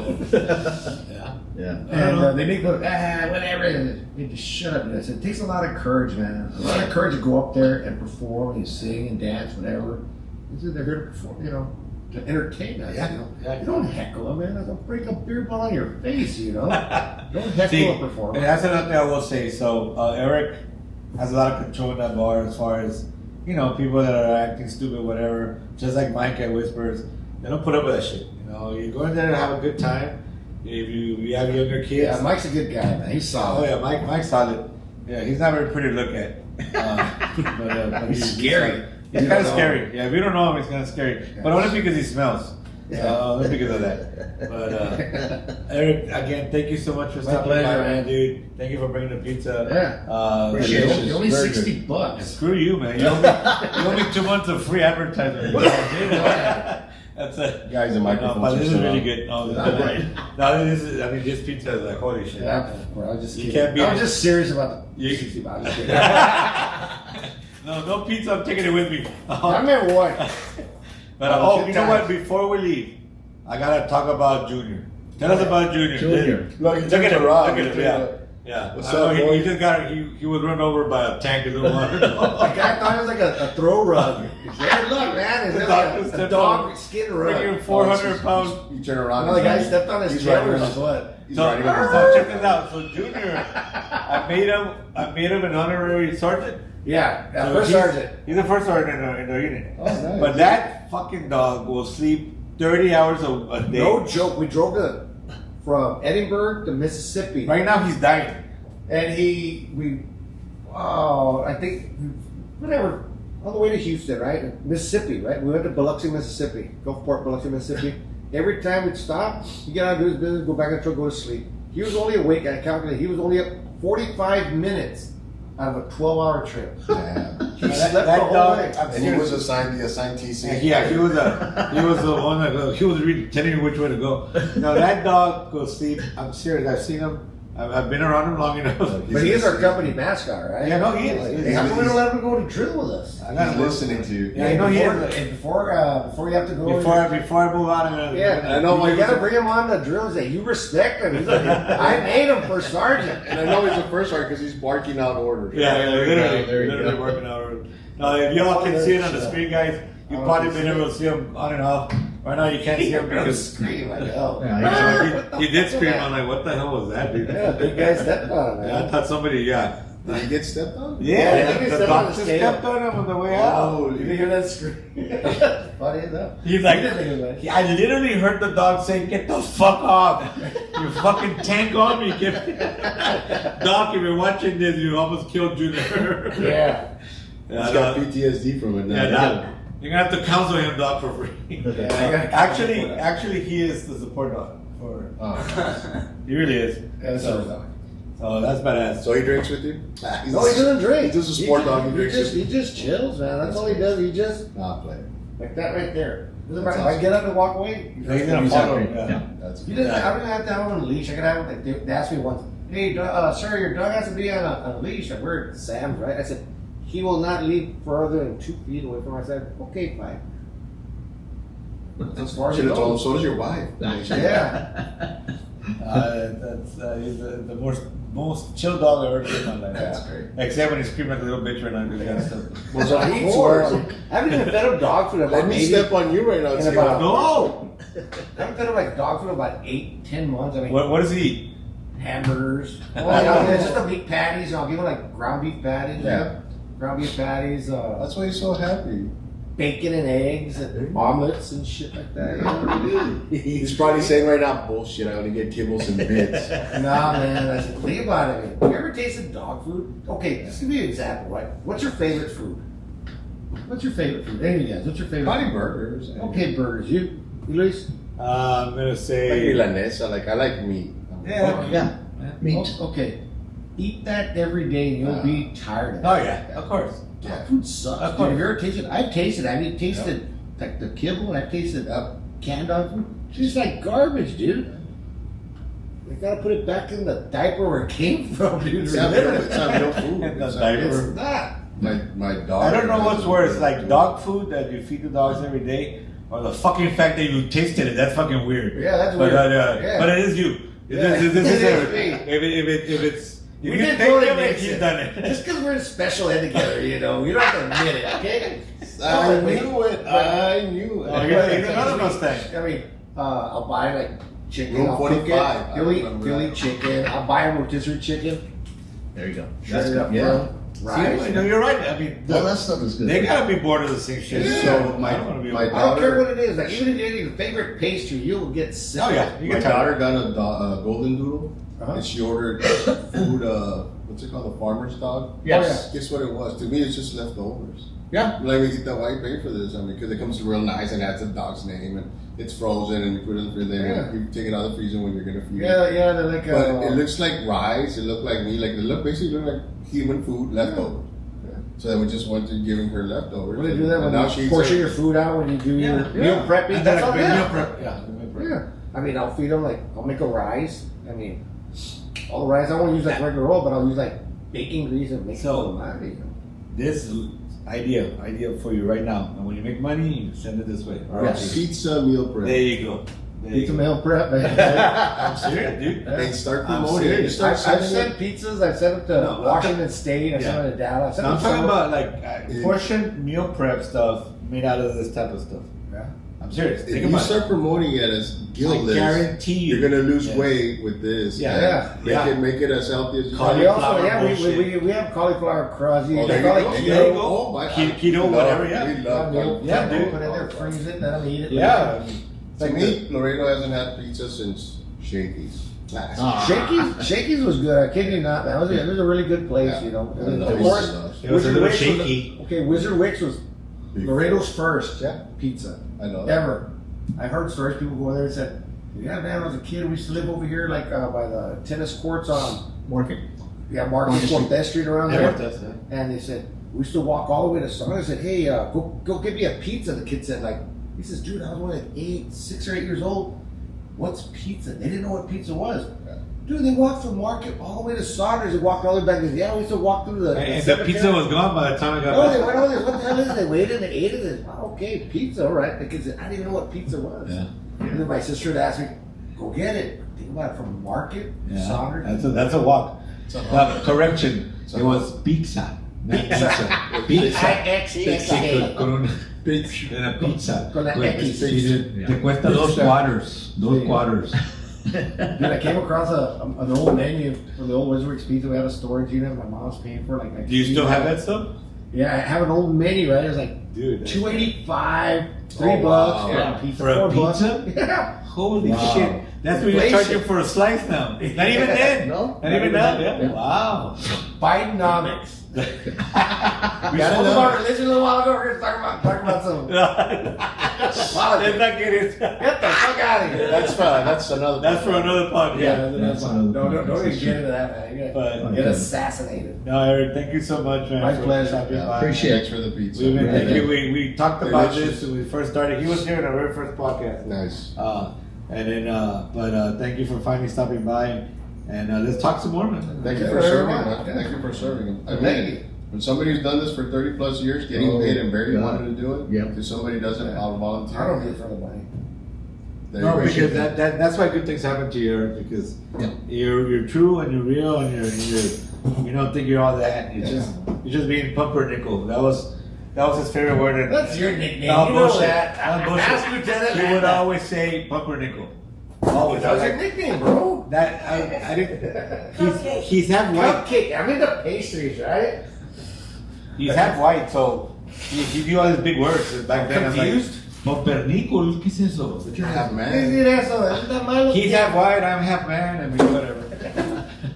Yeah. And they make whatever. And they just shut up. And I said, it takes a lot of courage, man. A lot of courage to go up there and perform and sing and dance, whatever. They're here to perform, you know, to entertain us. Yeah. You know, Yeah. you don't heckle them, man. I'll break a beer bottle on your face, you know. Don't heckle See, a and performer. that's another thing I will say. So Eric has a lot of control in that bar as far as, you know, people that are acting stupid, whatever. Just like Mike at Whispers, they don't put up with that shit. You know, you're going there to have a good time. If you have younger kids. Yeah, Mike's a good guy, man. He's Oh solid. yeah, Mike's solid. Yeah, he's not very pretty to look at. But He's scary. He's You kind don't of know scary. Yeah, if you don't know him, he's kind of scary. But only because he smells. Yeah. Only because of that. But Eric, again, thank you so much for My stopping by, pleasure, man, man. dude. Thank you for bringing the pizza. Yeah. Appreciate it. You're only Very $60. Screw you, man. You owe me 2 months of free advertising. That's it. Guys, the microphones but are this is still really on. good. No, this is. I mean, this pizza is like holy shit. Yeah, bro, I was just You kidding. can't be- I was just serious about the You- $60. I was just kidding. No pizza. I'm taking it with me. I mean, what? But Oh, you good know what? times. Before we leave, I gotta talk about Junior. Tell us about Junior. Junior. Look, he Look took at a him. rod. Look at him. Yeah. Yeah. What's I know up, he, boy? he just got. He was run over by a tank of the water. The guy thought it was like a throw rug. Hey, look, man, it's The like dog a stepped dog on- skin rug. Freaking 400 pounds. You turn around. No, the guy stepped on his He's tail riding or on his his what? He's So, riding on his so check this out. So Junior, I made him an honorary sergeant. Yeah, So first he's- sergeant. He's the first sergeant in the unit. Oh, nice. But that fucking dog will sleep 30 hours a day. No joke. We drove from Edinburgh to Mississippi, Right now he's dying. and I think whatever on the way to Houston, right? Mississippi, right? We went to Biloxi, Mississippi, Gulfport, Biloxi, Mississippi. Every time we'd stop, he'd get out and do his business, go back in the truck, go to sleep. He was only awake. I calculated he was only up 45 minutes out of a 12-hour trip. Damn. He That- slept that the whole dog- way. I'm And he was serious. assigned TC. Yeah, he was the one that he was really telling you which way to go. No, that dog goes sleep. I'm serious. I've seen him. I've been around him long enough. But he is our company mascot, right? Yeah, no, he is. Hey, how come we don't let him go to drill with us? I He's got listening to you. Yeah, I know he before, is. and before you have to go. Before I move on, I'm gonna. yeah, I know why you he gotta was- bring him on the drill and say you respect him. He's like, I made him for sergeant. And I know he's the first one because he's barking out orders. Yeah, There you literally, go, there you literally go. working out. Now, if y'all can see it on the screen, guys, you've probably been able to see him on and off. Right now, you can't see him because Scream like hell. Yeah, he did scream. I'm like, what the hell was that, dude? Yeah, big guy stepped on him, Yeah, I man. thought somebody, yeah. Did he get stepped on? Yeah, I Yeah, think he the stepped on doctor the scale. stepped on him on the way out. Oh, You didn't hear that scream? Funny enough. He's like, You didn't think of that. I literally heard the dog say, "Get the fuck off! You fucking tank on me!" Doc, if you're watching this, you almost killed Junior. Yeah. He's got PTSD from it now. Yeah, Doc. You're gonna have to counsel him, Doc, for free. Actually, he is the support dog for. Oh. He really is. That's So- our dog. So that's badass. So he drinks with you? No, he doesn't drink. He's just a sport dog. He drinks with you. He just chills, man. That's all he does. He just Nah, play. like that right there. Doesn't That's matter. If I awesome. get up and walk away, He's gonna He's follow. happy. Yeah. Yeah. That's I don't have to have him on a leash. I can have him. Like, they asked me once, "Hey, sir, your dog has to be on a leash." And we're at Sam's, right? I said, "He will not leave further than 2 feet away from." I said, "Okay, fine." As far as Should it have told him, goes. so does your wife. Yeah. That's he's the most chill dog I've ever seen in my life. That's great. Except when he's screaming like a little bitch right now. Because he got stuff. Was on Of course. I haven't even fed him dog food in Let about me maybe. step on you right now. in See about- No. I haven't fed him like dog food in about 8-10 months. I mean, What does he eat? hamburgers. It's just the meat patties. I'll give him like ground beef patties. Yeah. Ground beef patties. That's why he's so happy. Bacon and eggs and omelets and shit like that. You know? He's probably saying right now, bullshit, I only get kibbles and bits. Nah, man. I said, think about it. Have you ever tasted dog food? Okay, just give me an example, right? What's your favorite food? What's your favorite food? Any of you guys, what's your favorite Probably food? burgers. Okay, burgers. You, Luis? I'm gonna Like say. milanesa, like I like meat. Yeah. Yeah, meat. Okay. Eat that every day and you'll be tired of it. Oh yeah, of course. Dog food sucks. Of Dude, course. have you ever tasted? I've tasted. I've tasted like the kibble. I've tasted canned dog food. It's just like garbage, dude. We gotta put it back in the diaper where it came from, dude. It's not real, it's not real food. In the It's not diaper. real. It's not. My dog. I don't know what's worse, like dog food that you feed the dogs every day, or the fucking fact that you tasted it. That's fucking weird. Yeah, that's But, weird. yeah. But it is you. It Yeah. is It is everything. me. If it's if We you did think totally of it, mix he's it. done it. Just because we're in special ed together, you know, we don't have to admit it, okay? I knew it. I knew it. Oh, you're another Mustang. I mean, I'll buy like chicken. Room I'll cook 45. it. He'll I eat remember Philly that. chicken. I'll buy a rotisserie chicken. There you go. Shred it up, Yeah. See, rice. no, you're right. I mean, All look, that stuff is good. they gotta be bored of the same shit. Yeah. So I don't wanna be my I don't care daughter- what it is. Like even if you have your favorite pastry, you'll get sick. Oh yeah, of it. you My get tired. daughter got a golden doodle, Uh-huh. and she ordered food. What's it called? The farmer's dog. Yes. Guess what it was? To me, it's just leftovers. Yeah. Like, why pay for this? I mean, because it comes real nice and has the dog's name and it's frozen and you put it in the freezer. Yeah. You take it out of the freezer when you're gonna feed it. Yeah, they're like. But it looks like rice. It looked like me. Like they basically look like human food leftovers. Yeah. So then we just went to giving her leftovers. When they do that, And when now you she's portion your food out, when you do your meal prepping, And that's then all. a good meal Yeah. prep. Yeah, good meal prep. Yeah. I mean, I'll feed them like I'll make a rice. I mean, all the rice I won't use like regular oil, but I'll use like baking grease and make So- it. This idea for you right now. And when you make money, you send it this way. All right. Yes. pizza meal prep. There you go. There you Pizza go. meal prep. I'm serious, dude. They start I'm promoting it. You serious. start I've sending sent pizzas. I've sent them to No, Washington State. I've sent them to Dallas. Now, I'm talking about like Yeah. portion meal prep stuff made out of this type of stuff. Yeah. I'm serious. If Think you about start promoting it as it. I guiltless, guarantee you. you're gonna lose Yes. weight with this. Yeah. And Yeah. Make it as healthy as you Cauliflower can. We also, yeah, bullshit. we have cauliflower crust. Oh, You there call you it go. keto. There you go. Oh, my- Keto, we love- whatever, yeah. we love Meal Yeah, prep, dude. put it in there, freeze it, let them eat it. Yeah. To me, Laredo hasn't had pizza since Shakey's. Ah. Shakey's was good. I kid you not, man. It was a really good place, Yeah. you know. I love Of pizza course, stuff. It was a Wizard little Wicks shaky. Okay, Wizard Wicks was Beef. Laredo's first pizza I know that. ever. I heard stories. People go there and said, "Yeah, man, when I was a kid, we used to live over here, like by the tennis courts on Market. Market Market Street. Cortez Street around Yeah, there." that's it. And they said, we used to walk all the way to Sonic. I said, hey, go get me a pizza. The kid said, he says, dude, I was only like 6 or 8 years old. What's pizza? They didn't know what pizza was. Yeah. Dude, they walked from Market all the way to Saunders. They walked all the way back. They said, yeah, we used to walk through the And the pizza was gone by the time I got Oh, they back. went over there. What the hell is it? They waited and they ate it. And, wow, okay, pizza, all right. The kid said, I didn't even know what pizza was. Yeah. And then my sister would ask me, go get it. Think about it, from Market, Yeah. Saunders. That's a walk. It's a Correction. It's a It was pizza. Not Pizza. Pizza. I-X-X-A. Con una pizza. Con la Pues, X. Te cuesta dos quarters. Dos Sí. quarters. Dude, I came across an old menu for the old Wizard Pizza. We had a storage unit. My mom's paying for it. Do you still have that stuff? Yeah, I have an old menu. Right, it was like Dude. $2.85, $3 Oh, wow. for a pizza. For a $4. pizza? Yeah. Holy Wow. shit. That's what you're Inflation. charging for a slice now. Not even then. No? Not even that. Yeah. Yeah. Wow. Bidenomics. We Gotta spoke know. about religion a little while ago. We're going to talk about some. Let's Politics. not get it. Get the fuck out of here. That's fine. That's another. That's for another podcast. Yeah, that's that's another- fine. Don't even get into that, man. You're But- gonna get assassinated. No, Eric, thank you so much, man. My for pleasure. stopping Yeah, by. Appreciate Thanks for the pizza. We've been, Right. thank you. We talked Hey, about let's this just- when we first started. He was here in our very first podcast. Nice. And then, thank you for finally stopping by. And let's talk some more, man. Thank you Yeah, for very serving. much. Man. Thank you for serving. I Thank mean, you. When somebody's done this for 30 plus years, getting paid and barely yeah. wanted to do it, Yep. if somebody does it, I'll volunteer. I don't do it for the money. There No, you go. because that's why good things happen to you, Eric, because Yeah. you're true and you're real and you don't think you're all that. You're just being pumpernickel. That was his favorite word. And That's your nickname. No, you know bullshit. that. No, bullshit. Ask Lieutenant He would Matt. always say pumpernickel. Always. That was your nickname, bro. That I didn't. He's half white. Cupcake. I'm into pastries, right? He's half white, so he knew all these big words. And back then, Confused? I was like, pumpernickel. ¿Qué es eso? Half man. Decir eso, es la mano. He's half white. I'm half man. I mean, whatever.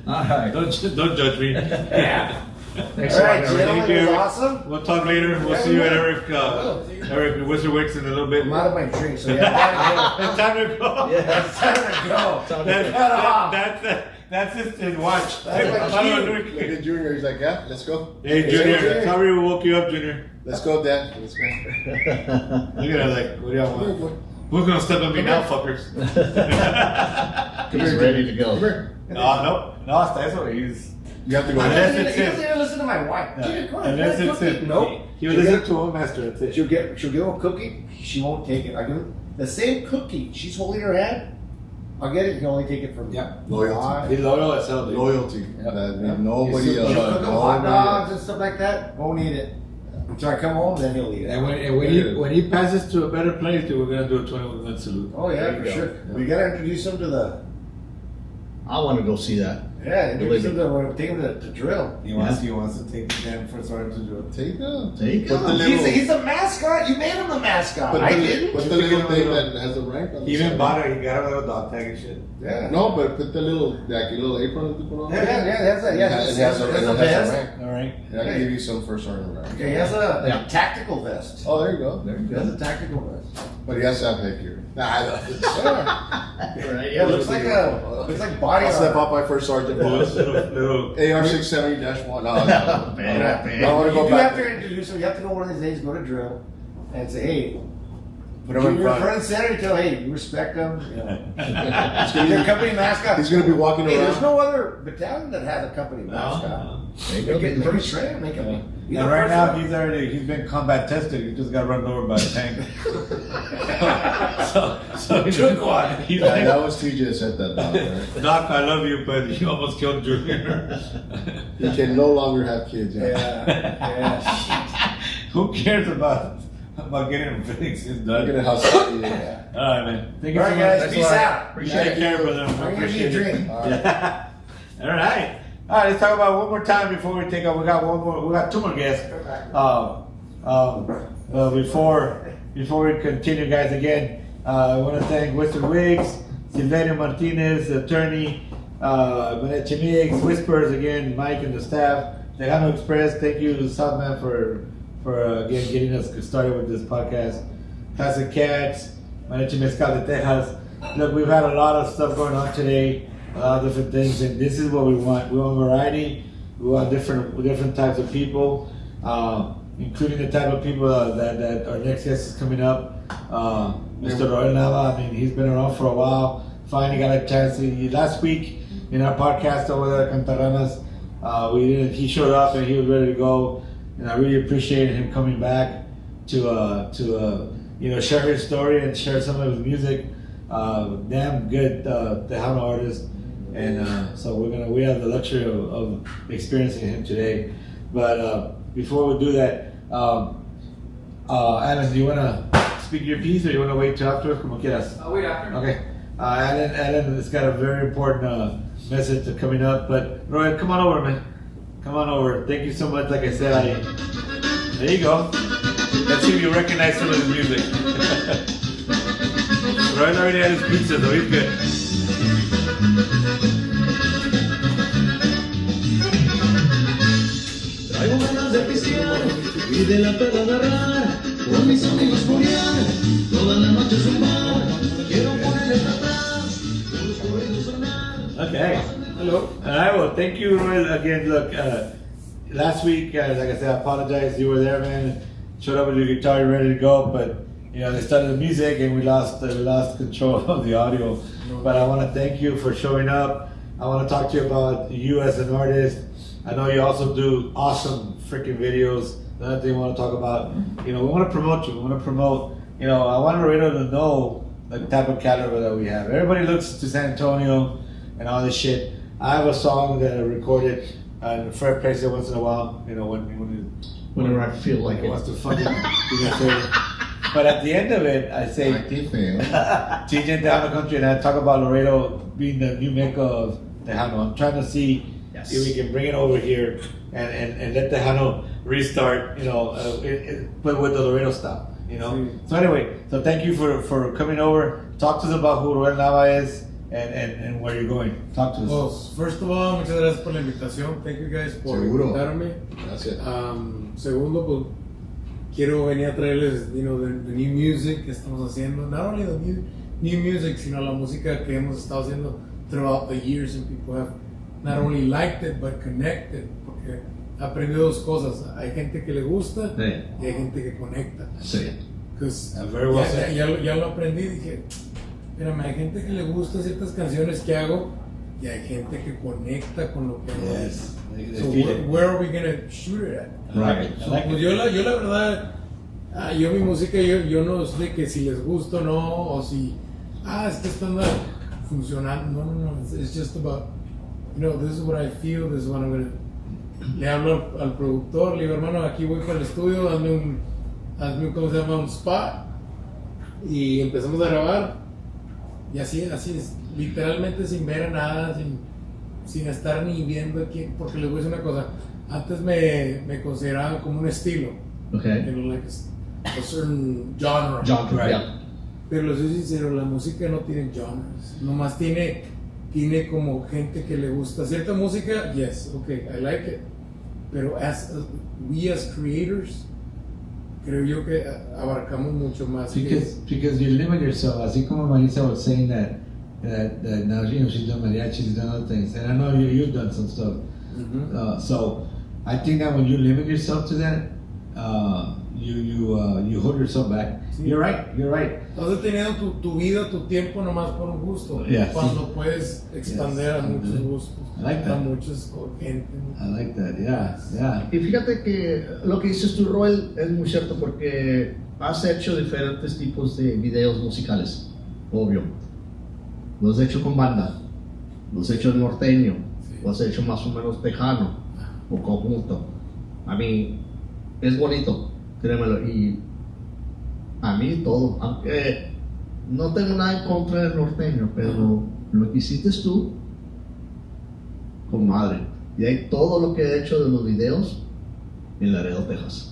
All right. Don't judge me. Yeah. Thanks All a lot, right, Eric. gentlemen, Thank you, it was Eric. awesome. We'll talk later. We'll see you at Eric Wizard Wicks in a little bit. I'm out of my drink, so yeah, It's time to go. it's time to go. That's his watch. That's my I'm out of cue. drink. Look at Junior. He's like, yeah, let's go. Hey, Junior. Sorry we woke you up, Junior. Let's go, Dad. Let's go. Look at us like, what do y'all want? Who's gonna step on me now, fuckers? He's ready to go. No, hasta eso. You have to go. Unless He it doesn't says, even listen to my wife. Dude, come on, unless get a it says, cookie. Nope. he would listen to a master. That's it. She'll give him a cookie. She won't take it. I give her the same cookie. She's holding her hand. I'll get it. You can only take it from me. Yeah. Loyalty. He's loyal as hell, dude. Loyalty. That means nobody She'll else. cook him hot Nobody dogs else. and stuff like that. Won't eat it. Until I come home, then he'll eat it. And when he passes to a better place, dude, we're gonna do a 21-gun salute. Oh yeah, There for you go. sure. We gotta introduce him to the. I want to go see that. Yeah, introduce him to take him to drill. He wants to take the damn first sergeant to do it. Take it. Take Put the it. little- He's the mascot. You made him the mascot. Put I the, didn't. put the little thing that has a rank on the He even side. bought it. He got a little dog tag and shit. Yeah. No, but put the little, like a little apron that you put on. Yeah, that's it. It Yeah, has, that's it a has a vest. rank. All right. And I can give you some first sergeant rank. Okay, he has a tactical vest. Oh, there you go. There you He go. has a tactical vest. But he has to have headgear. Nah, I don't. Right. Yeah, looks like body I'll step armor. up my first sergeant Little, bonus. little, AR-670-1. No, no. Bad. I want to You go do have back. to introduce him. You have to go one of these days, go to drill, and say, hey, Put him in you're front front. and center. Tell, hey, you respect him. You know. He's He's gonna a company mascot. He's gonna be walking Hey, there's around. no other battalion that has a company mascot. There you go. Make it pretty straight. Make it. And right now he's been combat tested. He just got run over by a tank. so he took one. He's Yeah, like, that was TJ that said that, Doc. Right? Doc, I love you, but you almost killed Junior. He can no longer have kids. Yeah. Who cares about getting him fixed? It's Look done. at how sad he is. All right, man. Thank you All so right, much. guys. Peace out. Take care, brother. I I'm gonna give you a appreciate it. drink. All right. Yeah. All right. All right. Let's talk about one more time before we take off. We got one more. We got two more guests. Before we continue, guys, again, I want to thank Western Wigs, Silverio Martinez, the attorney, Maneche Mix, Whispers, again, Mike and the staff, Tejano Express. Thank you to Southman for again getting us started with this podcast. Classic Cats, Maneche Mezcal de Texas. Look, we've had a lot of stuff going on today, a lot of different things, and this is what we want. We want variety. We want different types of people, including the type of people that our next guest is coming up. Mr. Roy Nava, I mean, he's been around for a while. Finally got a chance. Last week in our podcast over there at Cantaranas, he showed up and he was ready to go, and I really appreciated him coming back to share his story and share some of his music. Damn good Tejano artist, and so we have the luxury of experiencing him today. But before we do that, Alan, do you want to speak your piece, or you want to wait till after? Como quieras. I'll wait after. Okay. Alan has got a very important message coming up. But Roy, come on over, man. Come on over. Thank you so much. Like I said, there you go. Let's see if you recognize some of his music. Roy already had his pizza, though. He's good. Traigo ganas de pistear y de la peda agarrar, con mis amigos corear, toda la noche zumbar, quiero ponerle atrás, los corridos sonar. Okay. Hello. All right. Well, thank you, Roy. Again, look. Last week, like I said, I apologize. You were there, man. Showed up with your guitar, you're ready to go, but they started the music and we lost control of the audio. But I want to thank you for showing up. I want to talk to you about you as an artist. I know you also do awesome freaking videos. Another thing we want to talk about. You know, we want to promote you. We want to promote. You know, I want Laredo to know the type of caliber that we have. Everybody looks to San Antonio and all this shit. I have a song that I recorded in Fair Place once in a while. You know, Whenever I feel like he it. wants to fucking do your favor. But at the end of it, I say, Aquí feo. TJ Tejano Country, and I talk about Laredo being the new mecca of Tejano. I'm trying to see Yes. if we can bring it over here and let Tejano restart, you know, but with the Laredo style, you know. So anyway, so thank you for coming over. Talk to us about who Ruel Nava is and where you're going. Talk to us. Well, first of all, muchas gracias por la invitación. Thank you guys por Seguro. invitarme. Gracias. Segundo, pues quiero venir a traerles, the new music que estamos haciendo. Not only the new music, sino la música que hemos estado haciendo throughout the years, and people have not only liked it but connected. Porque he aprendido dos cosas. Hay gente que le gusta Sí. y hay gente que conecta. Sí. Because Very well said. ya lo aprendí y dije, espérame, hay gente que le gusta ciertas canciones que hago y hay gente que conecta con lo que hago. Yes. They So feel it. where are we gonna shoot it at? Right. I like Pues it. yo la verdad, yo mi música, yo no sé que si les gusta o no, o si, es que esto anda funcionando. No, it's just about, this is what I feel, this is what I'm gonna. Le hablo al productor, le digo, hermano, aquí voy para el estudio, hazme un, ¿cómo se llama? Un spot. Y empezamos a grabar. Y así es, literalmente sin ver a nada, sin estar ni viendo aquí, porque les voy a decir una cosa, antes me consideraban como un estilo, Okay. like a certain genre. John, Right. yeah. Pero les soy sincero, la música no tiene genres, nomás tiene como gente que le gusta cierta música, yes, okay, I like it, pero we as creators, creo yo que abarcamos mucho más. Because you limit yourself, así como Marisa was saying that now she's done mariachi, she's done other things, and I know you've done some stuff. So I think that when you limit yourself to that, you hold yourself back. Sí. You're right. Estás teniendo tu vida, tu tiempo nomás por un gusto, Yeah, cuando sí. puedes expandir a muchos gustos, I like a that. muchas gente. I like that. Yeah. Y fíjate que lo que dices tú, Roel, es muy cierto porque has hecho diferentes tipos de videos musicales, obvio. Lo has hecho con banda, lo has hecho norteño, Sí. lo has hecho más o menos tejano o conjunto. A mí es bonito, créemelo, y a mí todo, aunque no tengo nada en contra del norteño, pero lo que hiciste tú, con madre. Y hay todo lo que he hecho de los videos en Laredo, Texas.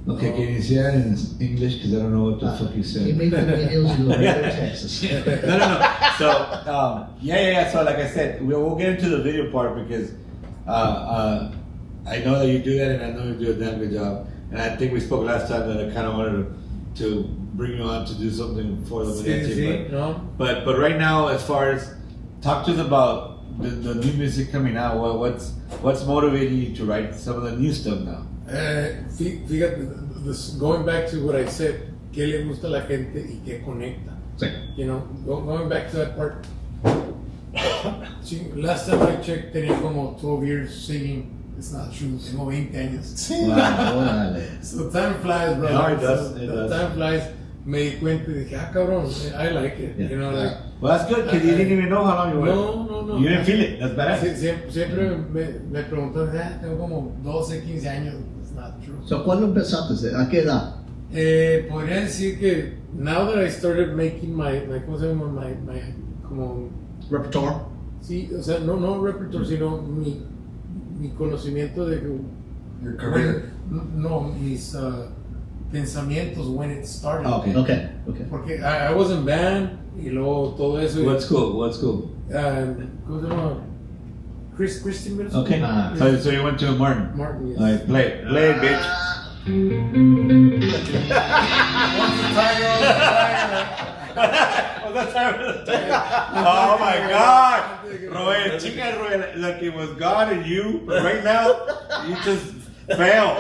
Okay, can you say that in English? Because I don't know what the fuck you He said. made the videos in Laredo, Texas. No. So, yeah. So, like I said, we'll get into the video part because I know that you do that, and I know you do a damn good job. And I think we spoke last time that I kind of wanted to bring you on to do something for the mariachi. Sí, ¿no? But right now, as far as talk to us about the new music coming out, what's motivating you to write some of the new stuff now? Fíjate, going back to what I said, qué le gusta a la gente y qué conecta. Sí. Going back to that part. Last time I checked, tenía como 12 years singing. It's not true, tengo 20 años. Wow, órale. So time flies, bro. No, it does, So it does. Time flies. Me di cuenta y dije, cabrón, I like it. Yeah. Like, Well, that's good because you didn't even know how long you were. no. You didn't feel it. That's badass. Siempre me preguntan, tengo como 12, 15 años. It's not true. So, ¿cuándo empezaste? ¿A qué edad? Podría decir que now that I started making my ¿cómo se llama? My como Repertoire. sí, o sea, no repertorio, sino mi conocimiento de Your career. mis pensamientos when it started. Okay. Okay. Porque I was in band y luego todo eso. y, What's cool? ¿cómo se llama? Christian Mills? Okay. Ah. So you went to Martin. Martin, yes. All right, play it, bitch. Oh my God, Roel, chica Roel, look, it was God and you, but right now you just fail.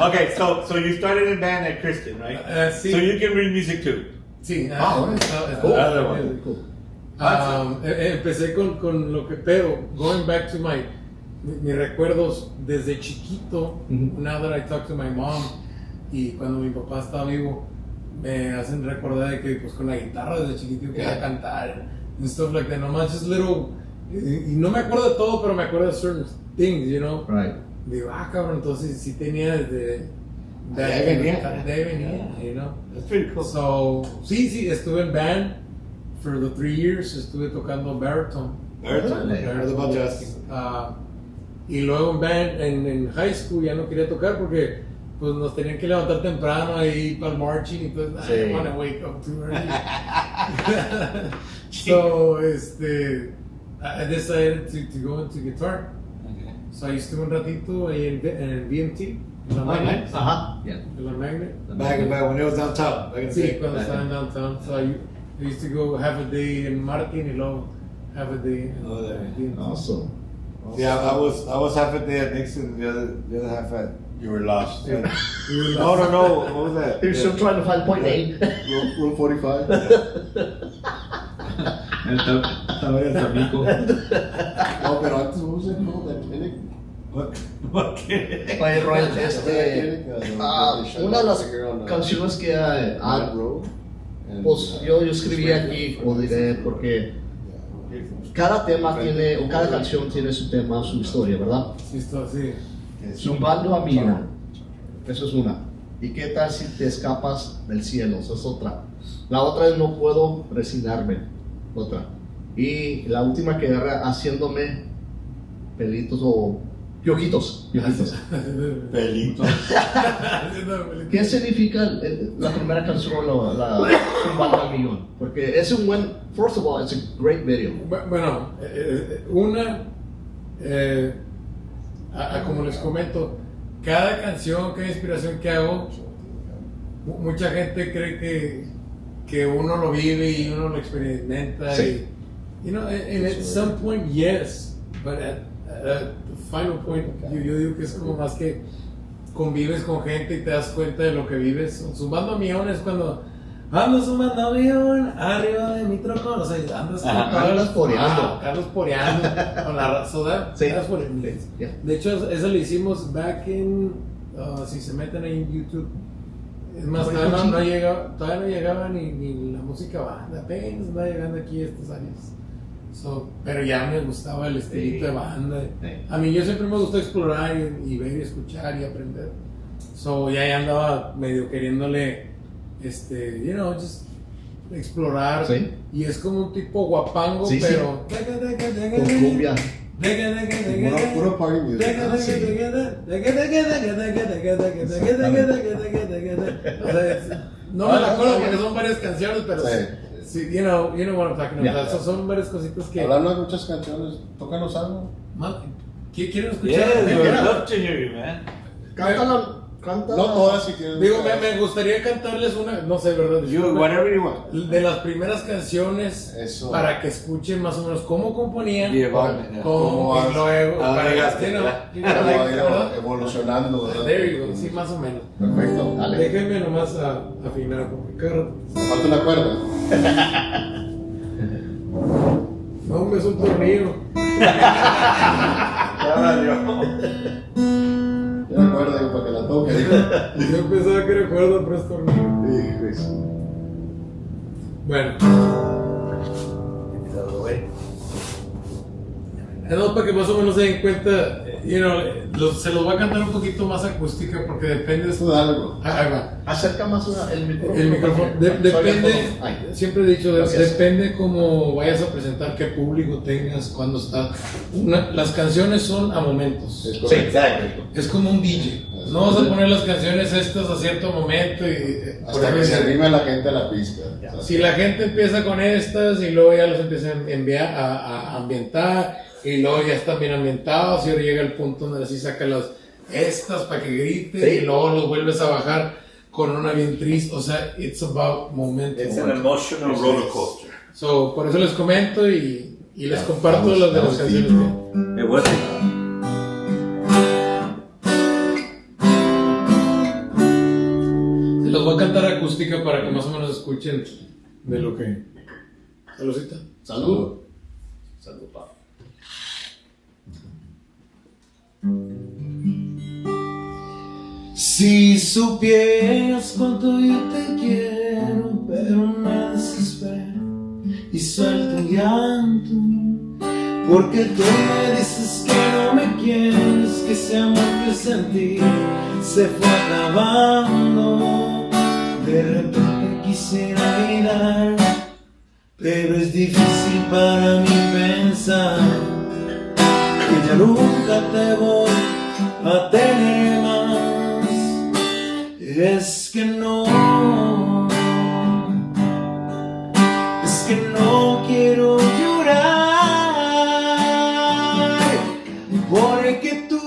Okay, so you started in band at Christian, right? Sí. So you can read music too. Sí, Cool. Another one. Cool. Empecé con lo que, pero going back to my mis recuerdos desde chiquito, Ujú. now that I talk to my mom, y cuando mi papá estaba vivo, me hacen recordar de que pues con la guitarra desde chiquito yo quería cantar and stuff like that, nomás just little, y no me acuerdo de todo, pero me acuerdo de certain things, you know. Right. Digo, cabrón, entonces sí tenía desde... De ahí venía. De ahí venía, you know. That's pretty cool. So, sí, estuve en band for the 3 years, estuve tocando baritone. Baritone? Órale. I was about to ask you. Y luego en band, en high school ya no quería tocar porque pues nos tenían que levantar temprano y ir para el marching y pues Sí. I didn't want to wake up too early. So, I decided to go into guitar. Okay. So ahí estuve un ratito ahí en BMT, en la Oh, Magnet. nice. Ajá. Yeah. En la Magnet. Back when it was downtown. Back in the Sí, day. cuando estaba en downtown. So I used to go half a day in Martin y luego half a day in Oh, there. BMT. Awesome. Yeah, I was half a day at Nixon, the other half at. You were lost. Yeah. No. What was that? You're still trying to find point A. Room 45. Estaba en Tampico. No, pero antes, what was it called? That clinic? What kid? Oye, Roy, una de las Here on, canciones que Mad Road. And, pues yo escribí aquí, o diré, porque cada tema tiene, o cada canción tiene su tema, su historia, ¿verdad? Sí, está así. Zumbando a Amigo, eso es una. ¿Y qué tal si te escapas del cielo? Esa es otra. La otra es No puedo resignarme, otra. Y la última que era Haciéndome pelitos o piojitos. Pelito. ¿Qué significa la primera canción, la Zumbando a Millón? Porque es un buen, first of all, it's a great video. Bueno, como les comento, cada canción, cada inspiración que hago, mucha gente cree que uno lo vive y uno lo experimenta. Sí. Y, you know, and at some point, yes, but at the final point, yo digo que es como más que convives con gente y te das cuenta de lo que vives. Zumbando Millón es cuando ando zumbando millón arriba de mi trocón, o sea, andas Andas poreando. Carlos poreando con la soda. Sí. That's what it means. Yeah. De hecho, eso lo hicimos back in, si se meten ahí en YouTube. Es más, todavía no llegaba ni la música banda, apenas andaba llegando aquí a estos años. So, pero ya me gustaba el estilito de banda. A mí yo siempre me gustó explorar y ver y escuchar y aprender. So ya andaba medio queriéndole, you know, just explorar. Sí. Y es como un tipo guapango, Sí, sí. pero Con cumbia. Puro party music. O sea, no me la acuerdo porque son varias canciones, pero Sí. sí, you know what I'm talking about. Yeah. Son varias cositas que Hablando de muchas canciones, tócanos algo. quieren escuchar. Yeah, we would love to hear you, man. Canta. No todas si quieres. Digo, me gustaría cantarles una, no sé, ¿verdad? You, whatever you want. De las primeras canciones Eso. para que escuchen más o menos cómo componían, The evolvement, yeah. cómo y luego Ah, para llegaste, que, you know, ¿verdad? you know, Como like, va a ir ¿verdad? evolucionando, ¿verdad? There you go, sí, más o menos. Perfecto. Dale. Déjenme nomás afinar porque claro, Me falta una cuerda. no es un tornillo. Ya valió. Ya cuerda digo, para que la toque. Digo. Yo pensaba que era cuerda, pero es tornillo. Hijo, Bueno. No, para que más o menos se den cuenta, you know, se los voy a cantar un poquito más acústica porque depende de tú dale, bro. Ahí va. Acerca más el micrófono. El micrófono. Depende, Ay. siempre he dicho, Gracias. depende cómo vayas a presentar, qué público tengas, cuándo está. Las canciones son a momentos. Es Sí, correcto. exacto. Es como un DJ. No vas a poner las canciones estas a cierto momento y Hasta que se anime la gente a la pista. si la gente empieza con estas y luego ya los empieza a enviar a ambientar y luego ya están bien ambientados y ahora llega el punto donde así saca estas para que griten Sí. y luego los vuelves a bajar con una bien triste, o sea, it's about momentum. It's an emotional roller coaster. So, por eso les comento y les comparto las de las canciones que... It was. Se los voy a cantar acústica para que más o menos escuchen de lo que... Saludcita. Salud. Salud, papá. Si supieras cuánto yo te quiero, pero me desespero y suelto un llanto, porque tú me dices que no me quieres, que ese amor que sentí se fue acabando. De repente quisiera gritar, pero es difícil para mí pensar que ya nunca te voy a tener más. Es que no quiero llorar, porque tú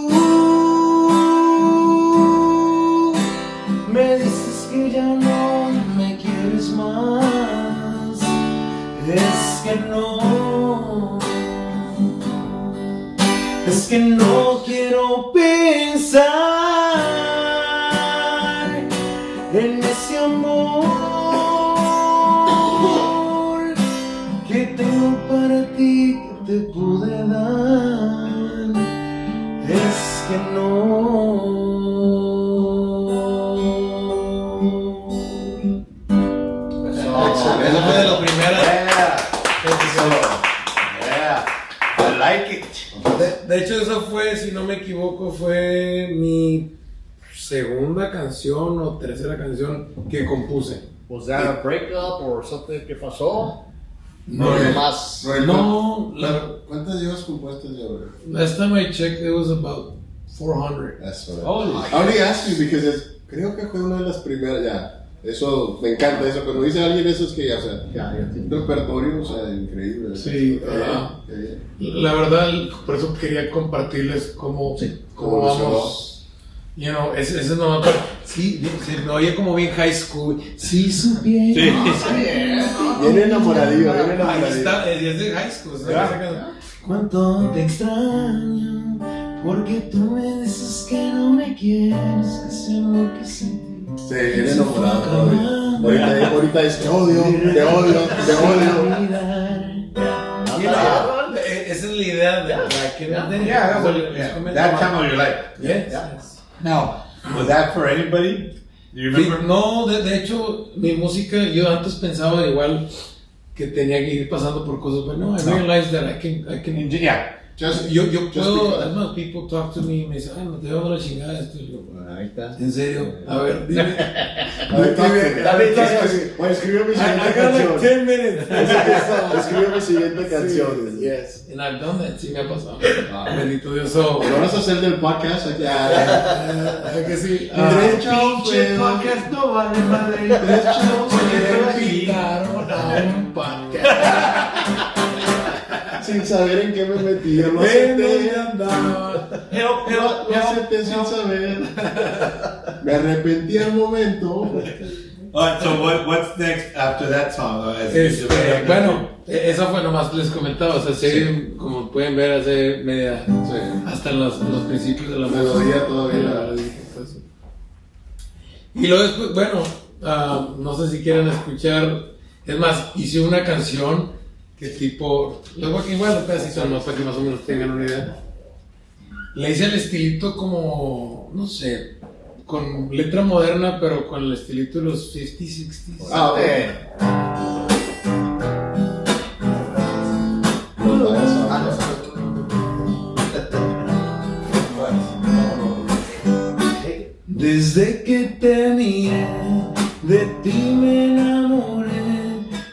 me dices que ya no me quieres más. Es que no quiero pensar en ese amor que tengo para ti, que te pude dar. Es que no. Eso fue de lo primero. I like it. De hecho, eso fue, si no me equivoco, fue mi segunda canción o tercera canción que compuse. Was that a breakup or something que pasó? No, más. no, ¿Cuántas llevas compuestas ya, bro? last time I checked it was about 400. That's what I only asked you because creo que fue una de las primeras, ya. Eso, me encanta eso. Cuando dice alguien eso es que ya, o sea, un repertorio, o sea, increíble. Sí, la verdad, por eso quería compartirles cómo vamos. You know, ese es nomás para. Sí, se me oye como bien high school. Sí, supieras. Viene enamoradillo, Ahí está, es de high school. Cuánto te extraño, porque tú me dices que no me quieres, que ese amor que sentí. Sí, viene enamorado. Ahorita es te odio. Esa es la idea de That time of your life. Yes. Now, was that for anybody? Do you remember? No, de hecho, mi música, yo antes pensaba igual que tenía que ir pasando por cosas, pero no, I realized that I can. Yeah. Yo puedo, además, people talk to me y me dicen, ay, no te veo la chingada esto. Y yo, Ahí está. ¿en serio? A ver, dime. Bueno, escribió mi siguiente I got like canción. 10 minutes. Escribió mi siguiente canción. Yes, and I've done that, sí me ha pasado. Bendito Dios. So, ¿Lo vas a hacer del podcast? Aquí. que sí. Pinche podcast no vale madre. Me invitaron a un podcast. Sin saber en qué me metí. Yo lo acepté. Lo acepté sin saber. Me arrepentí al momento. Alright, so what's next after that song? Bueno, esa fue nomás les comentaba, o sea, sí, como pueden ver, hace media, hasta en los principios de la melodía todavía. Y luego después, bueno, no sé si quieren escuchar, es más, hice una canción que tipo, les voy a igual un pedacito más para que más o menos tengan una idea. Le hice el estilito como, no sé, con letra moderna, pero con el estilito de los 50s, 60s. Desde que te miré, de ti me enamoré.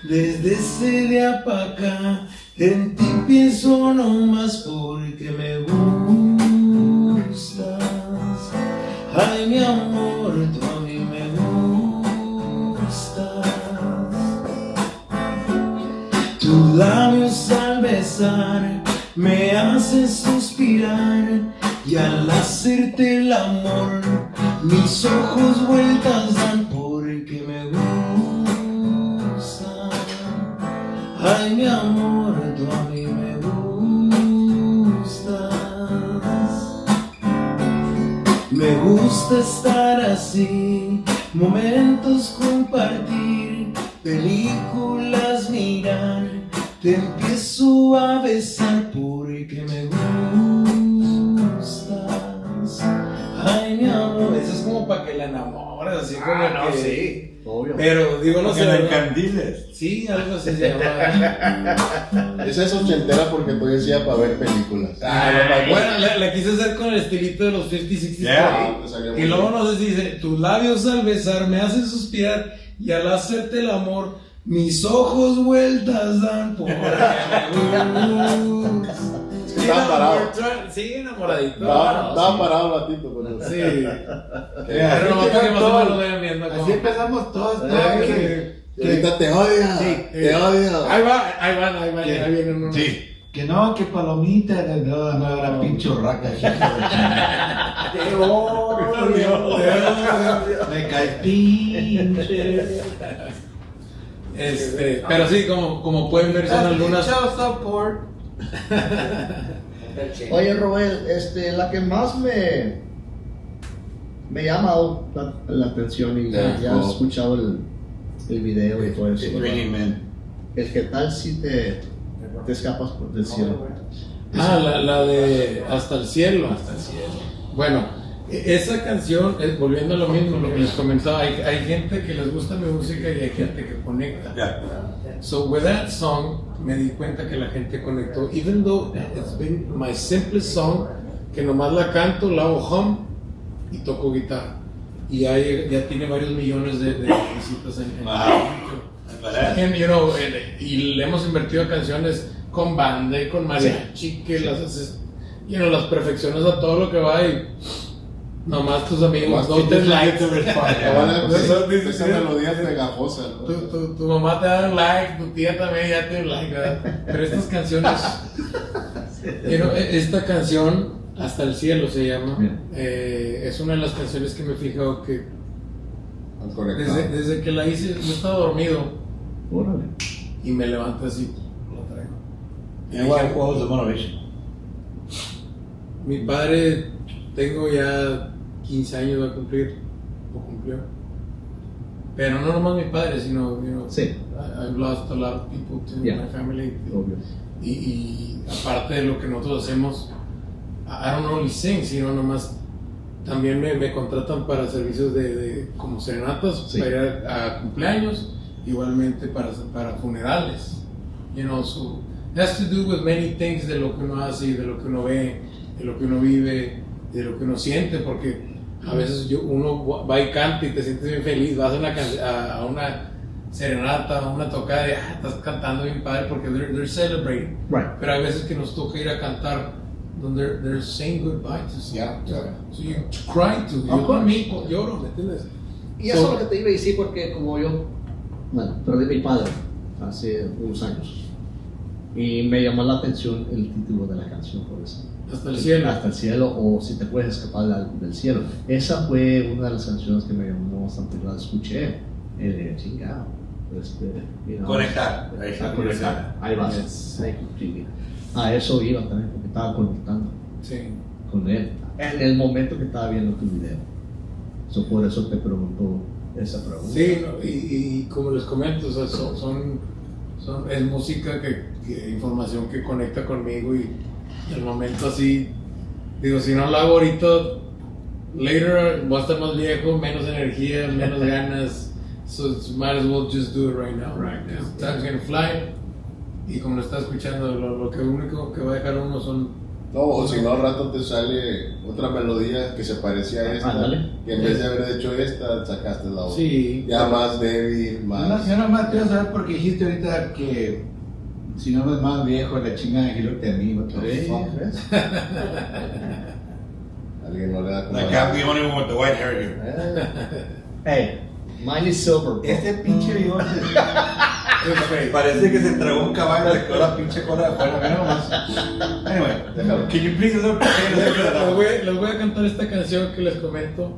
Desde ese día pa' acá, en ti pienso nomás porque me gustas. Ay, mi amor, tú a mí me gustas. Tus labios al besar me hacen suspirar, y al hacerte el amor mis ojos vueltas dan porque me gustas. Ay, mi amor, tú a mí me gustas. Me gusta estar así, momentos compartir, películas mirar. Te empiezo a besar porque me gustas. Ay, mi amor, eso es como para que la enamores, así como no, que... sí. Obvio. Pero digo, no Que sé. la ¿verdad? encandiles. Sí, algo así se llama. Esa es ochentera porque tú decías para ver películas. Bueno, la quise hacer con el estilito de los 50, 60. Yeah. Y luego no sé si dice, tus labios al besar me hacen suspirar y al hacerte el amor, mis ojos vueltas dan por Estaba parado. Sí, enamoradito. Estaba parado un ratito, pero Sí. Yeah. Pero no que más o menos lo vayan viendo. Así empezamos todos. que ahorita te odia, te odia. Ahí va, ya vienen unos. Sí. Que no, que palomita, no era pinche raca, me cae pinche. Pero sí, como pueden ver, son algunas. Oye, Robert, la que más me llama la atención y ya he escuchado el video y todo eso. It's really man. El que tal si te escapas del cielo. La de Hasta el cielo. Bueno, esa canción, volviendo a lo mismo, lo que les comentaba, hay gente que les gusta mi música y hay gente que conecta. Yeah. So with that song, me di cuenta que la gente conectó, even though it's been my simplest song, que nomás la canto, la hago hum y toco guitarra. Y ya tiene varios millones de visitas en Wow. you know, y le hemos invertido a canciones con banda y con mariachi, que las haces, las perfeccionas a todo lo que va y nomás tus amigos no te likes. Esa melodía es pegajosa, ¿no? Tu mamá te da un like, tu tía también ya te da un like, ¿verdad? Pero estas canciones, esta canción, Hasta el cielo se llama, es una de las canciones que me he fijado que desde que la hice, yo estaba dormido. Órale. Y me levanto así, lo traigo. And what was the motivation? Mi padre, tengo ya 15 años a cumplir, o cumplió. Pero no nomás mi padre, sino, Sí. I've lost a lot of people to my family. Obvio. Y aparte de lo que nosotros hacemos, I don't only sing, sino nomás también me contratan para servicios de como serenatas, Sí. para ir a cumpleaños, igualmente para funerales. So it has to do with many things de lo que uno hace, de lo que uno ve, de lo que uno vive, de lo que uno siente, porque a veces uno va y canta y te sientes bien feliz, vas a una serenata, a una tocada y estás cantando bien padre porque they're celebrating. Right. Pero hay veces que nos toca ir a cantar donde they're saying goodbye to someone. So you cry to, yo también lloro, ¿me entiendes? Y eso es lo que te iba a decir porque como yo, perdí a mi padre hace unos años y me llamó la atención el título de la canción por eso. Hasta el cielo. Hasta el cielo o Si te puedes escapar del cielo. Esa fue una de las canciones que me llamó bastante, la escuché. Chingado. Conectar. A conectar. Ahí vas. Yes. A eso iba también porque estaba conectando Sí. con él en el momento que estaba viendo tu video. Por eso te pregunto esa pregunta. Sí, y como les comento, o sea, es música información que conecta conmigo y el momento así, digo, si no lo hago ahorita, later voy a estar más viejo, menos energía, menos ganas, so might as well just do it right now. Time's gonna fly, y como lo está escuchando, lo único que va a dejar uno son... No, o si no, al rato te sale otra melodía que se parecía a esta. Ándale. Y en vez de haber hecho esta, sacaste la otra. Sí. Ya más débil, más. Yo nomás quiero saber porque dijiste ahorita que si no es más viejo, la chingada de Gilo te amigo. Alguien no le da como. Like I'm the only one with the white hair here. Hey, mine is silver, bro. Este pinche bigote parece que se tragó un caballo, le quedó la pinche cola de afuera. Mira nomás. Anyway, Déjalo. can you please look? Les voy a cantar esta canción que les comento.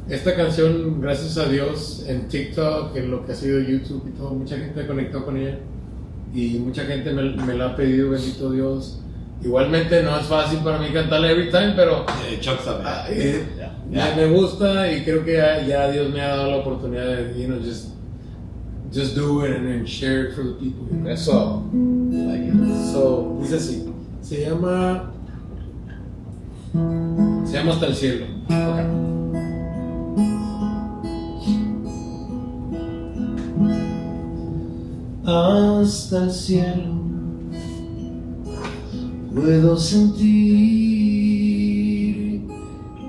Esta canción, gracias a Dios, en TikTok, en lo que ha sido YouTube y todo, mucha gente conectó con ella y mucha gente me la ha pedido, bendito Dios. Igualmente no es fácil para mí cantarla every time, pero Chuck también. me gusta y creo que ya Dios me ha dado la oportunidad de, just do it and then share it for the people. Eso. So, dice así, se llama Se llama Hasta el cielo. Hasta el cielo puedo sentir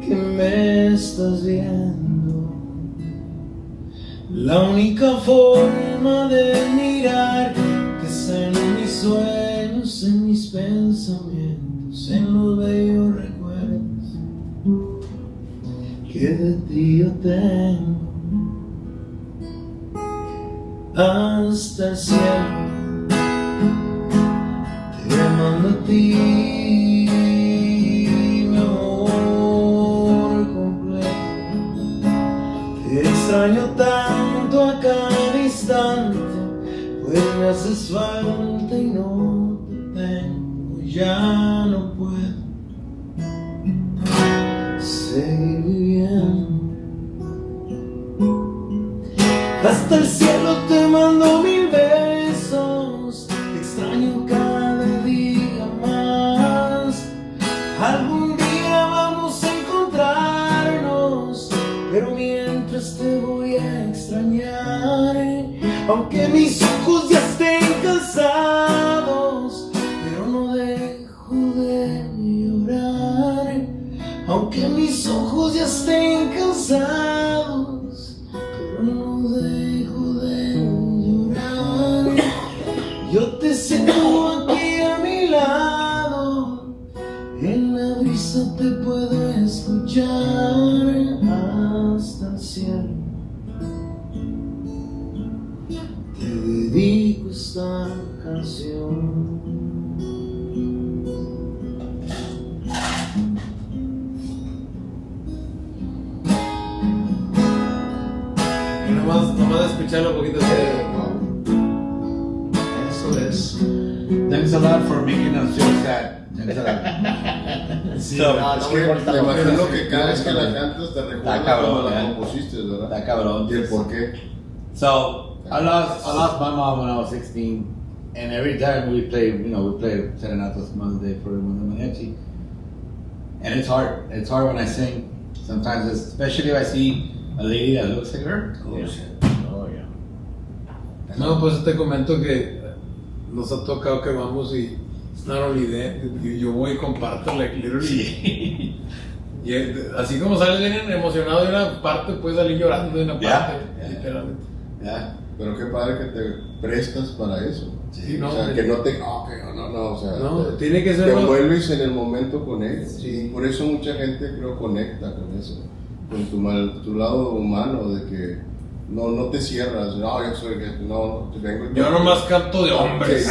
que me estás viendo. La única forma de mirar que está en mis sueños, en mis pensamientos, en los bellos recuerdos que de ti yo tengo. Hasta el cielo te mando a ti, mi amor completo. Te extraño tanto a cada instante, pues me haces falta y no te tengo, ya no puedo seguir viviendo. Hasta el cielo te mando 1000 besos, te extraño cada día más. Algún día vamos a encontrarnos, pero mientras te voy a extrañar. Aunque mis ojos ya estén cansados, pero no dejo de llorar. Aunque mis ojos ya estén cansados, pero no dejo de llorar. Yo te siento aquí a mi lado, en la brisa te puedo escuchar. Hasta el cielo te dedico esta canción. Nomás escucharlo un poquito. Eso es. Thanks a lot for making us feel sad. Thanks a lot. Sí, So, no, Es no que me importa me lo que imagino sea. que cada vez que la cantas te recuerda cabrón, cómo la ¿eh? compusiste, ¿verdad? Está cabrón. Y el por qué. So I lost my mom when I was 16, and every time we play Serenatas Mother's Day for Mariachi, and it's hard. It's hard when I sing. Sometimes, especially if I see a lady that looks like her. Oh shit. Oh, yeah. No, pues te comento que nos ha tocado que vamos y it's not only that, yo voy y comparto, like literally. Y así como sales bien emocionado de una parte, puedes salir llorando de una parte, literalmente. Yeah. Pero qué padre que te prestas para eso. Sí, no, O sea, que no te. No, o sea. no, te, tiene que ser te algo- envuelves en el momento con ellos. Sí. Y por eso mucha gente, creo, conecta con eso. Con tu lado humano, de que no te cierras. No, yo soy que. No, te vengo. Yo nomás canto de hombres.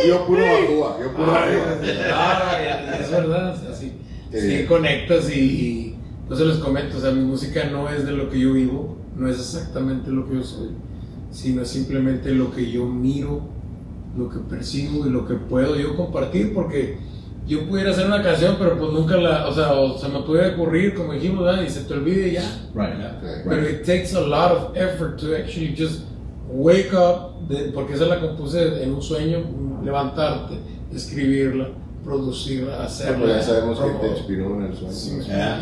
Yo puro bajúa. Yo puro Ay, bajúa. es verdad, así. Sí, conectas y entonces les comento, o sea, mi música no es de lo que yo vivo, no es exactamente lo que yo soy, sino es simplemente lo que yo miro, lo que percibo y lo que puedo yo compartir, porque yo pudiera hacer una canción, pero pues nunca o se me puede ocurrir, como dijimos, ¿verdad? Y se te olvide y ya. Right. Pero it takes a lot of effort to actually just wake up, porque esa la compuse en un sueño, levantarte, escribirla, producirla, hacerla. Pues ya sabemos que te promover. inspiró en el sueño. Sí, Yeah.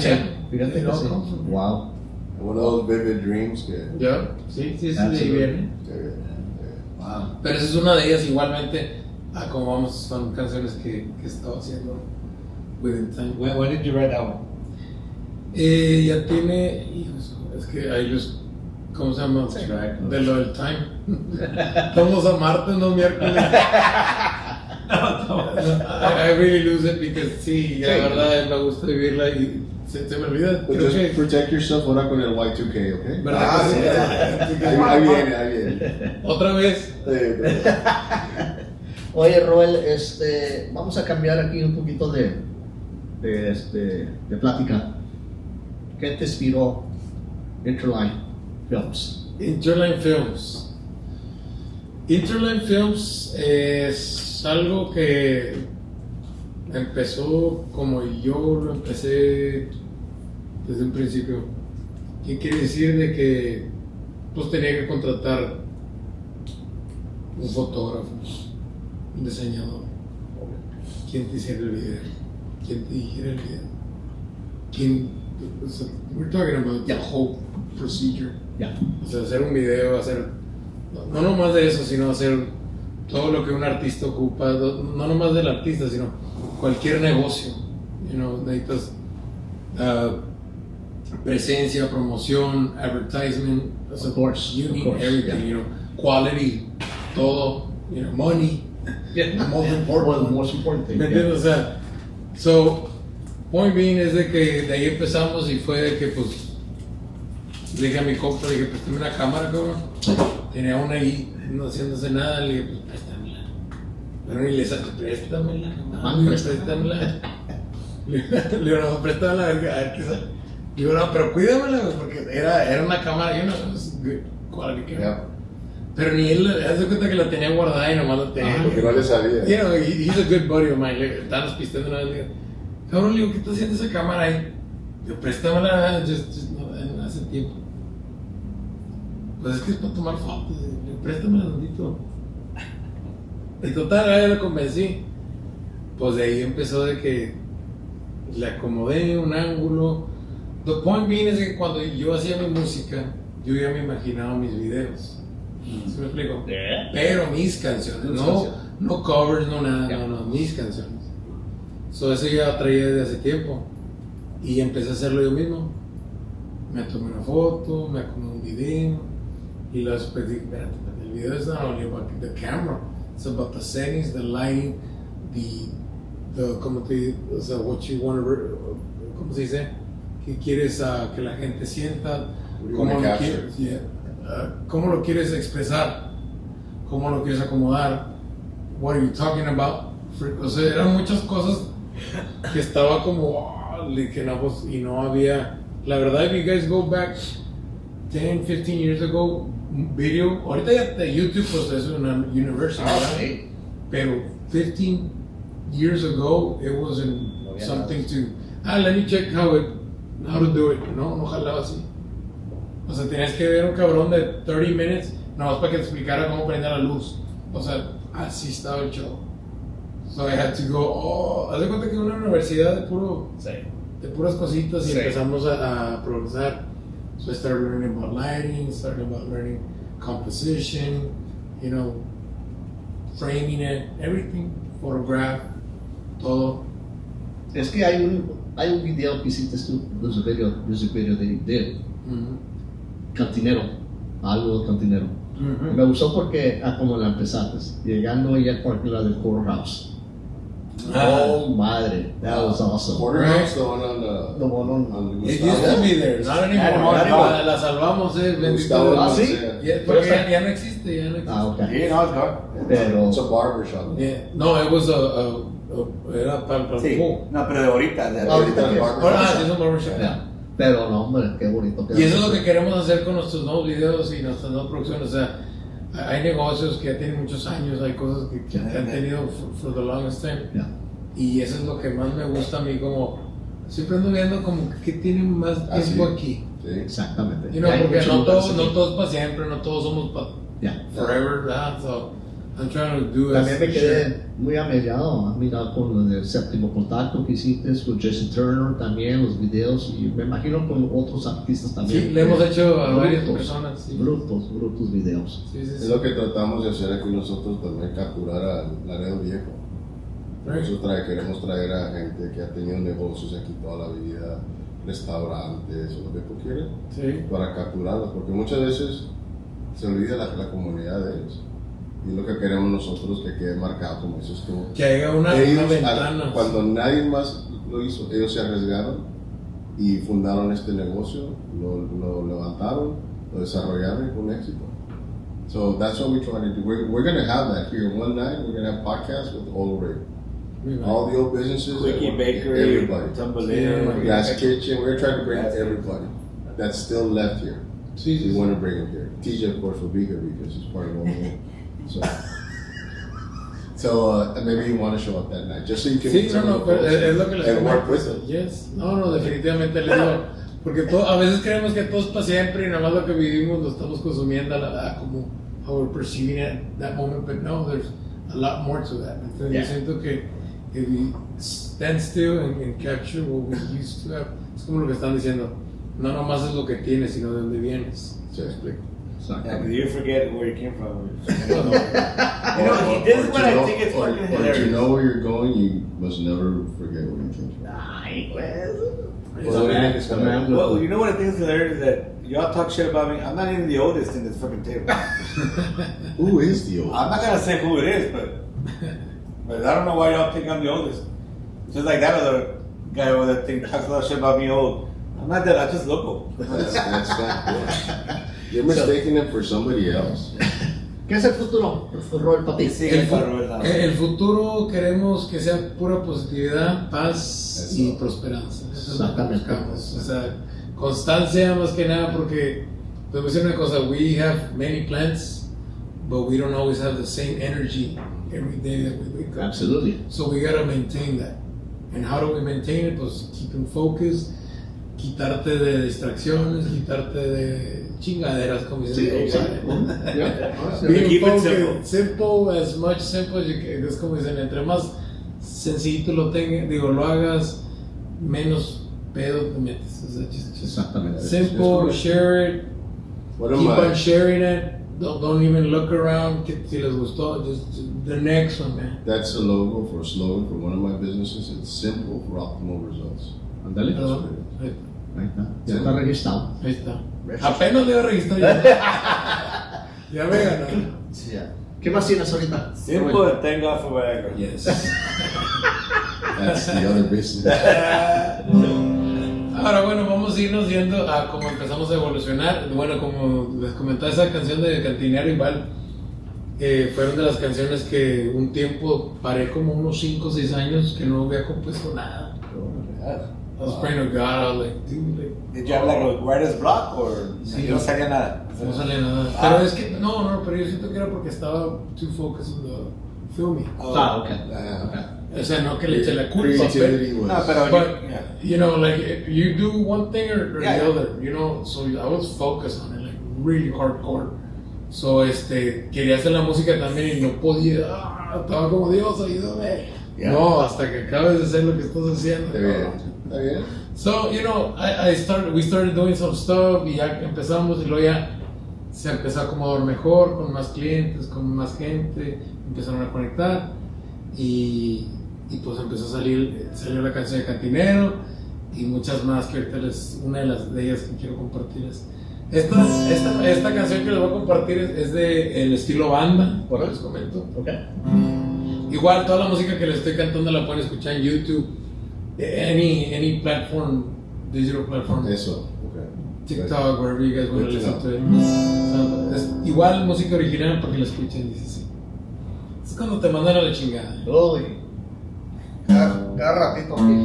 Fíjate que sí. Wow. One of those vivid dreams que. ¿Ya? Sí, de ahí Absolutely. viene. Wow. Pero esa es una de ellas, igualmente, como vamos, son canciones que estaba haciendo Within Time. When did you write that one? Ya tiene, hijos, es que ahí los, ¿cómo se llama? De lo del Time. Vamos a martes, no miércoles. I really lose it because sí, la verdad me gusta vivirla y se me olvida. But Creo just que, protect yourself ahora con el Y2K, ¿ok? ¿verdad que sí? Ahí viene. Otra vez. Oye, Roel, vamos a cambiar aquí un poquito de plática. ¿Qué te inspiró Interline Films? Interline Films. Interline Films es algo que empezó como yo lo empecé desde un principio. ¿Qué quiere decir? De que pues tenía que contratar un fotógrafo, un diseñador, quien te hiciera el video. ¿quién te dijera el video? ¿Quién? O sea, we're talking about the whole procedure. Ya. O sea, hacer un video, hacer, no nomás de eso, sino hacer todo lo que un artista ocupa, no nomás del artista, sino cualquier negocio. You know, necesitas presencia, promoción, advertisement, o sea, Of course, you of need course, everything, yeah. you know, quality, todo, you know, money, the most important, The most important thing. ¿me entiendes? O sea, so, point being es de que de ahí empezamos y fue de que pues le dije a mi compa, le dije, préstame una cámara, cabrón. Tenía una ahí, no haciéndose nada, le dije, pues préstamela. Pero ni le sale, préstamela, no, préstamela. Le digo, no, préstamela, a ver qué sale. Le digo, no, pero cuídamela, güey, porque era una cámara, you know, it was good quality camera. Yeah. Pero ni él, haz de cuenta que la tenía guardada y nomás la tenía. Porque no le sabía. You know, he's a good buddy of mine. Le estábamos pisteando una vez, le digo, cabrón, le digo, ¿qué está haciendo esa cámara ahí? Yo, préstamela, no, hace tiempo. Pues es que es para tomar fotos, le digo, préstamela tantito. Y total, ahí lo convencí. Pues de ahí empezó de que le acomodé un ángulo. The point being es que cuando yo hacía mi música, yo ya me imaginaba mis videos. ¿Sí me explico? Pero mis canciones, no covers, no nada, no, mis canciones. So, eso ya traía desde hace tiempo. Y empecé a hacerlo yo mismo. Me tomé una foto, me acomodé un video. Y luego después dije, espérate, el video es not only about the camera, it's about the settings, the lighting, o sea, what you want to, ¿cómo se dice? ¿Qué quieres que la gente sienta? ¿Cómo lo quieres? Yeah. ¿Cómo lo quieres expresar? ¿Cómo lo quieres acomodar? What are you talking about? O sea, eran muchas cosas que estaba como que no, pues, y no había. La verdad, if you guys go back 10, 15 years ago, video, ahorita ya de YouTube pues es una university, ¿verdad? Pero 15 years ago it wasn't something to, let me check how to do it, no jalaba así. O sea, tenías que ver un cabrón de 30 minutes, nada más para que te explicara cómo prender la luz. O sea, así estaba el show. So I had to go, haz de cuenta que una universidad de puras cositas y empezamos a progresar. So I started learning about lighting, started about learning composition, you know, framing it, everything, photograph, todo. Es que hay un video que hiciste tú, music video that you did. Cantinero, algo de cantinero. Me gustó porque, como la empezaste, llegando ahí al parque del courthouse. Oh, madre, that was awesome. Porterhouse, the one on The one on It used to be there, not anymore. La salvamos, bendito. Gustavo. Ah, sí. Porque ya no existe, ya no existe. Ah, ok. Yeah, no, it's gone. Pero, It's a barber shop. Yeah. No, it was era para el Sí, pool. no, pero de ahorita. De ahorita que es. Sí, es un barbershop. yeah. Pero no, hombre, qué bonito. Y eso es lo que queremos hacer con nuestros nuevos videos y nuestras nuevas producciones. O sea, hay negocios que ya tienen muchos años, hay cosas que han tenido for the longest time. Yeah. Y eso es lo que más me gusta a mí, como siempre ando viendo como que tienen más tiempo aquí. Sí. Exactamente. You know, Hay porque mucho no lugar todos así. para siempre, no todos somos para Yeah. forever, ¿verdad? So, I'm trying to do También me as- quedé muy mirado con el séptimo contacto que hiciste con Jesse Turner también, los videos, y me imagino con otros artistas también. Sí, le hemos hecho a varias Brutos, personas. Sí. brutos videos. Sí, sí, Es sí. lo que tratamos de hacer aquí nosotros también, capturar al Laredo Viejo. Nosotros queremos traer a gente que ha tenido negocios aquí toda la vida, restaurantes, o lo que tú quieras, Sí. para capturarlos, porque muchas veces se olvida la comunidad de ellos. Y lo que queremos nosotros que quede marcado, como dices tú. Que haya una Ellos, ventana. cuando nadie más lo hizo, ellos se arriesgaron y fundaron este negocio, lo levantaron, lo desarrollaron con éxito. So that's what we're trying to do. We're going to have that here one night. We're going to have podcasts with all the all the old businesses, Quickie Bakery, everybody. Tumblein. Gas Kitchen. We're trying to bring everybody that's still left here. Sí, sí, We sí. want to bring them here. TJ, of course, will be here because he's part of the whole. So maybe you want to show up that night, just so you can. Sí, no, pero es lo que les and work with comento. them. Yes. No, definitivamente les digo. Porque a veces creemos que todo es para siempre y nada más lo que vivimos lo estamos consumiendo como how we're perceiving it at that moment, but no, there's a lot more to that. Entonces yo siento que if we stand still and capture what we used to have, es como lo que están diciendo, no nomás es lo que tienes, sino de dónde vienes. ¿Se explica? Yeah, 'cause you forget where you came from. You know, this is what I think is fucking or hilarious. to know where you're going, you must never forget where you came from. Ay, pues. Well, you know what I think is hilarious? That y'all talk shit about me. I'm not even the oldest in this fucking table. Who is the old? I'm not gonna say who it is, but I don't know why y'all think I'm the oldest. Just like that other guy over there think talks a lot of shit about me old. I'm not that. I just look old. That's not. You're mistaking them for somebody else. ¿Qué es el futuro? Roel, para ti. Sí, El, para Roberto. el futuro queremos que sea pura positividad, paz Eso. y prosperanza. Eso es lo que Exactamente. buscamos. O sea, constancia más que nada porque, te voy a decir una cosa, we have many plans, but we don't always have the same energy every day that we wake up. Absolutely. So we gotta maintain that. And how do we maintain it? Pues keeping focus, quitarte de distracciones, quitarte de chingaderas, como dicen. Sí, los exacto. compadres. Yeah. Being Keep it focused, simple, as much simple as you can. Es como dicen, entre más sencillito lo tengas, lo hagas, menos pedo te metes. O sea, just Exactamente. simple, share it, What am keep on I? sharing it. Don't even look around. Que si les gustó, just the next one, man. That's a logo for a slogan for one of my businesses. It's simple for optimal results. Ándale. Perdón. Ahí Ahí está. Ya está registrado. ahí está. Apenas le iba a registrar ya. Ya me ganó. Sí, ya. ¿Qué más tienes ahorita? Simple and thank God for Viagra. Yes. That's the other business. Ahora bueno, vamos a irnos yendo a cómo empezamos a evolucionar. Bueno, como les comentaba, esa canción de Cantinero igual fueron de las canciones que un tiempo paré como unos 5 o 6 años que no había compuesto nada. I was praying to God, I was like, dude, like, Did you have like a writer's block or Sí. no salía nada? no sale nada. Pero es que, no, pero yo siento que era porque estaba too focused on the filming. Ah, ok. O sea, no que le eché la culpa, Creativity No, was. pero but, yeah. you know, like, you do one thing or Yeah. the other, you know, so I was focused on it, like, really hardcore. So, quería hacer la música también y no podía, estaba como, Dios, ayúdame. Yeah. No, hasta que acabes de hacer lo que estás haciendo. Está bien. Está bien. So, you know, we started doing some stuff y ya empezamos y luego ya se empezó a acomodar mejor, con más clientes, con más gente, empezaron a conectar y pues empezó a salió la canción de Cantinero y muchas más que ahorita una de ellas que quiero compartir es esta canción que les voy a compartir es de el estilo banda, por les comento. Okay. Igual toda la música que les estoy cantando la pueden escuchar en YouTube, any platform, digital platform, Eso. Okay. TikTok, wherever you guys want to Good to listen to it. So, es igual música original para que la escuchen, dice así. Es cuando te mandan a la chingada. Uy. Cada ratito aquí.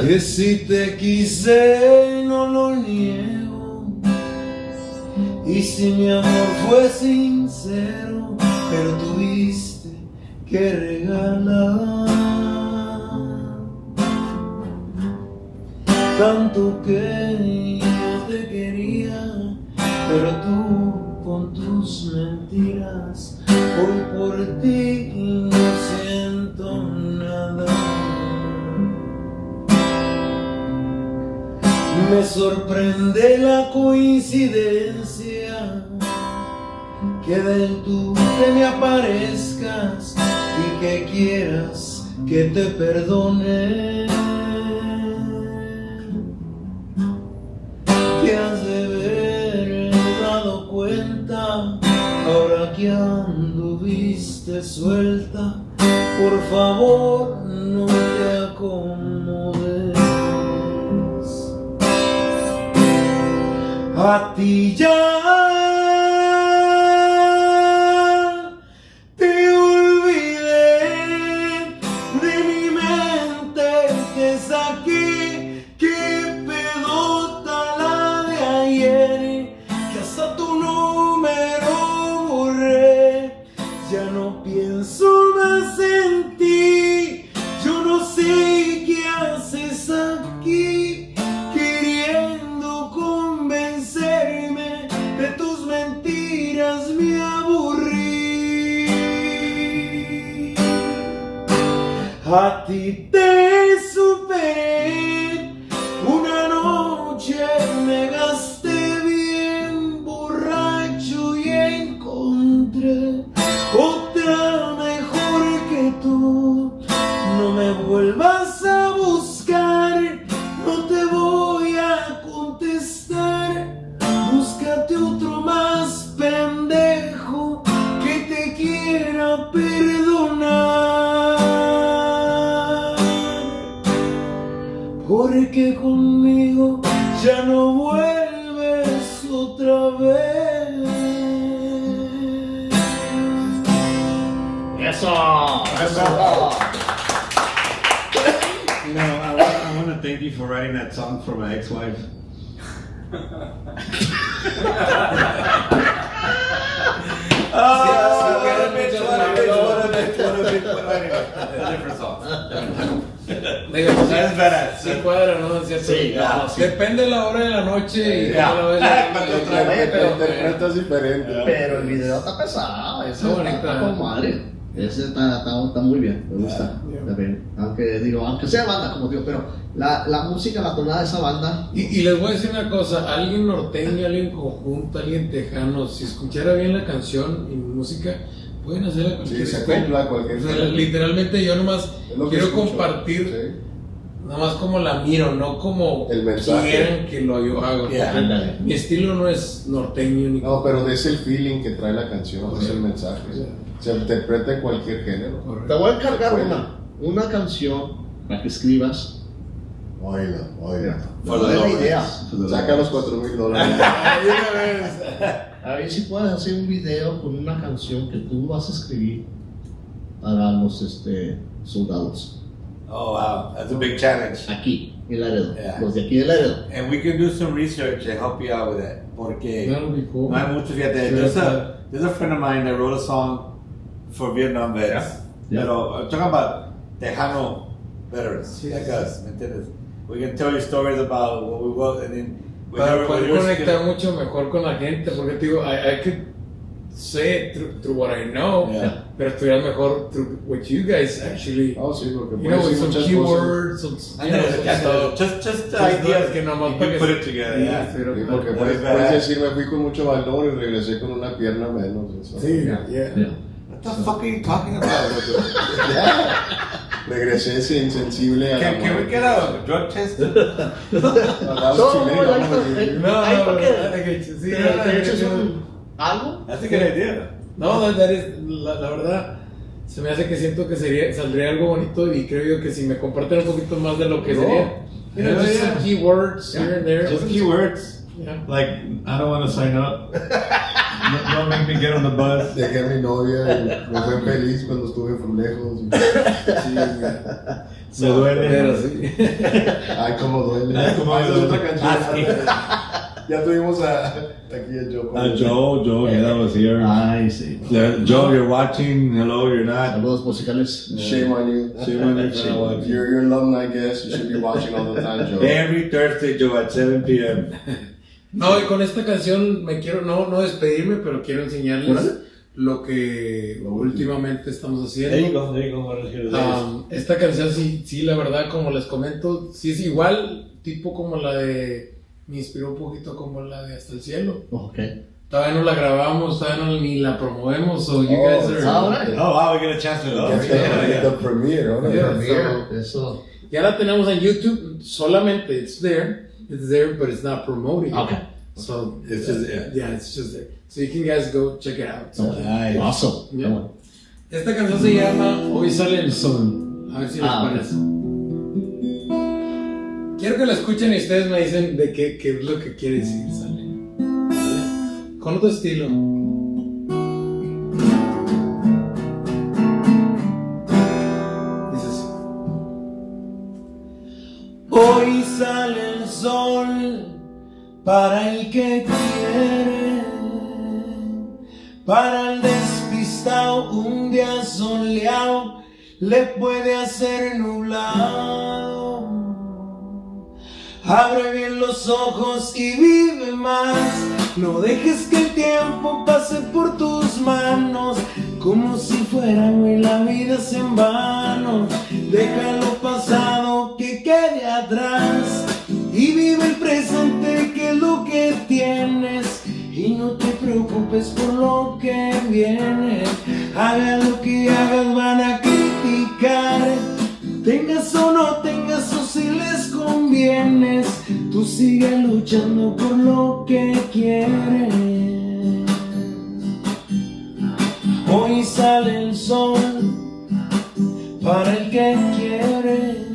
Que si te quise no lo niego, y si mi amor fue sincero, pero tuviste que regalar tanto que yo te quería, pero tú con tus mentiras hoy por ti no siento nada. Me sorprende la coincidencia que del tú te me aparezcas y que quieras que te perdone. Te has de haber dado cuenta ahora que anduviste suelta. Por favor no te acomodes. A ti ya te olvidé, de mi mente te saqué. Qué pedota la de ayer, que hasta tu número borré. Ya no pienso más en ti, yo no sé qué haces aquí, queriendo convencerme de A ti te superé, una noche me gasté bien borracho y encontré otra mejor que tú. No me vuelvas a buscar, no te voy a contestar. Búscate otro más pendejo que te quiera perdonar, porque conmigo ya no vuelves otra vez. Eso. You know, I want to thank you for writing that song for my ex-wife. Different song. Digo, sí, That's badass. sí cuadra, ¿no? Es cierto. Sí, claro, sí. Depende la hora de la noche y Ya. cómo lo ves. Pero interpretas diferente. Pero el video está pesado, ese Está bonito, está con madre. Ese está muy bien, me gusta. Está bien. Aunque sea banda, como digo, pero la música, la tonada de esa banda. Y les voy a decir una cosa, alguien norteño, alguien conjunto, alguien tejano, si escuchara bien la canción y música, pueden hacerla cualquier Sí, se escuela. acopla a cualquier O sea, escuela. literalmente yo nomás Es lo que quiero escucho. compartir, Sí. nomás como la miro, no como El mensaje. quieren que lo yo haga. Yeah. Ándale. Mi estilo no es norteño ni No, pero es el feeling que trae la canción, es el mensaje. Se interpreta en cualquier género. Te correcto. voy a encargar una canción para que escribas. Oíla. No es la idea. Saca los $4,000. A ver si puedes hacer un video con una canción que tú vas a escribir para los soldados. Oh wow, that's a big challenge. Aquí, en Laredo. Yeah. Los de aquí de Laredo. And we can do some research to help you out with that. Porque That'll be cool. no hay mucho, fíjate. There's a friend of mine that wrote a song for Vietnam vets. Yeah. Pero I'm talking about Tejano veterans, like us, ¿me entiendes? We can tell you stories about what we was, and then Para poder we're conectar still- mucho mejor con la gente, porque te digo, I could say it through what I know, Yeah. pero estudiar mejor through what you guys actually, Oh, sí, porque you know, puedes with decir some muchas keywords, some, I you know, know, just Just ideas que nomás you para can que put se- it together. Sí, Yeah. pero- Sí, porque puedes decir, me fui con mucho valor y regresé con una pierna menos. Eso. Sí, Ya. yeah. What the fuck are you talking about? Regresé insensible a la Can we muerte. get a drug test? Hablabas No, chileno, no, güey. No, Ay, no, ¿por qué? sí, ¿Te echas algo? That's a good idea. No, la verdad, se me hace que siento que saldría algo bonito y creo yo que si me comparten un poquito más de lo que No. sería, you know, Hell just yeah. some keywords here and there. Just keywords. Yeah. Like, I don't want to sign up. Don't make me get on the bus. Dejé a mi novia y me fue feliz cuando estuve from lejos. Me duele. Pero sí. Ay, cómo duele. Ay, cómo Esa es duele. otra canción. Ya tuvimos aquí a Joe. Joe, yeah, that was here. Ay, sí. Joe, you're watching. Hello, you're not. Saludos musicales. Shame on you. Shame on you for not watching. You're an alumni guest. You should be watching all the time, Joe. Every Thursday, Joe, at 7 p.m. No, y con esta canción me quiero no despedirme, pero quiero enseñarles Órale. lo que últimamente estamos There you haciendo. go, there you go. What is here? Esta canción sí, la verdad, como les comento, sí es igual, tipo como la de, me inspiró un poquito como la de Hasta el Cielo. Ok. Todavía no la grabamos, todavía no ni la promovemos, so you guys are... Ahora. Oh, wow, we get a chance to love. The premiere, ¿no? Yeah. Eso. Ya la tenemos en YouTube, solamente, it's there, but it's not promoted. Okay. So, It's just there. yeah, it's just there. So you can guys go check it out. Nice. Awesome. Yeah. Come on. Esta canción se llama Hoy sale el sol. A ver si les parece. Quiero que la escuchen y ustedes me dicen de qué es lo que quiere decir sale. Con otro estilo. Dice así. Hoy sale el sol para el que quiere, para el despistado un día soleado le puede hacer nublado. Abre bien los ojos y vive más, no dejes que el tiempo pase por tus manos. como si fuera hoy la vida es en vano. Deja lo pasado que quede atrás y vive el presente, que es lo que tienes, y no te preocupes por lo que viene. Haga lo que hagas, van a criticar, tengas o no tengas, o si les convienes, tú sigue luchando por lo que quieres. Hoy sale el sol para el que quiere,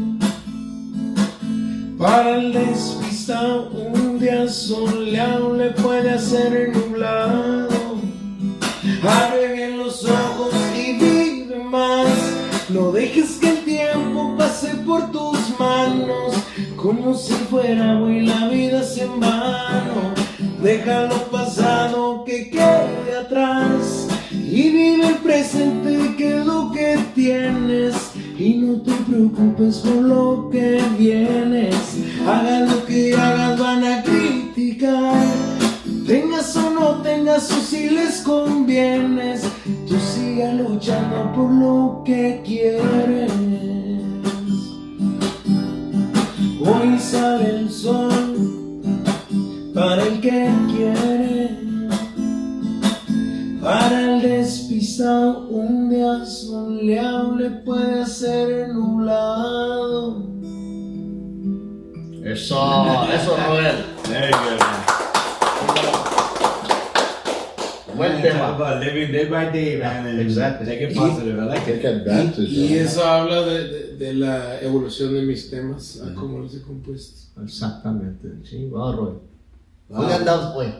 para el despistado un día soleado le puede hacer nublado. Abre bien los ojos y vive más, no dejes que el tiempo pase por tus manos, como si fuera hoy la vida es en vano. Deja lo pasado que quede atrás y vive el presente, que es lo que tienes, y no te preocupes por lo que vienes. Haga lo que hagas, van a criticar, tengas o no tengas, o si les convienes, tú sigue luchando por lo que quieres. Hoy sale el sol para el que quiere, para el despistado un día soleado le puede hacer nublado. Eso, Roel. Very good, man. Buen Talk tema. about living day by day, man. And Exactly. Take it positive. I like Take it. advantage Y of it. eso habla de la evolución de mis temas, a cómo los he compuesto. Exactamente. Sí, wow, Roel. Wow.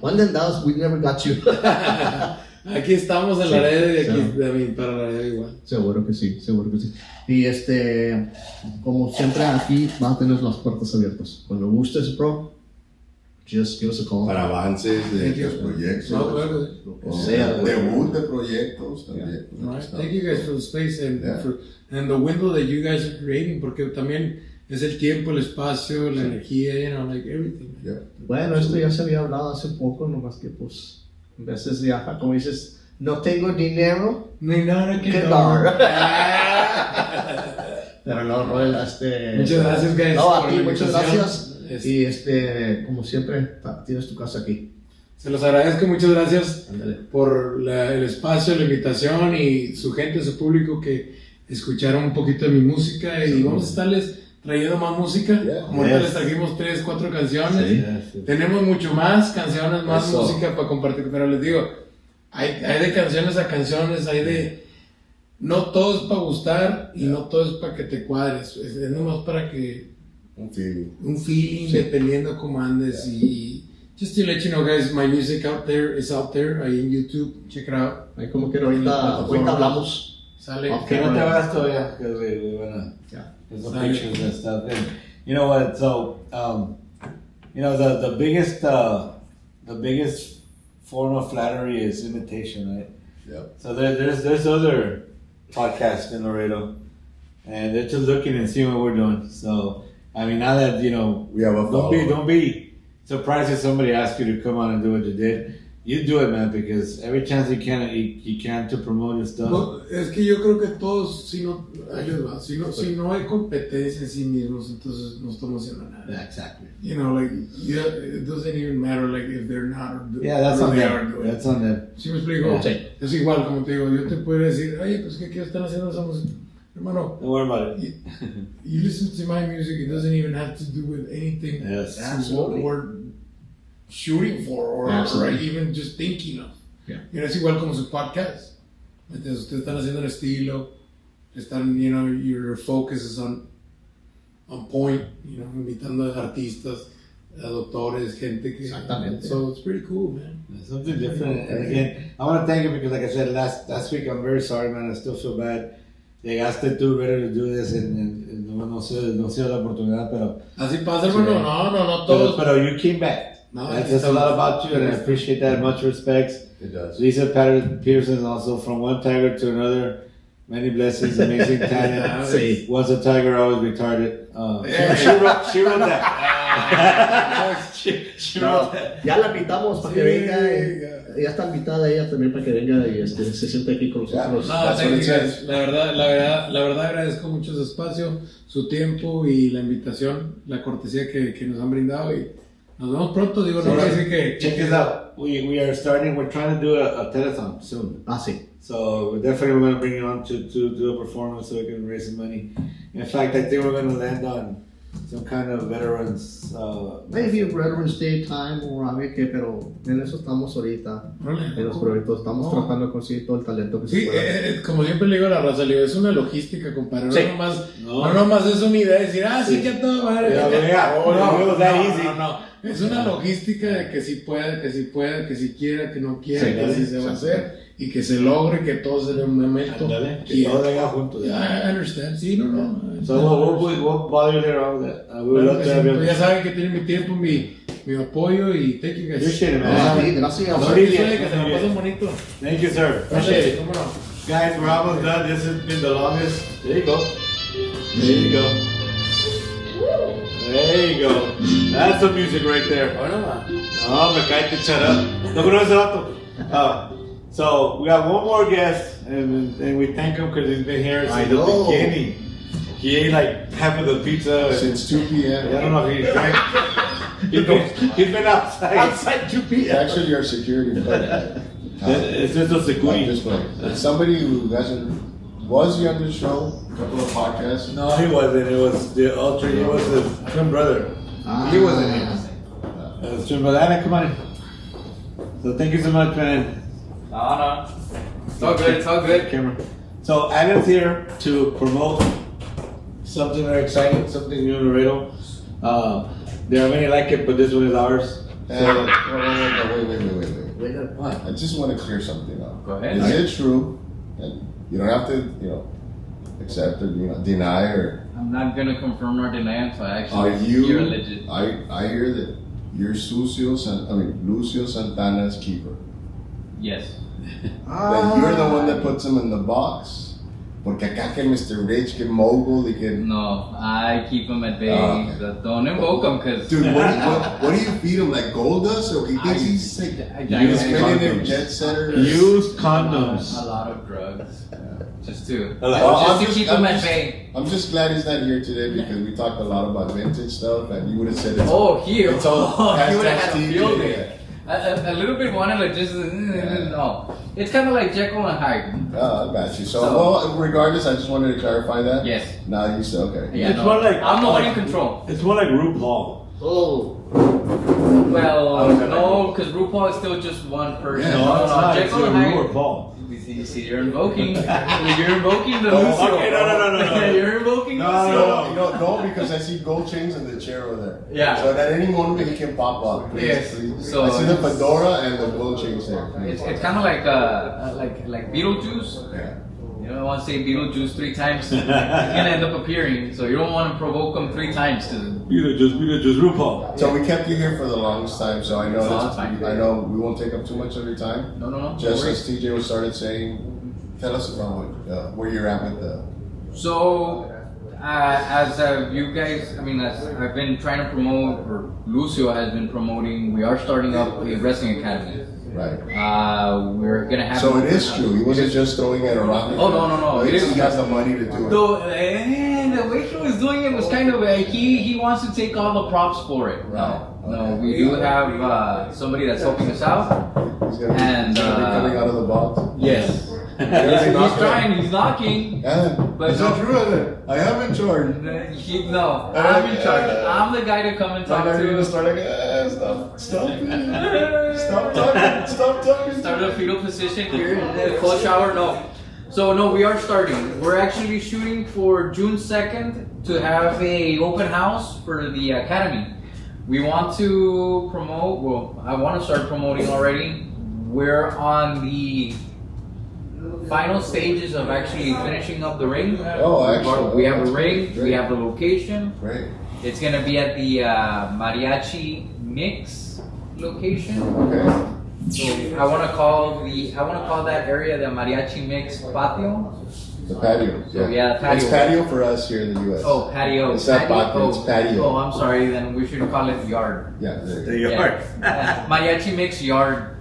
¿Dónde andabas? We never got you. Aquí estamos en la Sí, red y aquí sí. también para la red igual. Seguro que sí, seguro que sí. Y como siempre aquí van a tener las puertas abiertas. Cuando gustes, bro, just give us a call. Para avances de Thank you. tus proyectos. No, claro. Lo que O sea, sea, debut de proyectos también. Right. Thank you guys for the space and, Yeah. and the window that you guys are creating, porque también es el tiempo, el espacio, la energía, you know, like everything. Yeah. Bueno, esto ya se había hablado hace poco, nomás que pues, a veces ya, como dices, no tengo dinero, No hay nada que que dar. Pero no, Roel, Muchas gracias, guys, No, a por ti, la muchas invitación. gracias. Y como siempre, tienes tu casa aquí. Se los agradezco, muchas gracias Ándale. por el espacio, la invitación y su gente, su público que escucharon un poquito de mi música y vamos a estarles trayendo más música. Yeah. Como ahorita Yes. les trajimos 3, 4 canciones. Sí. Yes. Tenemos mucho más canciones, más Eso. música para compartir, pero les digo, hay de canciones a canciones, hay de... No todo es para gustar y no todo es para que te cuadres, es nomás para que Un feeling. un feeling Sí. dependiendo cómo andes y just to let you know guys, my music is out there, ahí en YouTube, check it out. Ahí como que ahorita hablamos. Sale. Ok. Que no te vas todavía, because we wanna Yeah. get some Sorry. pictures and stuff. And you know what? So, you know, the biggest form of flattery is imitation, right? Yeah. So there's other podcasts in Laredo, and they're just looking and seeing what we're doing. So, I mean, now that you know, We have a don't be surprised if somebody asks you to come on and do what you did. You do it, man, because every chance you can to promote your stuff. No, es que yo creo que todos, si no hay competencia en sí mismos, entonces no estamos haciendo nada. Yeah, exactly. You know, like, it doesn't even matter, like, if they're not or Yeah, that's or on they are them. doing it. That's on them. ¿Sí me explico? Sí. Es igual, como te digo, yo te puedo decir, oye, pues, ¿qué están haciendo esa música? Hermano, Don't worry about it. you listen to my music, it doesn't even have to do with anything Yes. to Absolutely. what we're shooting for or Absolutely. even just thinking of. Yeah. You know, es igual como su podcast. Entonces, ustedes están haciendo el estilo, están, you know, your focus is on point, you know, invitando a artistas, a doctores, gente que... Exactamente. So, it's pretty cool, man. Something different. And again, I want to thank you because, like I said last week, I'm very sorry, man. I still feel bad. Llegaste tú ready to do this, and no sé la oportunidad, pero Así pasa, hermano. Sí. No todos. pero you came back. No, That's a lot about you, and I appreciate that. Much respect. It does. Lisa Peterson is also from one tiger to another. Many blessings, amazing talent. Sí. Once a tiger, always retarded. Yeah. She wrote that. She wrote that. Ya la invitamos para que venga. Ya está invitada ella también para que venga y se siente aquí con nosotros. No, That's what it says. la verdad agradezco mucho su espacio, su tiempo y la invitación, la cortesía que nos han brindado y nos vemos pronto. Digo, no quiere decir que Check this out. We're trying to do a telethon soon. Ah, sí. So we're definitely going to bring you on to do a performance so we can raise some money. In fact, I think we're going to land on some kind of veterans. Maybe Veterans Day time o a ver qué, pero en eso estamos ahorita. En los proyectos estamos tratando de conseguir todo el talento que se sí, pueda. como siempre le digo a la raza, le digo, es una logística, compadre. Sí. No nomás es una idea de decir, sí, que a toda madre. No. Es una logística de que si puede, que si quiera, que no quiera, que si se va a hacer y que se logre, que todo se dé un momento. Ándale, que todo venga juntos. I understand, sí, no. So we'll bother you later on with that. We would love to have you. Ya saben que tienen mi tiempo, mi apoyo y thank you guys. Appreciate it, man. Sí, gracias. No, Que se me pasen bonito. Thank you, sir. Appreciate it. ¿Cómo no? Guys, we're almost done. This has been the longest. There you go. There you go. That's some music right there. No, me cae que shut up. No conoces el vato. So we got one more guest, and we thank him because he's been here since the beginning. He ate like half of the pizza Since 2 p.m. I don't know if he drank. He's been outside. Outside 2 p.m. Actually, our security guard. It's just a I'm security. just playing. Somebody who was he on the show? A couple of podcasts. No, he wasn't. It was the ultra. It was his twin brother. He wasn't here. His twin brother. Anna, come on in. So thank you so much, man. No. It's all good. Camera. So Adam's here to promote something very exciting, something new in Laredo. There are many like it, but this one is ours. Wait. What? I just want to clear something up. Go ahead. Is it true? And you don't have to, accept or deny or. I'm not gonna confirm or deny until I Are actually you? hear legit. I hear that you're Lucio Santana's keeper. Yes. That you're the one that puts him in the box. Porque acá que Mr. Rich, que mogul, y que. No, I keep him at bay. Okay. Don't invoke him, cause. Dude, what do you feed him? Like gold dust? Or he thinks he's like. He's spinning in jet setter? Used condoms. A lot of drugs. Just to Well, keep him at bay. I'm just glad he's not here today because we talked a lot about vintage stuff and you would have said it's. Here. It's all He would have had a hashtag field TV, day. A little bit wanted like just no. It's kind of like Jekyll and Hyde. Oh, I got you. So, regardless, I just wanted to clarify that. Yes. Now you said okay. Yeah, It's no. more like I'm the one in control. It's more like RuPaul. Oh. Well, no, because RuPaul is still just one person. No, it's not. It's Jekyll and Hyde. RuPaul. You see, you're invoking. You're invoking the Lucio. Okay, no. You're invoking No, Lucio. No, because I see gold chains in the chair over there. Yeah. So at any moment he can pop up. Please, Yes. please. So I see the fedora and the gold chains there. It's kind of like Beetlejuice. Yeah. You don't want to say Beetlejuice 3 times. He's gonna end up appearing. So you don't want to provoke him 3 times to. Just RuPaul. So we kept you here for the longest time. So I know No, it's fine. I know we won't take up too much of your time. No. Just don't worry. as TJ was started saying, tell us about where you're at with the. So, as you guys, as I've been trying to promote, or Lucio has been promoting, we are starting up a wrestling academy. Right. We're gonna have. So it is true. He wasn't just throwing it around. Oh, no. He It is has the money to do it. The way he was doing it was kind of he wants to take all the props for it. Right. No, we do have somebody that's helping us out. He's gonna And, be coming out of the box. Yes. He's trying. He's knocking. But is that true? I am in charge. No, I'm in charge. I'm the guy to come and talk You're to. gonna start like, stop talking. Start a fetal position here in the cold shower. No. So no, we are starting. We're actually shooting for June 2nd to have a open house for the academy. We want to promote. Well, I want to start promoting already. We're on the final stages of actually finishing up the ring. Oh, actually. We have a ring. We have the location. Great. It's gonna be at the Mariachi Mix location. Okay. So I want to call that area the Mariachi Mix Patio. The patio. So, yeah, the patio. It's patio for us here in the U.S. Oh, patio. It's not patio. patio, it's patio. Oh, I'm sorry. Then we should call it yard. Yeah, there The you go. yard. Yeah. Mariachi makes yard.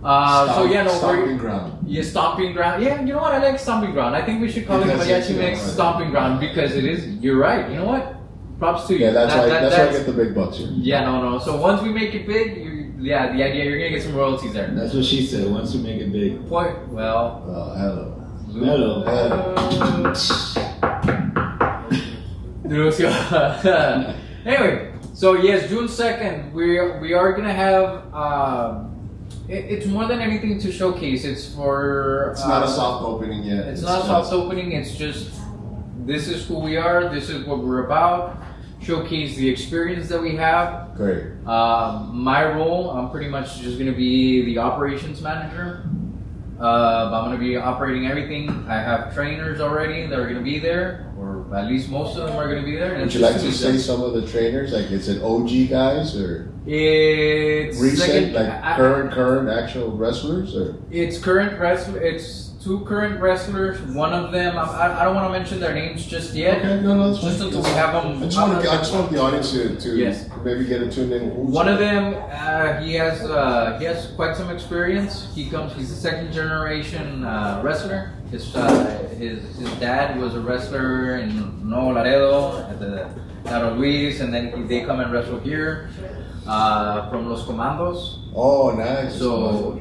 So yeah, no, Stomping ground. Yeah, stomping ground. Yeah, you know what? I like stomping ground. I think we should call it Because Mariachi it's, Mix right. Stomping Ground because it is. You're right. You know what? Props to you. Yeah, that's why I get the big bucks here. Yeah, no. So once we make it big, the idea you're gonna get some royalties there. That's what she said. Once you make it big. Point. Well. Hello. Hello. Anyway, so yes, June 2nd, we are gonna have. It's more than anything to showcase. It's for. It's not a soft opening yet. It's not a soft opening. It's just this is who we are. This is what we're about. Showcase the experience that we have. Great. My role, I'm pretty much just gonna be the operations manager. I'm gonna be operating everything. I have trainers already that are gonna be there, or at least most of them are gonna be there. Would you like to say some of the trainers? Like, is it OG guys or It's recent, current actual wrestlers, or It's current wrestler. It's 2 current wrestlers. One of them, I don't want to mention their names just yet. Okay, no, that's Just fine. until we have them. I just want the audience to Yes. maybe get tuned in. One of them, he has quite some experience. He's a second generation wrestler. His dad was a wrestler in Nuevo Laredo at the Caro Luis, and then they come and wrestle here from Los Comandos. Oh, nice. So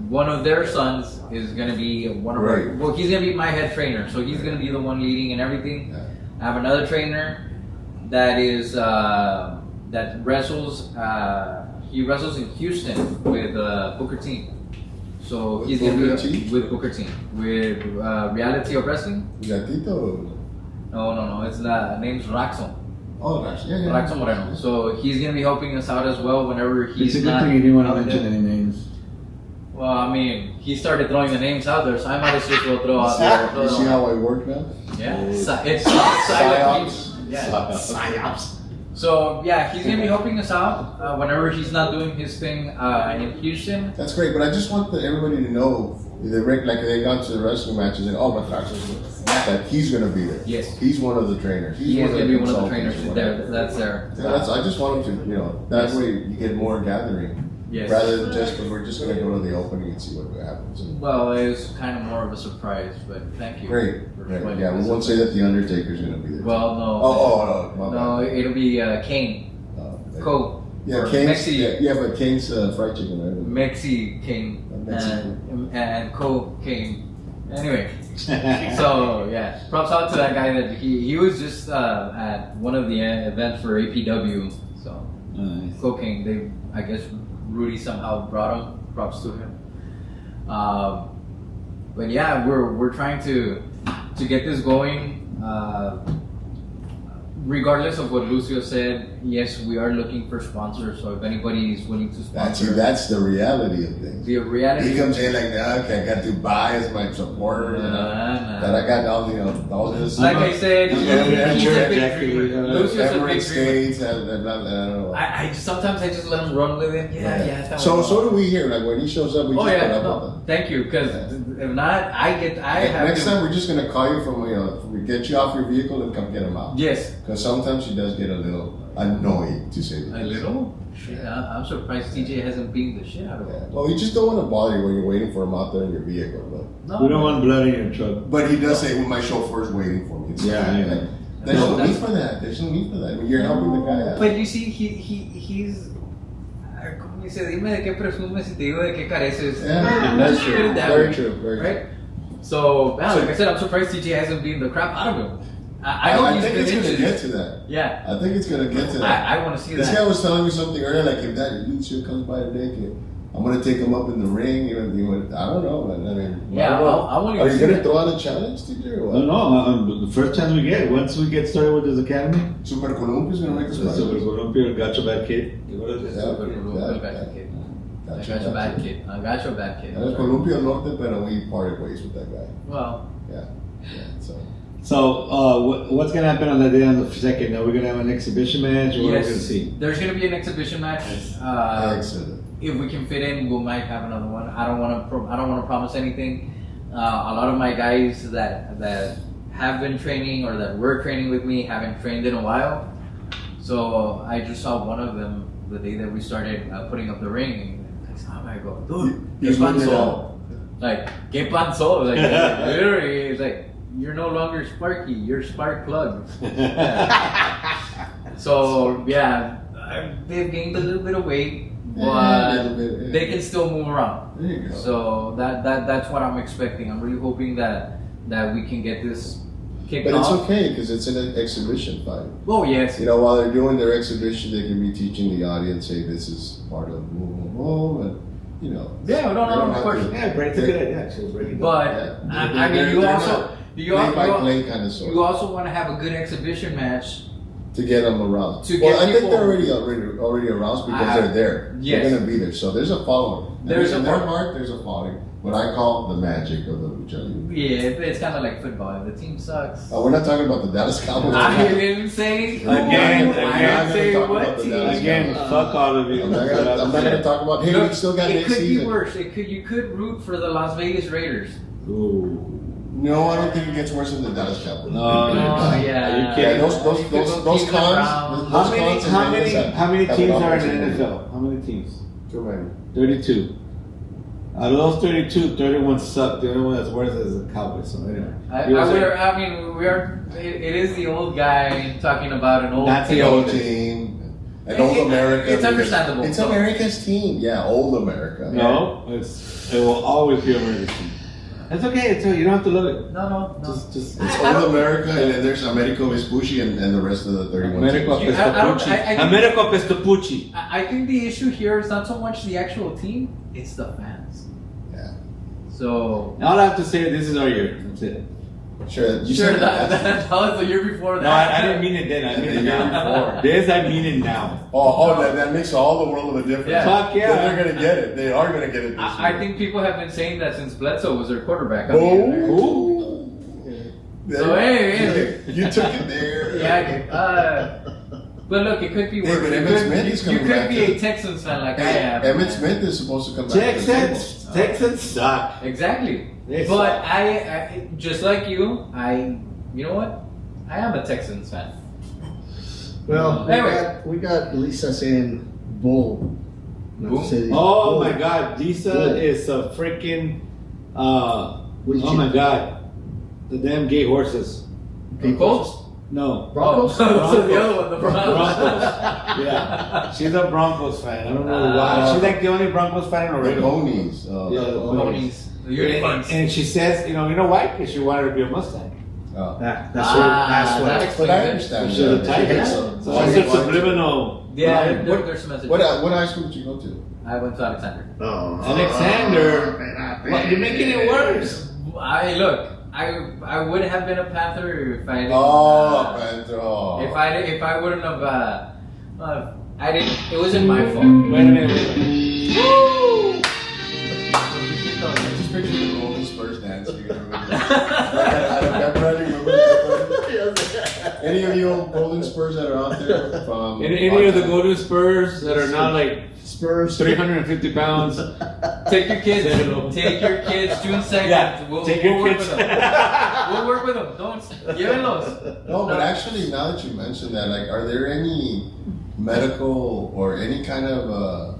one of their sons is gonna be one of our, well, he's gonna be my head trainer. So he's gonna be the one leading and everything. Yeah. I have another trainer that is that wrestles. He wrestles in Houston with Booker T. So With he's gonna Booker be T? with Booker T. With Reality of Wrestling. Gatito. No. It's not. Name's Raxon. Oh, gosh. Yeah. Raxon Moreno. So he's gonna be helping us out as well whenever he's It's a good not thing you didn't want to out mention there. any names. Well, I mean, he started throwing the names out there, so I might as well throw out there. You see how I work now? Yeah, it's Psyops. Yeah, psyops. So yeah, he's gonna be helping us out whenever he's not doing his thing in Houston. That's great, but I just want everybody to know, like they got to the wrestling matches and that he's going to be there. Yes. He's one of the trainers. He is one gonna of be the one of the consultants trainers or there. whatever. That's there. Yeah, I just want him to, that Yes. way you get more gathering. Yes. Rather than just, we're just going to go to the opening and see what happens. Well, it was kind of more of a surprise, but thank you. Great. for Great. explaining Yeah, we this. won't say that the Undertaker's going to be there. Well, no. Oh, my No, bad. it'll be Kane. Cole. Yeah, Or Kane's, Mexi. yeah, but Kane's fried chicken, right? Mexi King Mexican. and Co King. Anyway, so yeah, props out to that guy that he was just at one of the events for APW. So Nice. Co King, I guess Rudy somehow brought him. Props to him. But yeah, we're trying to get this going. Regardless of what Lucio said, yes, we are looking for sponsors. So if anybody is willing to sponsor, That's the reality of things. the reality. He comes in like, okay, I got to buy as my supporters. That I got all this. Like I said, he's a big Jackie, dreamer. Lucio's a big Emirates dreamer. States, I don't know. I sometimes I just let him run with it. Yeah. So do we here. Like when he shows up, we Oh just put yeah, up no, with him. thank you. Because if not, I have Next to. time we're just gonna call you we get you off your vehicle and come get him out. Yes, Because sometimes he does get a little annoying, to say the a least. little. Shit, I'm surprised TJ hasn't beaten the shit out of Yeah. him. Well, we just don't want to bother you when you're waiting for him out there in your vehicle. No, We don't want blood in your truck. But he does say, well, my chauffeur's waiting for me. It's Yeah, like, yeah. There's No, no need that's- for that. There's no need for that. I mean, you're helping the guy out. But you see, he's. Como dice, dime de qué presumes y te digo de qué careces. Yeah, that's true. Put it that Very way, true. Very true. Right? So, like I said, I'm surprised TJ hasn't beaten the crap out of him. I know he's think been it's going to into get this. to that. Yeah. I think it's going to get to that. I want to see This that. guy was telling me something earlier, like if that Lucio comes by today, I'm going to take him up in the ring. I don't know, man. I mean, Yeah, I want are to you see going to that. throw out a challenge, TJ, or what? No, the first chance we get, once we get started with this academy, Super Columpia's going to make us so we're going to be a Gacho Bad Kid. Super cool. I got your bad kid. I got your bad kid. El Columpio Norte, pero we parted ways with that guy. Well, Yeah, so. So, what's going to happen on that day on the second? Are we going to have an exhibition match, or what are we going to yes, see? there's going to be an exhibition match. Excellent. If we can fit in, we might have another one. I don't want to promise anything, A lot of my guys that have been training or that were training with me haven't trained in a while. So I just saw one of them the day that we started putting up the ring. And I saw him, I go, dude, He's ¿qué moving it pasó? Like, ¿qué pasó? Like, literally, it's like, you're no longer Sparky, you're Spark Plug. So, yeah, they've gained a little bit of weight, but they can still move around. There you go. So that's what I'm expecting. I'm really hoping that we can get this kicked But off. it's okay because it's an exhibition fight. Oh yes. You know, while they're doing their exhibition, they can be teaching the audience, hey, this is part of and you know. Yeah, they no, don't of have course. to- Yeah, Brent's a good idea. Actually, break it down. But Yeah. I mean, you They're also not play by play kind of sort. you also want to have a good exhibition match. To get them aroused. To Well, get I think people- they're already aroused because they're there. Yes. They're going to be there. So there's a following. There's in a their following. heart, there's a following. What I call the magic of the lucha libre. Yeah, it's kind of like football. If the team sucks. We're not talking about the Dallas Cowboys. I didn't say who. Again, I didn't say talk what about the team. Dallas Again, fuck all of you. I'm not going to talk about. Hey, Look, we still got it next could season. be worse. You could root for the Las Vegas Raiders. Ooh. No, I don't think it gets worse than the Dallas Cowboys. No, Oh, no. yeah. Are you Yeah, kidding? those You could go cons. Cleveland Those How many, cons and how many, negatives how many have teams an are in the opportunity. NFL? How many teams? Too many. 32. Out of those 32, 31 suck. The only one that's worse is the Cowboys. So anyway. You were saying- we are. It is the old guy talking about an old. Not the team. old team. And old America. It's because understandable. It's America's team. Yeah, old America. No, it will always be America's team. It's okay. It's okay. You don't have to love it. No. Just It's I old don't- America, and then there's Americo Vespucci and the rest of the 31 Americo teams. Pestopucci. I think- Americo Pestopucci. I think the issue here is not so much the actual team; it's the fans. Yeah. So All I have to say, this is our year. That's it. Sure, you sure, said that was the year before that. No, I didn't mean it then. I mean The it year now. before. This, I mean it now. That makes all the world of a difference. Yeah. Fuck yeah. Then they're gonna get it. They are gonna get it this I year. think people have been saying that since Bledsoe was their quarterback. on the end there. Oh. So, hey. You took it there. Yeah. But look, it could be Hey, worse. but You Emmitt could- Smith is you coming could back be to- a Texans fan like I Hey, am. Emmitt Smith is supposed to come back. to the Texans. table. Texans suck. Exactly. They But I just like you, you know what? I am a Texans fan. Well, Anyway. we got Lisa saying bull. Not to Bull? say- Oh bull. my God, Lisa Bull. is a freaking. What did Oh you- my God, the damn gay horses. Gay Colts? No. Broncos? Oh, so the other one, the Broncos. Broncos. Yeah, she's a Broncos fan. I don't know why. Ah. She's like the only Broncos fan in The Laredo. ponies. Yeah, the Ponies. The unicorns. And she says, you know why? Because she wanted to be a Mustang. That's That But explains I it. understand. She's a that. tiger. Yeah. So Why- that's a why- subliminal. Yeah, line. there's some message. What high school did you go to? I went to Alexander. Oh. Alexander. Well, you're making it worse. I would have been a Panther if I didn't. Panther. If I wouldn't have, I didn't. It wasn't my fault. Wait a minute. Woo! Just picture the Golden Spurs dance. You remember that? Everybody remember that? Any of you old Golden Spurs that are out there from Any of the Golden Spurs that are now like Spurs. 350 pounds. Take your kids. Say hello. Take your kids. June 2nd. Yeah, We'll, take we'll your work kids. with them. We'll work with them. Don't llévenlos. No, but actually, now that you mentioned that, like, are there any medical or any kind of,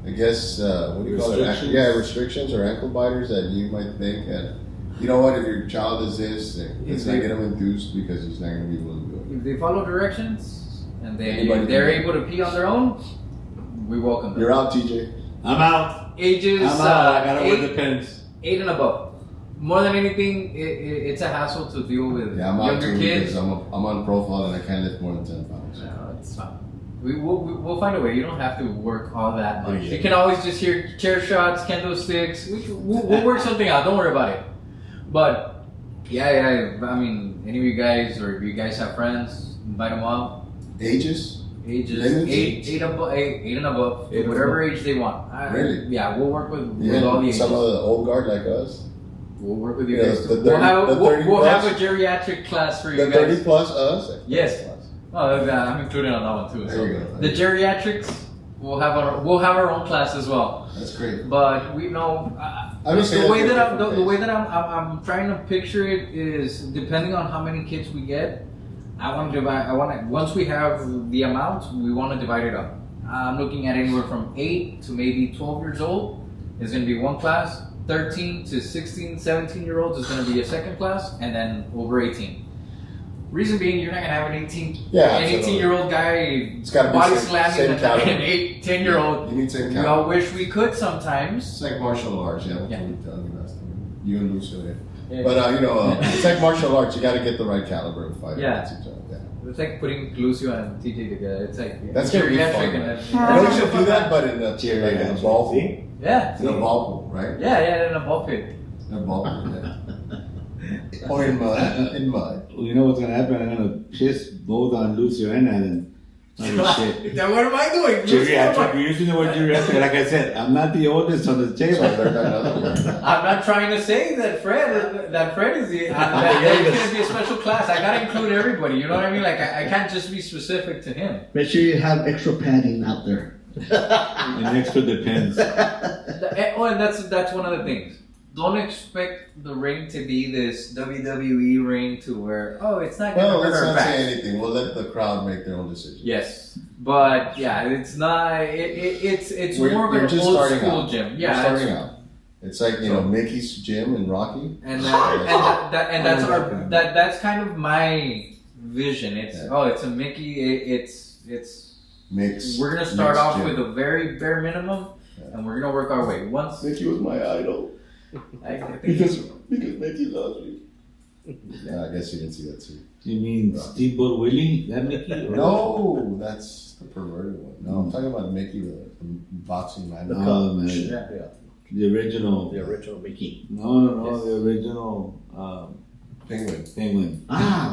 I guess, what do you call it? Restrictions? Yeah, restrictions or ankle biters that you might think that, you know what, if your child is this, let's not get him enthused because he's not going to be able to do it. If they follow directions and Anybody they're can do able to pee on their own, we welcome them. You're out, TJ. I'm out. Ages I'm out. I gotta wear the pins. 8 and above. More than anything, it's a hassle to deal with Yeah, I'm out younger too kids. because I'm on profile and I can't lift more than 10 pounds. No, it's fine. We'll find a way. You don't have to work all that much. Yeah. You can always just hear chair shots, kendo sticks. We'll work something out. Don't worry about it. But yeah. I mean, any of you guys, or if you guys have friends, invite them out. Ages? Ages Limits? eight and above, Eight and whatever age they want. Really? Yeah, we'll work with Yeah, all the ages. some of the old guard like us. We'll work with you Yeah, guys. the We'll 30 have the 30 we'll have a plus. geriatric class for you The guys. 30 plus us? Yes. Oh, I'm including on that one too. There you go. The geriatrics, we'll have our own class as well. That's great. But we know. I I would say The way that's that a different pace. I'm trying to picture it is depending on how many kids we get. I want to divide. Once we have the amount, we want to divide it up. I'm looking at anywhere from 8 to maybe 12 years old is going to be one class. 13 to 16, 17-year-olds is going to be a second class, and then over 18. Reason being, you're not going to have an 18-year-old guy It's gotta be body same slamming caliber. an 8, 10-year-old. You need same We caliber. all wish we could sometimes. It's like martial arts, yeah. Yeah. You and Lucio, yeah. Yeah. But it's like martial arts. You got to get the right caliber of fight. Yeah. against each other, yeah. It's like putting Lucio and TJ together. It's like That's gonna be geriatric fun, and man. then- I know you should do that, but in a ball pool. Yeah. In a ball pool, right? Yeah, in a ball pit. In a ball pool, yeah. Or in mud. In mud. Well, you know what's gonna happen? I'm gonna piss both on Lucio and Alan. Oh, shit. Then what am I doing? Geriatric. We're using the word geriatric. Like I said, I'm not the oldest on the table. So I learned another word. I'm not trying to say that Fred is the that's going to be a special class. I got to include everybody. You know what I mean? Like I can't just be specific to him. Make sure you have extra padding out there. And extra depends. And that's one of the things. Don't expect the ring to be this WWE ring to where it's not going Well, to let's hurt our not back. say anything. We'll let the crowd make their own decision. Yes, but yeah, it's not. It's more of You're an just old starting school out. gym. You're Yeah, starting out. It's like Mickey's gym in Rocky. and that's kind of my vision. It's it's a Mickey. It's Mix. we're gonna start mixed off gym. with a very bare minimum, and we're gonna work our way. Once Mickey was my idol I think because Mickey loves me. Yeah, I guess you didn't see that too. You mean Steamboat Willie? That Mickey? Or- No, that's the perverted one. No, I'm talking about Mickey, the boxing man. No, man. Yeah. The original. The original Mickey. No. Yes. The original Penguin. penguin.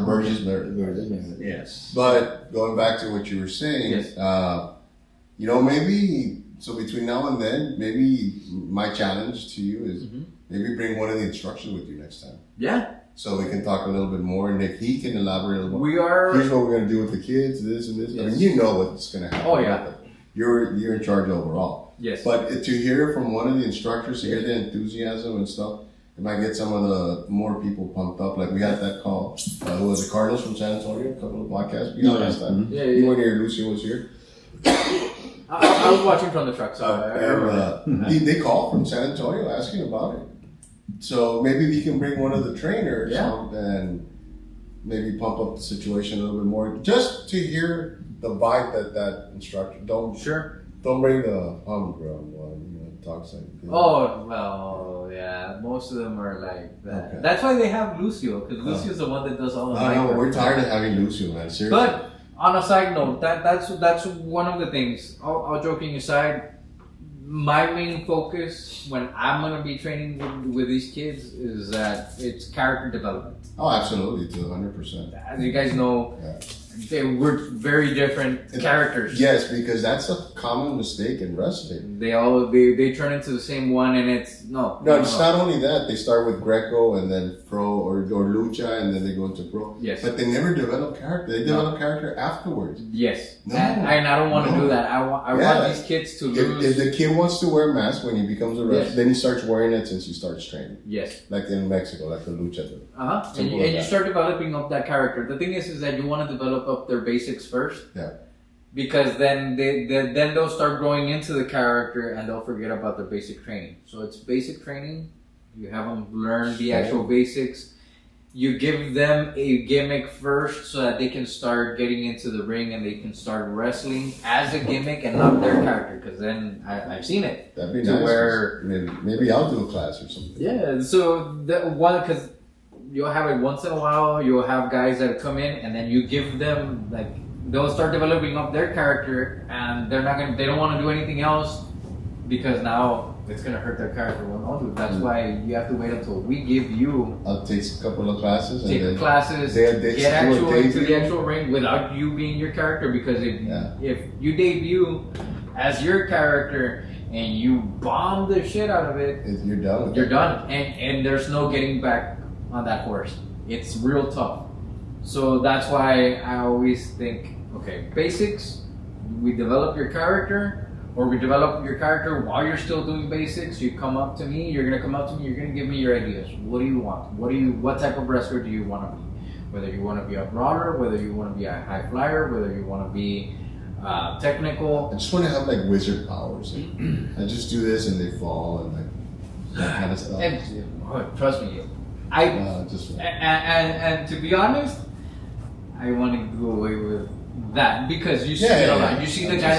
Burgess Meredith. Yes. But going back to what you were saying, Yes. maybe so between now and then, maybe my challenge to you is maybe bring one of the instructors with you next time, yeah, so we can talk a little bit more, and if he can elaborate a little more. we are. Here's what we're gonna do with the kids, this and this. I mean, you know what's gonna happen. Oh, yeah. You're in charge overall. Yes, But to hear from one of the instructors, to hear the enthusiasm and stuff, it might get some of the more people pumped up. Like we had that call. Who was the Cardinals from San Antonio? A couple of podcasts. You know, last time. Yeah, You yeah. weren't here. Lucio was here. I was watching from the truck, so I remember. They called from San Antonio asking about it. So maybe we can bring one of the trainers and maybe pump up the situation a little bit more, just to hear the vibe that instructor. Don't bring the homegrown one. Talks like. Oh well, yeah. Most of them are like that. Okay. That's why they have Lucio, because Lucio's the one that does all the. No, we're tired of having Lucio, man. Seriously. But on a side note, that's one of the things. All joking aside, my main focus when I'm gonna be training with these kids is that it's character development. Oh, absolutely, to 100%. As you guys know, we're very different characters. Yes, because that's a common mistake in wrestling. They turn into the same one, and it's No, it's not only that. They start with Greco and then pro or lucha, and then they go into pro. Yes. But they never develop character. They develop character afterwards. Yes. No. And I don't want to do that. I want these kids to lose. If the kid wants to wear a mask when he becomes a wrestler, Yes. then he starts wearing it since he starts training. Yes. Like in Mexico, like the lucha do. And Simple you as that. start developing up that character. The thing is that you want to develop up their basics first. Yeah. Because then they'll start growing into the character and they'll forget about their basic training. So it's basic training. You have them learn the actual basics. You give them a gimmick first so that they can start getting into the ring and they can start wrestling as a gimmick and not their character. Because then I've seen it. That'd be To nice. where- Maybe I'll do a class or something. Yeah, so that one, because you'll have it once in a while. You'll have guys that come in, and then you give them like they'll start developing up their character, and they don't want to do anything else because now it's gonna hurt their character. Well, no, dude, that's why you have to wait until we give you I'll take a couple of classes and take then classes, they get do a into the debut. actual ring without you being your character. Because Yeah. if you debut as your character and you bomb the shit out of it, You're done. with you're it. done, and there's no getting back on that horse. It's real tough. So that's why I always think, okay, basics. We develop your character. or we develop your character while you're still doing basics. You come up to me, you're gonna give me your ideas. What do you want? What type of wrestler do you want to be? Whether you want to be a brawler, whether you want to be a high flyer, whether you want to be technical. I just want to have like wizard powers. I just do this and they fall and like that kind of stuff. And, trust me, Just and to be honest, I want to go away with that because you see Yeah, it a yeah, lot. yeah. You see the guy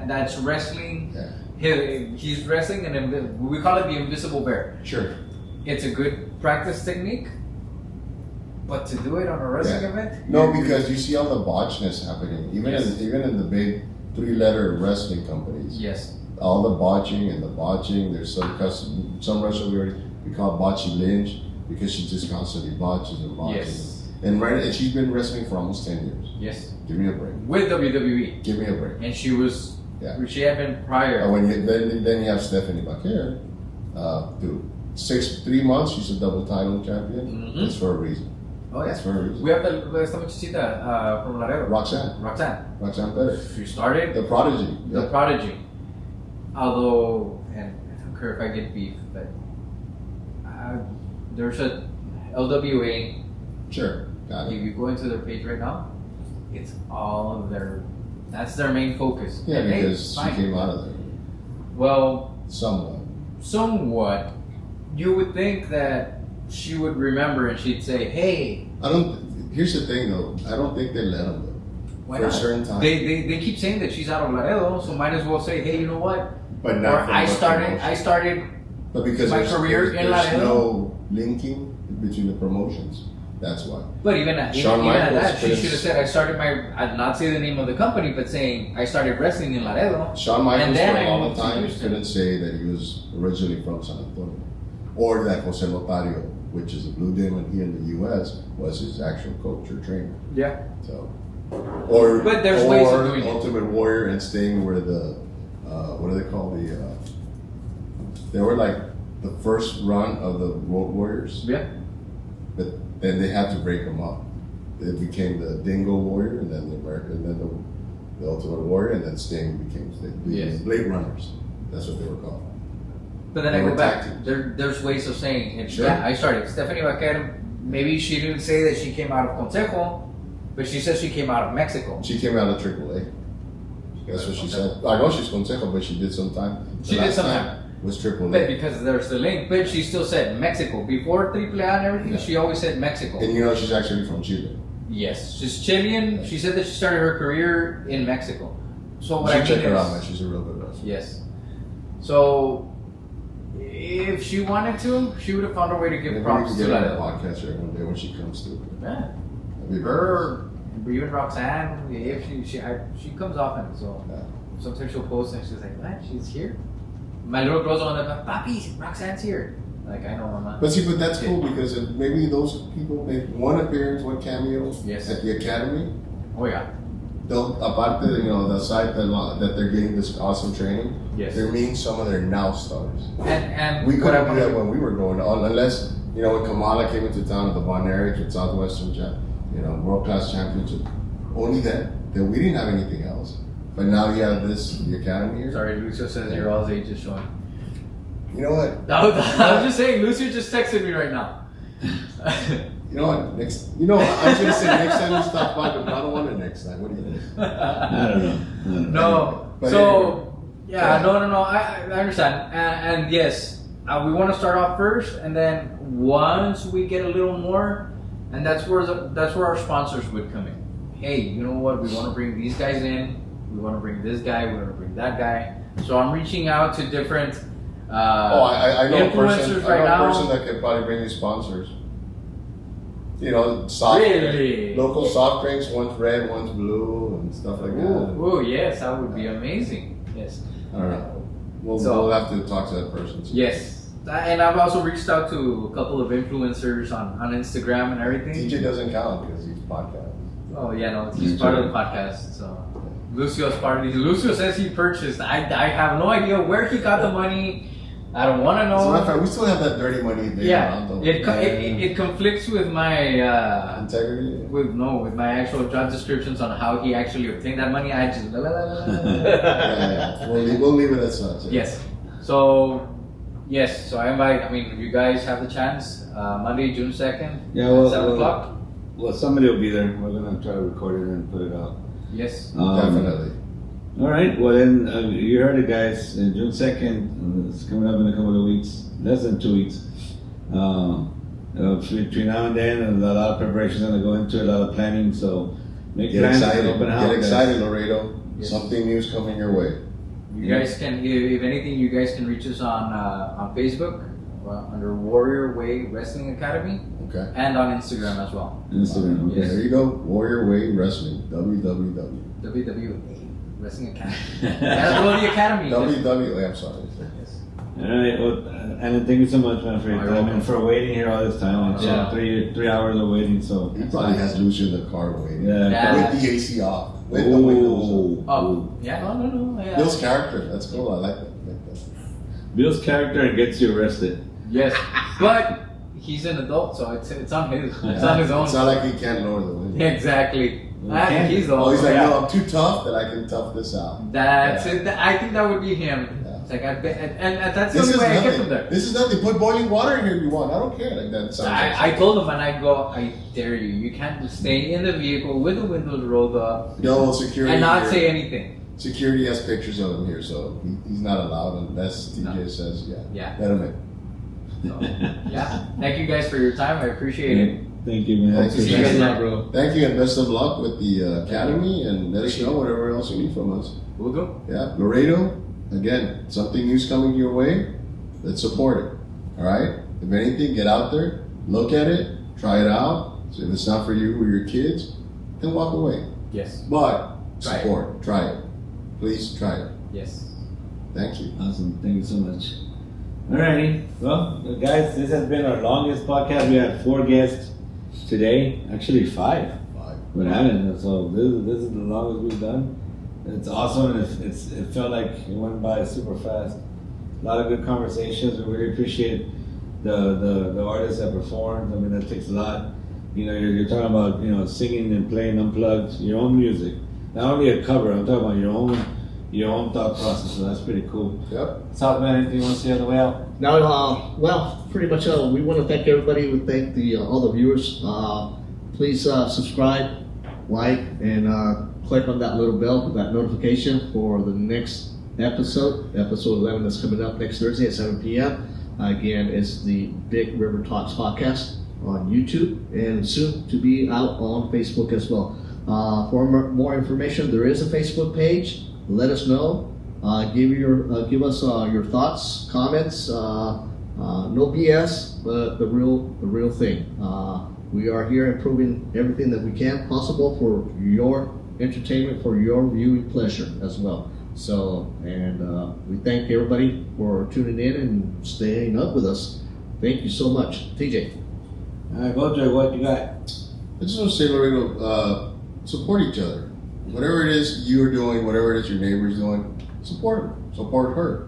that's wrestling. Yeah. He's wrestling we call it the invisible bear. Sure. It's a good practice technique, but to do it on a wrestling Yeah. event, No, because you see all the botchness happening, even in the big 3-letter wrestling companies. yes, All the botching and the botching. There's some wrestler we call Botchy Lynch because she just constantly botches and botches. yes, And she's been wrestling for almost 10 years. yes, Give me a break. with WWE, Give me a break. and she was Yeah. she had been prior. Then you have Stephanie Baker. Dude, 3 months she's a double title champion. Mhm. It's for a reason. Oh yeah, It's for a reason. we have esta muchachita from Laredo, Roxanne Perez. She started The Prodigy. the Yeah. Prodigy. Although, and I don't care if I get beef, but there's a LWA. Sure. Got If it. you go into their page right now, it's all of that's their main focus. Yeah, And, hey, because she fine. came out of there. Well, Somewhat. you would think that she would remember and she'd say, "Hey, Here's the thing though. I don't think they let them though. why For a not?" certain time. They keep saying that she's out of Laredo, so might as well say, "Hey, you know what? But Or not from I what started promotion. But because my there's, career there's, in there's Laredo. no linking between the promotions. That's why. But even at Shawn that, Michaels she could've- should have said, "I started I'd not say the name of the company, but saying I started wrestling in Laredo." Shawn Michaels then for I a long moved to time Houston. couldn't say that he was originally from San Antonio. Or that Jose Lotario, which is a Blue Demon here in the US, was his actual coach or trainer. Yeah. So, or But there's ways of doing it. Ultimate Warrior and Sting were what do they call they were like the first run of the Road Warriors. Yeah. But then they had to break them up. It became the Dingo Warrior, and then the Ultimate Warrior, and then Sting became the Yes. Blade Runners. That's what they were called. But then I They go were back. tag teams. There's ways of saying it. Sure. Yeah, I started. Stephanie Vaquero, maybe she didn't say that she came out of Consejo, but she says she came out of Mexico. She came out of AAA. That's what she said. I know she's Consejo, but she did some time. The She did last some time time. Was But AAA. because there's the link, but she still said Mexico. Before AAA and everything, Yeah. she always said Mexico. And you know she's actually from Chile. Yes, she's Chilean. She said that she started her career in Mexico. So what You I should mean check her is, out, man. She's a real good wrestler. yes. So if she wanted to, she would have found a way to give Maybe we props can to get her on the that. podcast here one day when she comes through. Yeah. That'd be very Her, even Roxanne, if she comes often, so Yeah. sometimes she'll post and she's like, "What? She's here." My little girl's on the Papi, Roxanne's here. Like I know, Mama. But see, but that's cool because maybe those people made one appearance, one cameo Yes. at the academy. Oh yeah. They'll, apart the the side that they're getting this awesome training, Yes. they're meeting some of their now stars. And We what I couldn't do that wanna- when we were going on, unless when Kamala came into town at the Von Erich with Southwestern, World Class Championship. Only then we didn't have anything else. But now you have the academy here. Sorry, Lucio says your all's age is showing. You know what? No, I'm just saying, Lucio just texted me right now. You know what? I was gonna say next time you stop by, but I don't want it next time. What do you think? I don't know. No. But So, yeah, no. I understand. And yes, we want to start off first, and then once we get a little more, and that's where our sponsors would come in. Hey, you know what? We want to bring these guys in. We want to bring this guy. We want to bring that guy. So I'm reaching out to different I know a person. influencers I right know a now. person that could probably bring you sponsors. Soft Really? local soft drinks. One's red, one's blue, and stuff like that. Ooh, yes, that would be amazing. Yes. I don't know. So- We'll have to talk to that person. Yes. And I've also reached out to a couple of influencers on Instagram and everything. DJ doesn't count because he's podcast. Oh yeah, no, he's part of the podcast. So Lucio's part of it. Lucio says he purchased. I have no idea where he got the money, I don't want to As a matter of know. fact, we still have that dirty money there. Yeah, around, it conflicts with my integrity. with my actual job descriptions on how he actually obtained that money. I just Yeah. We'll leave it as such. Yeah. yes. So yes, so I invite. I mean, if you guys have the chance, Monday, June 2nd, Yeah, well, 7 o'clock. Well, somebody will be there. We're gonna try to record it and put it out. Yes. Definitely. All right. Well, then you heard it, guys. June 2nd. It's coming up in a couple of weeks. Less than 2 weeks. Between now and then, and a lot of preparations gonna go into it, a lot of planning. So make Get plans excited. for open house. Get guys. excited, Laredo. Yes. Something new's coming your way. You guys can, if anything, you guys can reach us on Facebook under Warrior Way Wrestling Academy Okay. and on Instagram as well. Instagram. Okay. Yes. There you go. Warrior Way Wrestling. www. WWE Wrestling Academy. That's what the academy. www. I'm sorry. Yes. All right. Well, and thank you so much, man, for your You're time welcome. and for waiting here all this time. It's Yeah. 3 hours of waiting. So He probably has Lucia in the car waiting. Yeah. Yeah. With the AC off. With the windows up. Oh, yeah, no. Yeah. Bill's character. That's cool. I like that. Bill's character gets you arrested. Yes, but he's an adult, so it's on his. It's on his own. It's not like he can't lower the window. Exactly. Well, I think can- he's the Oh, he's like, yeah. no, I'm too tough that I can tough this out. That's Yeah. it. I think that would be him. Yeah. It's like I bet, and that's the This only is way I kept him nothing. there. This is nothing. Put boiling water in here if you want. I don't care. Like that sounds. I told him and I go, I dare you. You can't stay in the vehicle with the windows rolled up No security. and not here. say anything. Security has pictures of him here, so he's not allowed unless TJ No. says, yeah. Yeah. Let him in. So, yeah. Thank you guys for your time. I appreciate it. Thank you, man. Thank you. See you guys later, bro. Thank you and best of luck with the academy and let us know whatever else you need from us. We'll go. Yeah, Laredo, again, something new's coming your way. Let's support it. All right. If anything, get out there, look at it, try it out. So if it's not for you or your kids, then walk away. Yes. But Try it. support, try it. Please try it. Yes. Thank you. Awesome. Thank you so much. Alrighty. Well, guys, this has been our longest podcast. We had 4 guests today. Actually, 5. Bye. With Alan. So this is the longest we've done. It's awesome. It felt like it went by super fast. A lot of good conversations. We really appreciate the artists that performed. I mean, that takes a lot. You know, you're talking about singing and playing unplugged your own music. Not only a cover. I'm talking about your own thought process. So that's pretty cool. Yep. Southman, anything you want to say on the way out? Now, well, pretty much we want to thank everybody. We thank all the viewers. Please subscribe, like, and click on that little bell, that notification for the next episode. Episode 11 that's coming up next Thursday at 7 p.m. Again, it's the Big River Talks podcast on YouTube and soon to be out on Facebook as well. For more information, there is a Facebook page. Let us know. Give us your thoughts, comments. No BS, but the real thing. We are here improving everything that we can possible for your entertainment, for your viewing pleasure as well. So, and we thank everybody for tuning in and staying up with us. Thank you so much, TJ. All right, Bojo, what you got? I just want to say, Laredo, support each other. Whatever it is you're doing, whatever it is your neighbor's doing, support him, support her.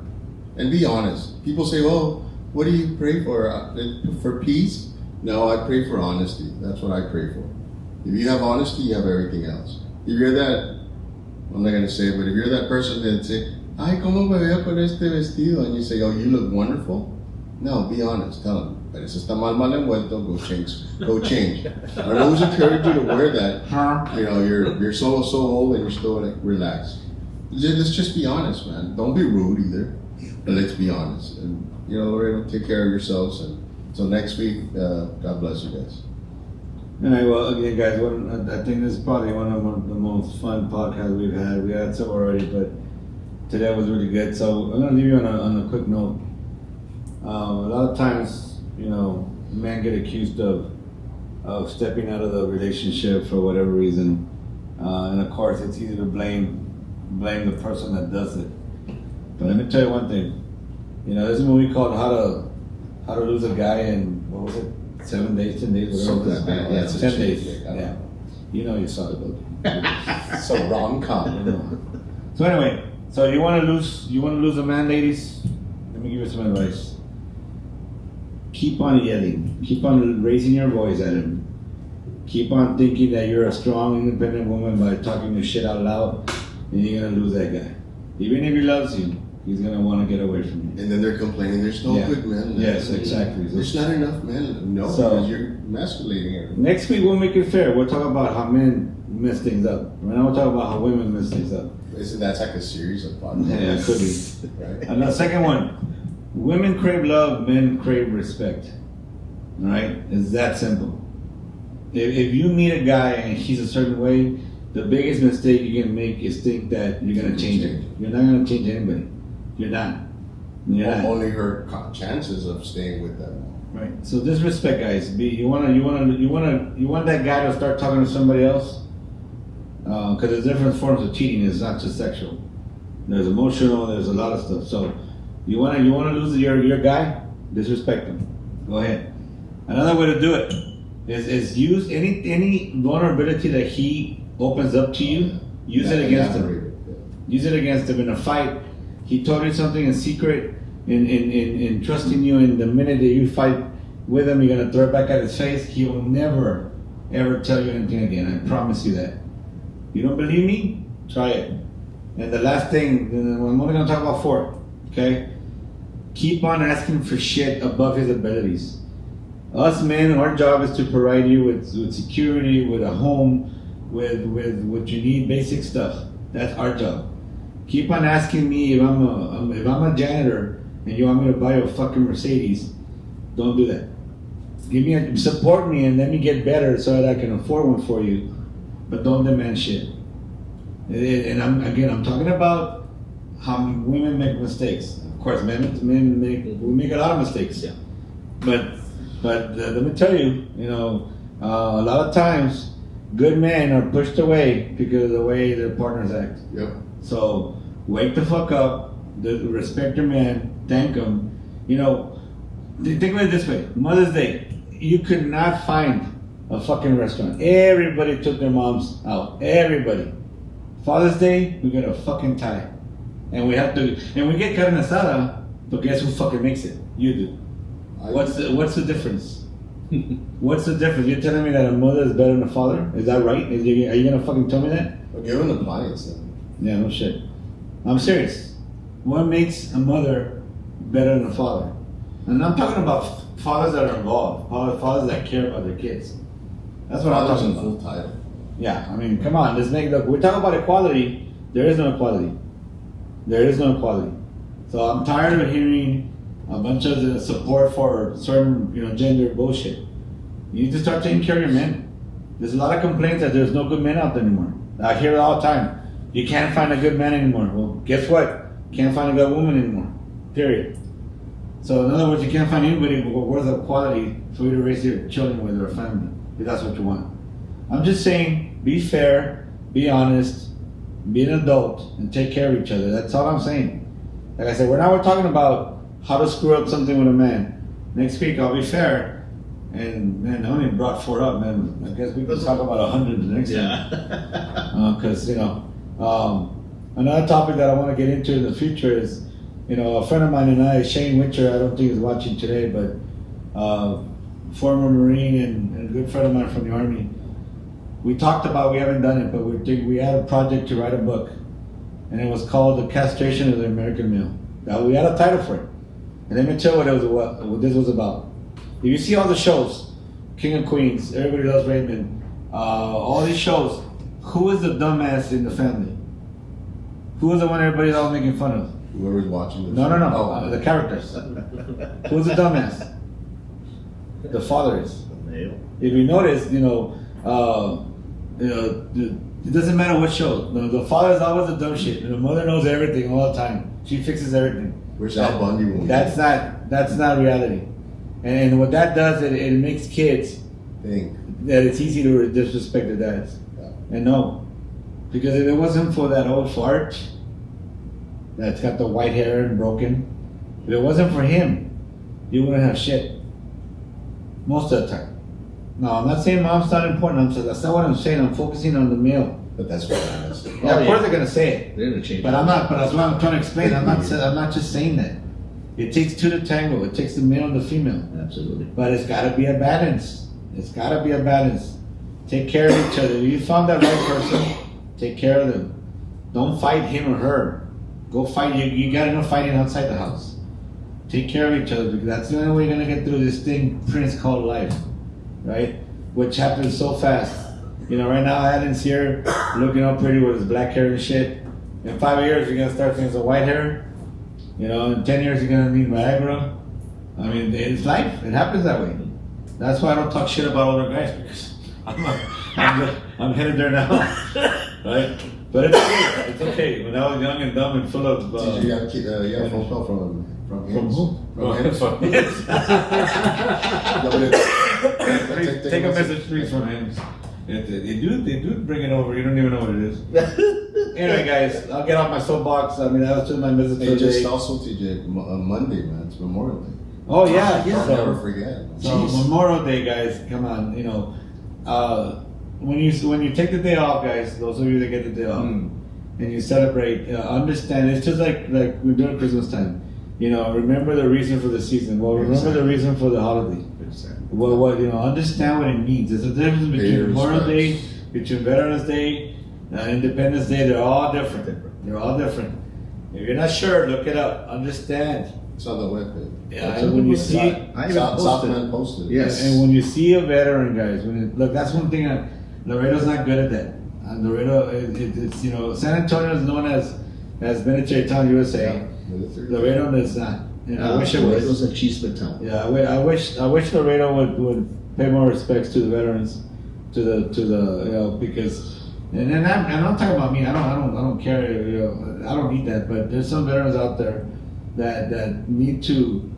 And be honest. People say, well, what do you pray for? For peace? No, I pray for honesty. That's what I pray for. If you have honesty, you have everything else. If you're that, I'm not going to say it, but if you're that person that say, ay, ¿cómo me veo con este vestido? And you say, oh, you look wonderful. No, be honest. Tell them. Pero eso está mal envuelto. Go change. Go change. I always encourage you to wear that. You know, you're so old and you're still like relaxed. Let's just be honest, man. Don't be rude either. But let's be honest. And Laredo, take care of yourselves. And until next week, God bless you guys. All right, well, again, guys, I think this is probably one of the most fun podcasts we've had. We had some already, but today was really good. So I'm going to leave you on a quick note. A lot of times, men get accused of stepping out of the relationship for whatever reason. And of course, it's easy to blame the person that does it. But let me tell you one thing. This is a movie called How to Lose a Guy in, what was it? 7 days, 10 days, whatever. Something like that. Yeah, That's a 10 cheap days. thing. I don't Yeah. know. You saw it, though. So rom-com. So anyway, so you want to lose a man, ladies? let me give you some advice. Keep on yelling. Keep on raising your voice at him. Keep on thinking that you're a strong, independent woman by talking your shit out loud, and you're gonna lose that guy. Even if he loves you, he's gonna want to get away from you. And then they're complaining there's no good men. Yes, exactly. There's not enough men. No, So- because you're emasculating her. Next week we'll make it fair. We'll talk about how men mess things up. Right now we'll talk about how women mess things up. Isn't that like a series of podcasts? Yeah, it could be. Right? And the second one, women crave love, men crave respect. All right, it's that simple. If you meet a guy and he's a certain way, the biggest mistake you can make is think that you're gonna change him. You're not gonna change anybody. You're not. You're not. Only her chances of staying with them. Right. So disrespect, guys. You want that guy to start talking to somebody else, because there's different forms of cheating. It's not just sexual. There's emotional. There's a lot of stuff. So you want to lose your guy, disrespect him. Go ahead. Another way to do it is use any vulnerability that he opens up to you. Use it against him. Use it against him in a fight. He told you something in secret, in trusting you, and the minute that you fight with him, you're gonna throw it back at his face. He will never, ever tell you anything again. I promise you that. You don't believe me? Try it. And the last thing, I'm only gonna talk about 4. Okay? Keep on asking for shit above his abilities. Us men, our job is to provide you with security, with a home, with what you need, basic stuff. That's our job. Keep on asking me if I'm a janitor and you want me to buy you a fucking Mercedes. Don't do that. Support me and let me get better so that I can afford one for you. But don't demand shit. And I'm talking about how women make mistakes. Of course, we make a lot of mistakes. Yeah. But let me tell you, a lot of times, good men are pushed away because of the way their partners act. Yep. So wake the fuck up, respect your man, thank him. Think of it this way: Mother's Day, you could not find a fucking restaurant. Everybody took their moms out. Everybody. Father's Day, we got a fucking tie, and we get carne asada, but guess who fucking makes it? You do. What's the difference? What's the difference? You're telling me that a mother is better than a father? Is that right? Are you gonna fucking tell me that? Well, give an appliance then. Yeah, no shit. I'm serious. What makes a mother better than a father? And I'm talking about fathers that are involved, fathers that care about their kids. That's what I'm talking about. Full title. Yeah, I mean, come on. Look, we talk about equality. There is no equality. There is no equality. So I'm tired of hearing a bunch of support for certain, gender bullshit. You need to start taking care of your men. There's a lot of complaints that there's no good men out there anymore. I hear it all the time. You can't find a good man anymore. Well, guess what? Can't find a good woman anymore. Period. So in other words, you can't find anybody worth of quality for you to raise your children with or a family, if that's what you want. I'm just saying, be fair, be honest, be an adult, and take care of each other. That's all I'm saying. Like I said, we're talking about how to screw up something with a man. Next week, I'll be fair. And man, I only brought 4 up, man. I guess we could talk about 100 the next time. Because, another topic that I want to get into in the future is, a friend of mine and I, Shane Winter, I don't think he's watching today, but former Marine and good friend of mine from the Army. We talked about, we haven't done it, but we had a project to write a book. And it was called The Castration of the American Male. Now, we had a title for it. And let me tell you what this was about. If you see all the shows, King of Queens, Everybody Loves Raymond, all these shows, who is the dumbass in the family? Who is the one everybody's all making fun of? Whoever's watching this. No. Oh. The characters. Who's the dumbass? The father is. If you notice, it doesn't matter what show. The father's always the dumb shit. And the mother knows everything all the time. She fixes everything. Where's Al Bundy movie? That's not reality. And what that does, it makes kids think that it's easy to disrespect their dads. Yeah. And no. Because if it wasn't for that old fart that's got the white hair and broken, if it wasn't for him, you wouldn't have shit. Most of the time. No, I'm not saying mom's not important. That's not what I'm saying. I'm focusing on the male. But that's what it is. Yeah, of course they're gonna say it. They're gonna change. But I'm not. But that's what I'm trying to explain. I'm not just saying that. It takes two to tango. It takes the male and the female. Absolutely. But it's got to be a balance. It's got to be a balance. Take care of each other. If you found that right person, take care of them. Don't fight him or her. Go fight. You got enough fighting outside the house. Take care of each other because that's the only way you're going to get through this thing, Prince, called life. Right? Which happens so fast. You know, right now Alan's here looking all pretty with his black hair and shit. In 5 years, you're going to start seeing some white hair. You know, in 10 years, you're going to need Viagra. I mean, it's life. It happens that way. That's why I don't talk shit about older guys because I'm headed there now. Right? But it's okay. It's okay. When I was young and dumb and full of... Did you have a phone call from him? who? From him? Yes. Take Take a message, please, from him. They do bring it over. You don't even know what it is. Anyway, guys, I'll get off my soapbox. I mean, that was just my message for Hey, the just day. also, TJ, Monday, man, it's Memorial Day. Oh, yeah. I'll So, never forget. so Memorial Day, guys, come on. You know, when you take the day off, guys, those of you that get the day off, and you celebrate, understand, it's just like we're doing Christmas time. You know, remember the reason for the season. Well, remember the reason for the holiday. Well, understand what it means. There's a difference between Memorial Day, between Veterans Day, Independence Day. They're all different. They're all different. If you're not sure, look it up. Understand. It's on the webpage. Yeah, and when you see, Southman posted it. Yes. and when you see a veteran, guys, look, that's one thing. Laredo's not good at that. Laredo, it's you know, San Antonio is known as military town USA. Laredo is not. And I wish it was. It was a chisme town. Yeah, I wish Laredo would pay more respects to the veterans, to the you know, because and I'm talking about me. I don't care. You know, I don't need that. But there's some veterans out there that need to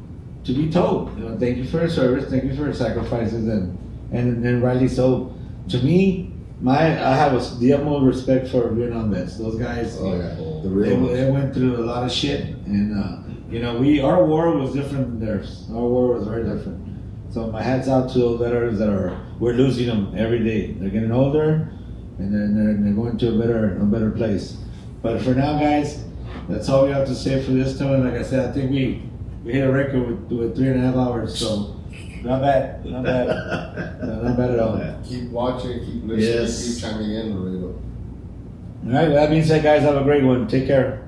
be told. You know, thank you for your service. Thank you for your sacrifices, and rightly so. To me, I have the utmost respect for Vietnam vets. Those guys, Oh, yeah. The real ones. they went through a lot of shit, and you know, our war was different than theirs. Our war was very different. So my hats out to those veterans we're losing them every day. They're getting older, and they're going to a better place. But for now, guys, that's all we have to say for this time. Like I said, I think we hit a record with 3.5 hours. So not bad, not bad at all. Keep watching, keep listening, Yes. keep chiming in, Laredo. All right. With that being said, guys, have a great one. Take care.